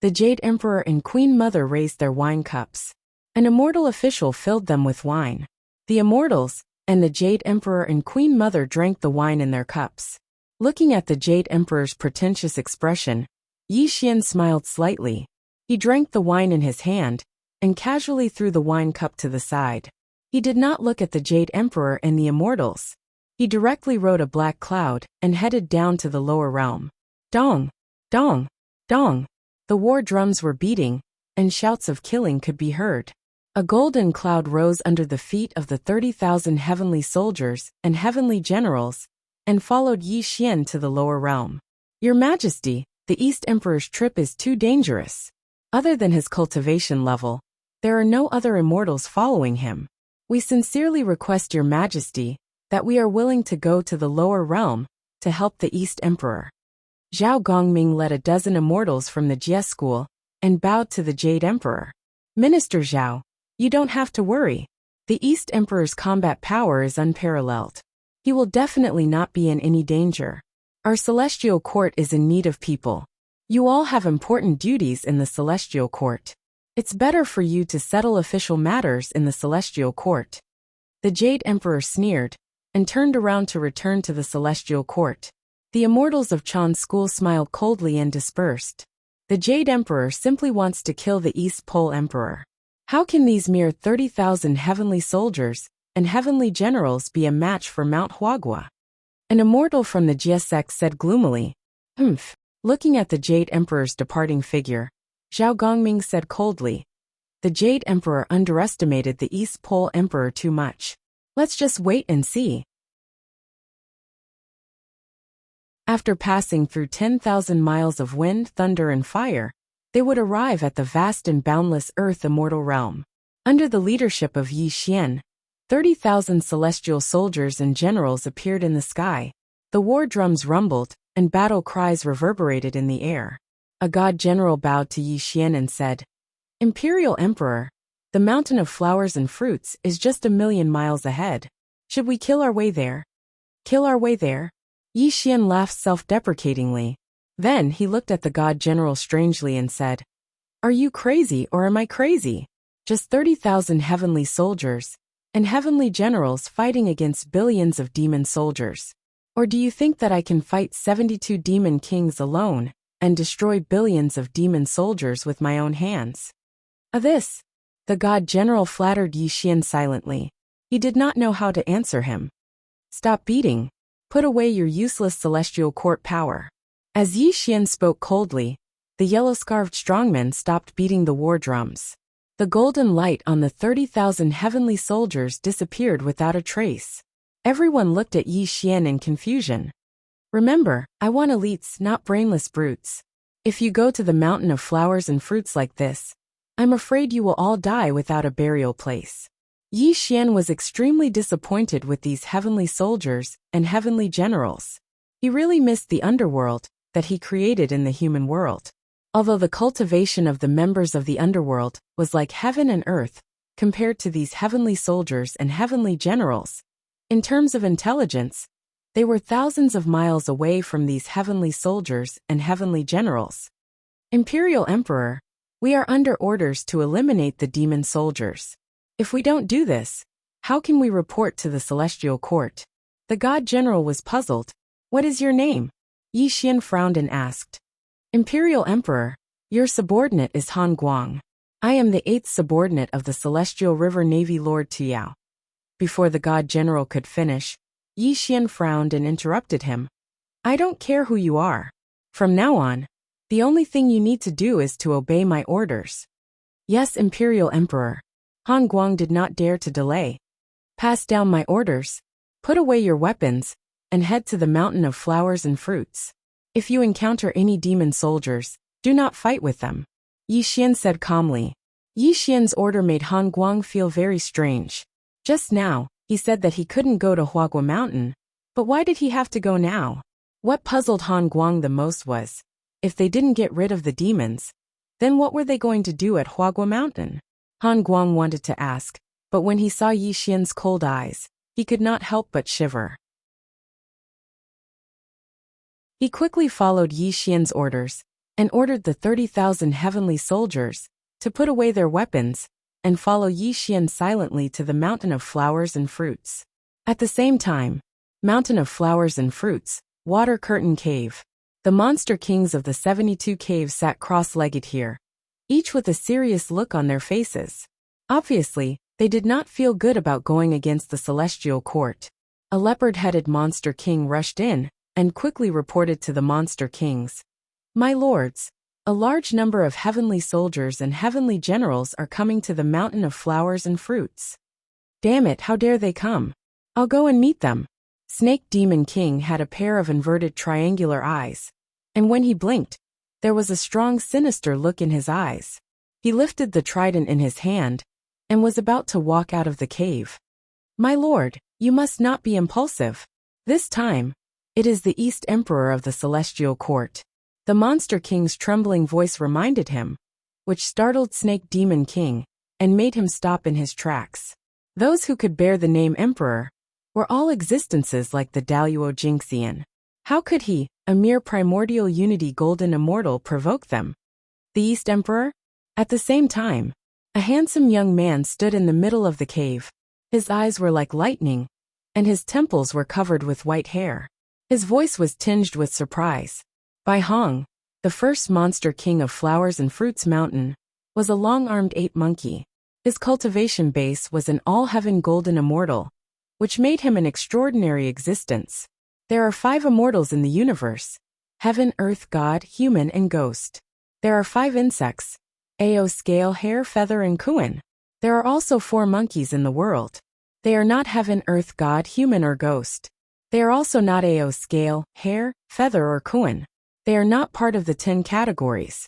The Jade Emperor and Queen Mother raised their wine cups. An immortal official filled them with wine. The immortals and the Jade Emperor and Queen Mother drank the wine in their cups. Looking at the Jade Emperor's pretentious expression, Yi Xian smiled slightly. He drank the wine in his hand and casually threw the wine cup to the side. He did not look at the Jade Emperor and the immortals. He directly rode a black cloud and headed down to the lower realm. Dong! Dong! Dong! The war drums were beating, and shouts of killing could be heard. A golden cloud rose under the feet of the 30,000 heavenly soldiers and heavenly generals, and followed Yi Xian to the lower realm. Your Majesty, the East Emperor's trip is too dangerous. Other than his cultivation level, there are no other immortals following him. We sincerely request Your Majesty that we are willing to go to the lower realm to help the East Emperor. Zhao Gongming led a dozen immortals from the Jie school and bowed to the Jade Emperor. Minister Zhao, you don't have to worry. The East Emperor's combat power is unparalleled. He will definitely not be in any danger. Our celestial court is in need of people. You all have important duties in the celestial court. It's better for you to settle official matters in the celestial court. The Jade Emperor sneered and turned around to return to the celestial court. The immortals of Chan's school smiled coldly and dispersed. The Jade Emperor simply wants to kill the East Pole Emperor. How can these mere 30,000 heavenly soldiers and heavenly generals be a match for Mount Huagua? An immortal from the Jie sect said gloomily. Humph. Looking at the Jade Emperor's departing figure, Zhao Gongming said coldly. The Jade Emperor underestimated the East Pole Emperor too much. Let's just wait and see. After passing through 10,000 miles of wind, thunder, and fire, they would arrive at the vast and boundless Earth Immortal Realm. Under the leadership of Yi Xian, 30,000 celestial soldiers and generals appeared in the sky. The war drums rumbled, and battle cries reverberated in the air. A god general bowed to Yi Xian and said, Imperial Emperor, the mountain of flowers and fruits is just 1,000,000 miles ahead. Should we kill our way there? Kill our way there? Yi Xian laughed self-deprecatingly. Then he looked at the god general strangely and said, "Are you crazy or am I crazy? Just 30,000 heavenly soldiers and heavenly generals fighting against billions of demon soldiers. Or do you think that I can fight 72 demon kings alone and destroy billions of demon soldiers with my own hands?" This, the god general flattered Yi Xian silently. He did not know how to answer him. "Stop beating. Put away your useless celestial court power." As Yi Xian spoke coldly, the yellow-scarfed strongmen stopped beating the war drums. The golden light on the 30,000 heavenly soldiers disappeared without a trace. Everyone looked at Yi Xian in confusion. "Remember, I want elites, not brainless brutes. If you go to the mountain of flowers and fruits like this, I'm afraid you will all die without a burial place." Yi Xian was extremely disappointed with these heavenly soldiers and heavenly generals. He really missed the underworld that he created in the human world. Although the cultivation of the members of the underworld was like heaven and earth compared to these heavenly soldiers and heavenly generals, in terms of intelligence, they were thousands of miles away from these heavenly soldiers and heavenly generals. "Imperial Emperor, we are under orders to eliminate the demon soldiers. If we don't do this, how can we report to the celestial court?" The god general was puzzled. "What is your name?" Yi Xian frowned and asked. "Imperial Emperor, your subordinate is Han Guang. I am the 8th subordinate of the Celestial River Navy Lord Tuyao." Before the god general could finish, Yi Xian frowned and interrupted him. "I don't care who you are. From now on, the only thing you need to do is to obey my orders." "Yes, Imperial Emperor." Han Guang did not dare to delay. "Pass down my orders. Put away your weapons and head to the mountain of flowers and fruits. If you encounter any demon soldiers, do not fight with them," Yi Xian said calmly. Yi Xian's order made Han Guang feel very strange. Just now, he said that he couldn't go to Huagua Mountain, but why did he have to go now? What puzzled Han Guang the most was, if they didn't get rid of the demons, then what were they going to do at Huagua Mountain? Han Guang wanted to ask, but when he saw Yi Xian's cold eyes, he could not help but shiver. He quickly followed Yi Xian's orders and ordered the 30,000 heavenly soldiers to put away their weapons and follow Yi Xian silently to the mountain of flowers and fruits. At the same time, mountain of flowers and fruits, water curtain cave. The monster kings of the 72 caves sat cross-legged here, each with a serious look on their faces. Obviously, they did not feel good about going against the celestial court. A leopard-headed monster king rushed in and quickly reported to the monster kings. "My lords, a large number of heavenly soldiers and heavenly generals are coming to the mountain of flowers and fruits." "Damn it, how dare they come? I'll go and meet them." Snake Demon King had a pair of inverted triangular eyes, and when he blinked, there was a strong sinister look in his eyes. He lifted the trident in his hand and was about to walk out of the cave. "My lord, you must not be impulsive. This time, it is the East Emperor of the Celestial Court." The Monster King's trembling voice reminded him, which startled Snake Demon King and made him stop in his tracks. Those who could bear the name Emperor were all existences like the Daluo Jinxian. How could he, a mere primordial unity golden immortal, provoke them? The East Emperor? At the same time, a handsome young man stood in the middle of the cave. His eyes were like lightning, and his temples were covered with white hair. His voice was tinged with surprise. Bai Hong, the first monster king of Flowers and Fruits Mountain, was a long-armed ape monkey. His cultivation base was an all-heaven golden immortal, which made him an extraordinary existence. There are 5 immortals in the universe: heaven, earth, god, human, and ghost. There are 5 insects: Ao, scale, hair, feather, and Kuan. There are also 4 monkeys in the world. They are not heaven, earth, god, human, or ghost. They are also not Ao, scale, hair, feather, or Kuan. They are not part of the 10 categories.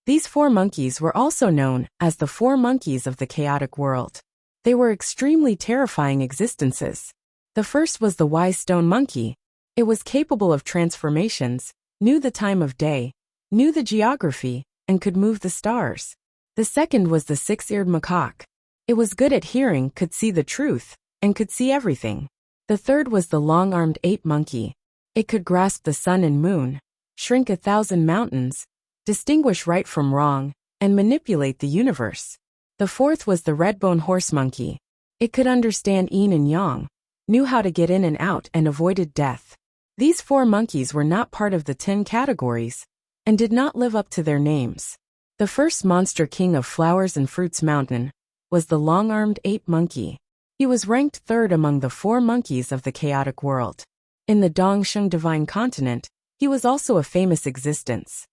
These 4 monkeys were also known as the 4 monkeys of the chaotic world. They were extremely terrifying existences. The first was the wise stone monkey. It was capable of transformations, knew the time of day, knew the geography, and could move the stars. The second was the six-eared macaque. It was good at hearing, could see the truth, and could see everything. The third was the long-armed ape monkey. It could grasp the sun and moon, shrink 1,000 mountains, distinguish right from wrong, and manipulate the universe. The fourth was the red-bone horse monkey. It could understand yin and yang, knew how to get in and out, and avoided death. These 4 monkeys were not part of the 10 categories, and did not live up to their names. The first monster king of Flowers and Fruits Mountain was the long-armed ape monkey. He was ranked 3rd among the 4 monkeys of the chaotic world. In the Dongsheng Divine Continent, he was also a famous existence.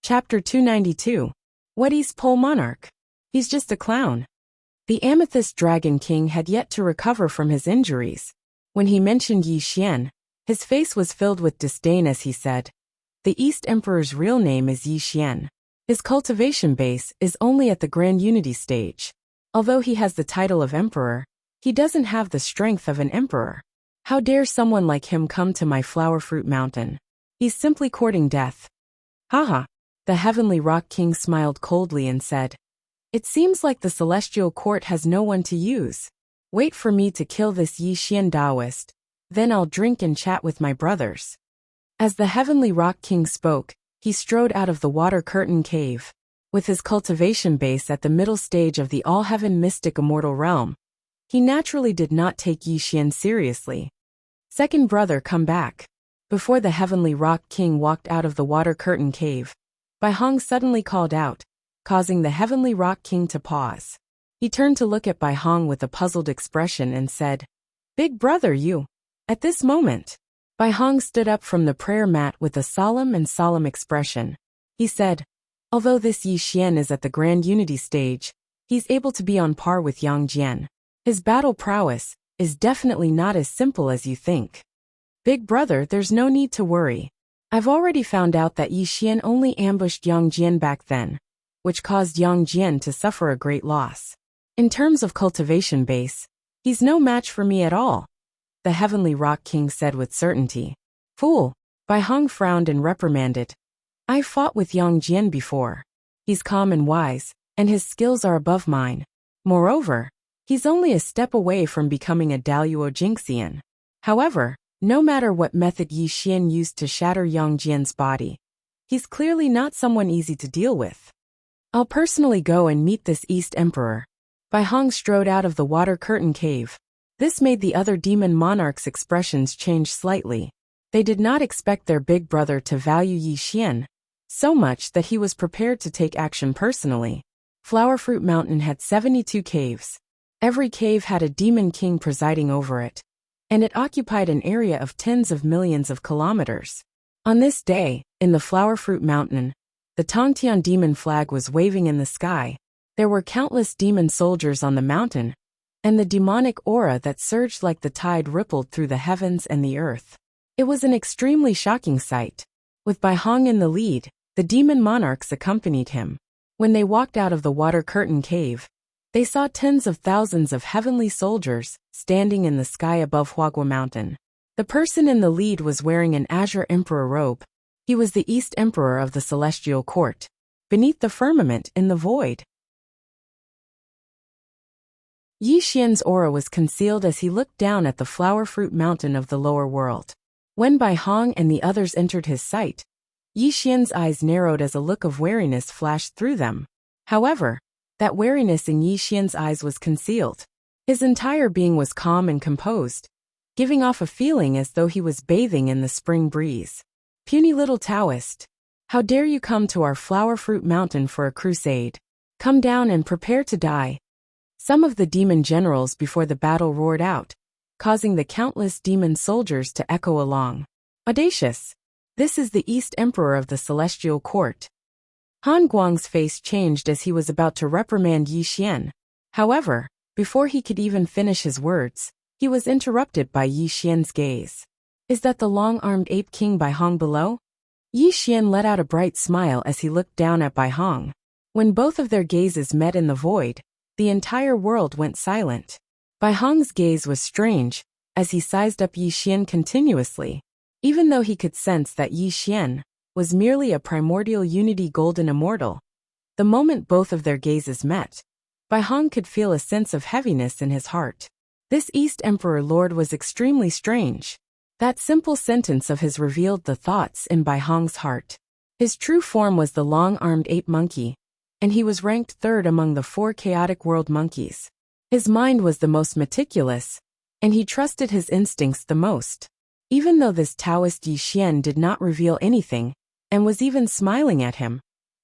Chapter 292. What East Pole Monarch? He's just a clown. The Amethyst Dragon King had yet to recover from his injuries. When he mentioned Yi Xian, his face was filled with disdain as he said, "The East Emperor's real name is Yi Xian. His cultivation base is only at the Grand Unity stage. Although he has the title of Emperor, he doesn't have the strength of an emperor. How dare someone like him come to my Flower Fruit Mountain? He's simply courting death." Haha. The Heavenly Rock King smiled coldly and said, "It seems like the Celestial Court has no one to use. Wait for me to kill this Yi Xian Taoist, then I'll drink and chat with my brothers." As the Heavenly Rock King spoke, he strode out of the water curtain cave. With his cultivation base at the middle stage of the all-heaven mystic immortal realm, he naturally did not take Yi Xian seriously. "Second brother, come back." Before the Heavenly Rock King walked out of the water curtain cave, Bai Hong suddenly called out, causing the Heavenly Rock King to pause. He turned to look at Bai Hong with a puzzled expression and said, "Big brother, you." At this moment, Bai Hong stood up from the prayer mat with a solemn expression. He said, "Although this Yi Xian is at the Grand Unity stage, he's able to be on par with Yang Jian. His battle prowess is definitely not as simple as you think. Big brother, there's no need to worry. I've already found out that Yi Xian only ambushed Yang Jian back then, which caused Yang Jian to suffer a great loss. In terms of cultivation base, he's no match for me at all," the Heavenly Rock King said with certainty. "Fool," Bai Hong frowned and reprimanded. "I fought with Yang Jian before. He's calm and wise, and his skills are above mine. Moreover, he's only a step away from becoming a Daluo Jinxian. However, no matter what method Yi Xian used to shatter Yang Jian's body, he's clearly not someone easy to deal with. I'll personally go and meet this East Emperor." Bai Hong strode out of the water curtain cave. This made the other demon monarchs' expressions change slightly. They did not expect their big brother to value Yi Xian so much that he was prepared to take action personally. Flower Fruit Mountain had 72 caves. Every cave had a demon king presiding over it, and it occupied an area of tens of millions of kilometers. On this day, in the Flower Fruit Mountain, the Tongtian demon flag was waving in the sky. There were countless demon soldiers on the mountain, and the demonic aura that surged like the tide rippled through the heavens and the earth. It was an extremely shocking sight. With Bai Hong in the lead, the demon monarchs accompanied him. When they walked out of the water curtain cave, they saw tens of thousands of heavenly soldiers standing in the sky above Huagua Mountain. The person in the lead was wearing an Azure Emperor robe. He was the East Emperor of the Celestial Court. Beneath the firmament in the void, Yi Xian's aura was concealed as he looked down at the Flower Fruit Mountain of the lower world. When Bai Hong and the others entered his sight, Yi Xian's eyes narrowed as a look of wariness flashed through them. However, that wariness in Yi Xian's eyes was concealed. His entire being was calm and composed, giving off a feeling as though he was bathing in the spring breeze. "Puny little Taoist, how dare you come to our Flower Fruit Mountain for a crusade? Come down and prepare to die." Some of the demon generals before the battle roared out, causing the countless demon soldiers to echo along. "Audacious! This is the East Emperor of the Celestial Court." Han Guang's face changed as he was about to reprimand Yi Xian. However, before he could even finish his words, he was interrupted by Yi Xian's gaze. "Is that the long-armed ape king Bai Hong below?" Yi Xian let out a bright smile as he looked down at Bai Hong. When both of their gazes met in the void, the entire world went silent. Bai Hong's gaze was strange, as he sized up Yi Xian continuously. Even though he could sense that Yi Xian was merely a primordial unity golden immortal, the moment both of their gazes met, Bai Hong could feel a sense of heaviness in his heart. This East Emperor Lord was extremely strange. That simple sentence of his revealed the thoughts in Bai Hong's heart. His true form was the long-armed ape monkey, and he was ranked third among the 4 chaotic world monkeys. His mind was the most meticulous, and he trusted his instincts the most. Even though this Taoist Yi Xian did not reveal anything, and was even smiling at him,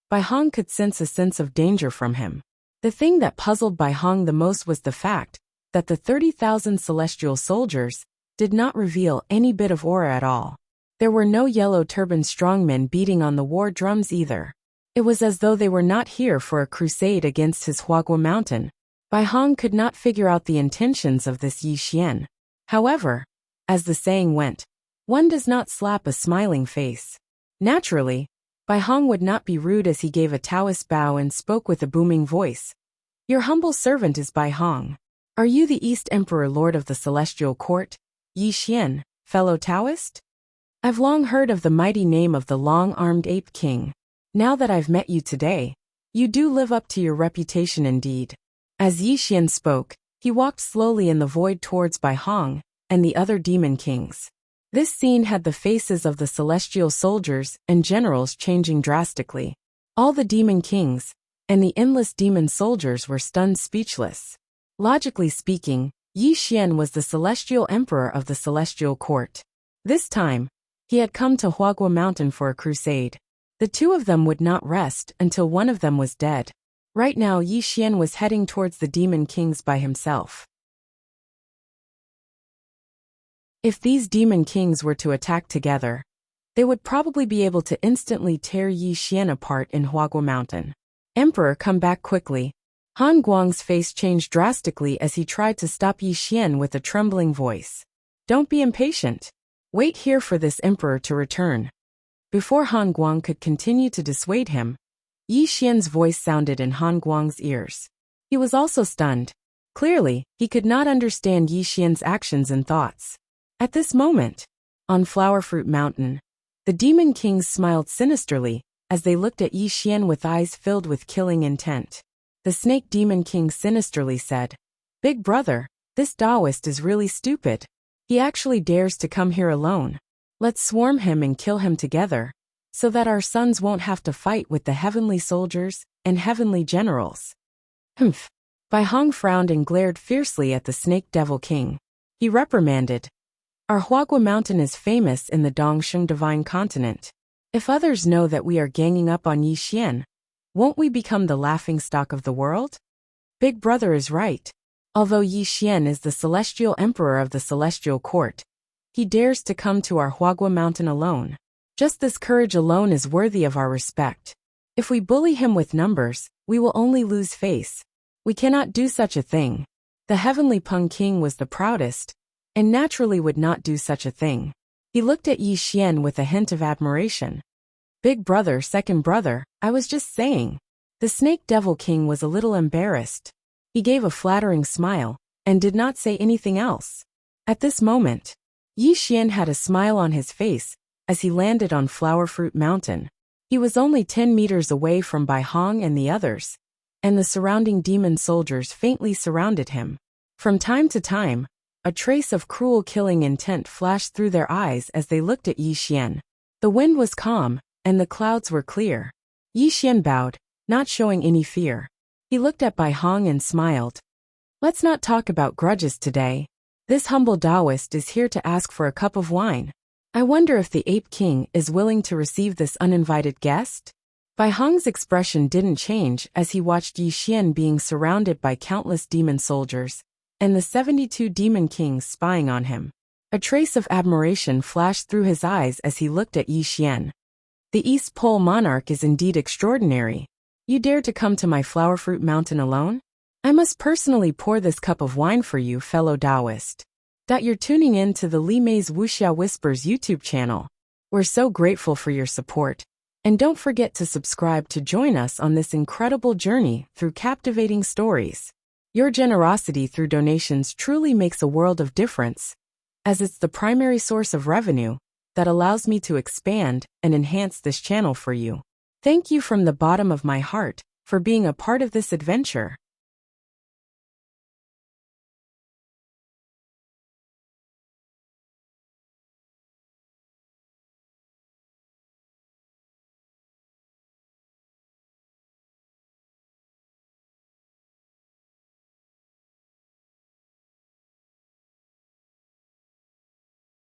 Bai Hong could sense a sense of danger from him. The thing that puzzled Bai Hong the most was the fact that the 30,000 celestial soldiers did not reveal any bit of aura at all. There were no yellow-turbaned strongmen beating on the war drums either. It was as though they were not here for a crusade against his Huagua mountain. Bai Hong could not figure out the intentions of this Yi Xian. However, as the saying went, one does not slap a smiling face. Naturally, Bai Hong would not be rude as he gave a Taoist bow and spoke with a booming voice. Your humble servant is Bai Hong. Are you the East Emperor Lord of the Celestial Court, Yi Xian, fellow Taoist? I've long heard of the mighty name of the long-armed ape king. Now that I've met you today, you do live up to your reputation indeed. As Yi Xian spoke, he walked slowly in the void towards Bai Hong and the other demon kings. This scene had the faces of the celestial soldiers and generals changing drastically. All the demon kings and the endless demon soldiers were stunned speechless. Logically speaking, Yi Xian was the celestial emperor of the celestial court. This time, he had come to Huagua Mountain for a crusade. The two of them would not rest until one of them was dead. Right now Yi Xian was heading towards the demon kings by himself. If these demon kings were to attack together, they would probably be able to instantly tear Yi Xian apart in Huagua Mountain. Emperor, come back quickly. Han Guang's face changed drastically as he tried to stop Yi Xian with a trembling voice. Don't be impatient. Wait here for this emperor to return. Before Han Guang could continue to dissuade him, Yi Xian's voice sounded in Han Guang's ears. He was also stunned. Clearly, he could not understand Yi Xian's actions and thoughts. At this moment, on Flowerfruit Mountain, the demon kings smiled sinisterly as they looked at Yi Xian with eyes filled with killing intent. The snake demon king sinisterly said, Big brother, this Taoist is really stupid. He actually dares to come here alone. Let's swarm him and kill him together, so that our sons won't have to fight with the heavenly soldiers and heavenly generals. Humph. Bai Hong frowned and glared fiercely at the snake devil king. He reprimanded, Our Huagua Mountain is famous in the Dongsheng Divine Continent. If others know that we are ganging up on Yi Xian, won't we become the laughingstock of the world? Big brother is right. Although Yi Xian is the celestial emperor of the celestial court, he dares to come to our Huagua Mountain alone. Just this courage alone is worthy of our respect. If we bully him with numbers, we will only lose face. We cannot do such a thing. The heavenly Peng King was the proudest, and naturally would not do such a thing. He looked at Yi Xian with a hint of admiration. Big brother, second brother, I was just saying. The snake devil king was a little embarrassed. He gave a flattering smile, and did not say anything else. At this moment, Yi Xian had a smile on his face as he landed on Flowerfruit Mountain. He was only 10 meters away from Bai Hong and the others, and the surrounding demon soldiers faintly surrounded him. From time to time, a trace of cruel killing intent flashed through their eyes as they looked at Yi Xian. The wind was calm, and the clouds were clear. Yi Xian bowed, not showing any fear. He looked at Bai Hong and smiled. Let's not talk about grudges today. This humble Taoist is here to ask for a cup of wine. I wonder if the Ape King is willing to receive this uninvited guest? Bai Hong's expression didn't change as he watched Yi Xian being surrounded by countless demon soldiers, and the 72 demon kings spying on him. A trace of admiration flashed through his eyes as he looked at Yi Xian. The East Pole monarch is indeed extraordinary. You dare to come to my Flowerfruit Mountain alone? I must personally pour this cup of wine for you, fellow Taoist. You're tuning in to the Li Mei's Wuxia Whispers YouTube channel. We're so grateful for your support. And don't forget to subscribe to join us on this incredible journey through captivating stories. Your generosity through donations truly makes a world of difference, as it's the primary source of revenue that allows me to expand and enhance this channel for you. Thank you from the bottom of my heart for being a part of this adventure.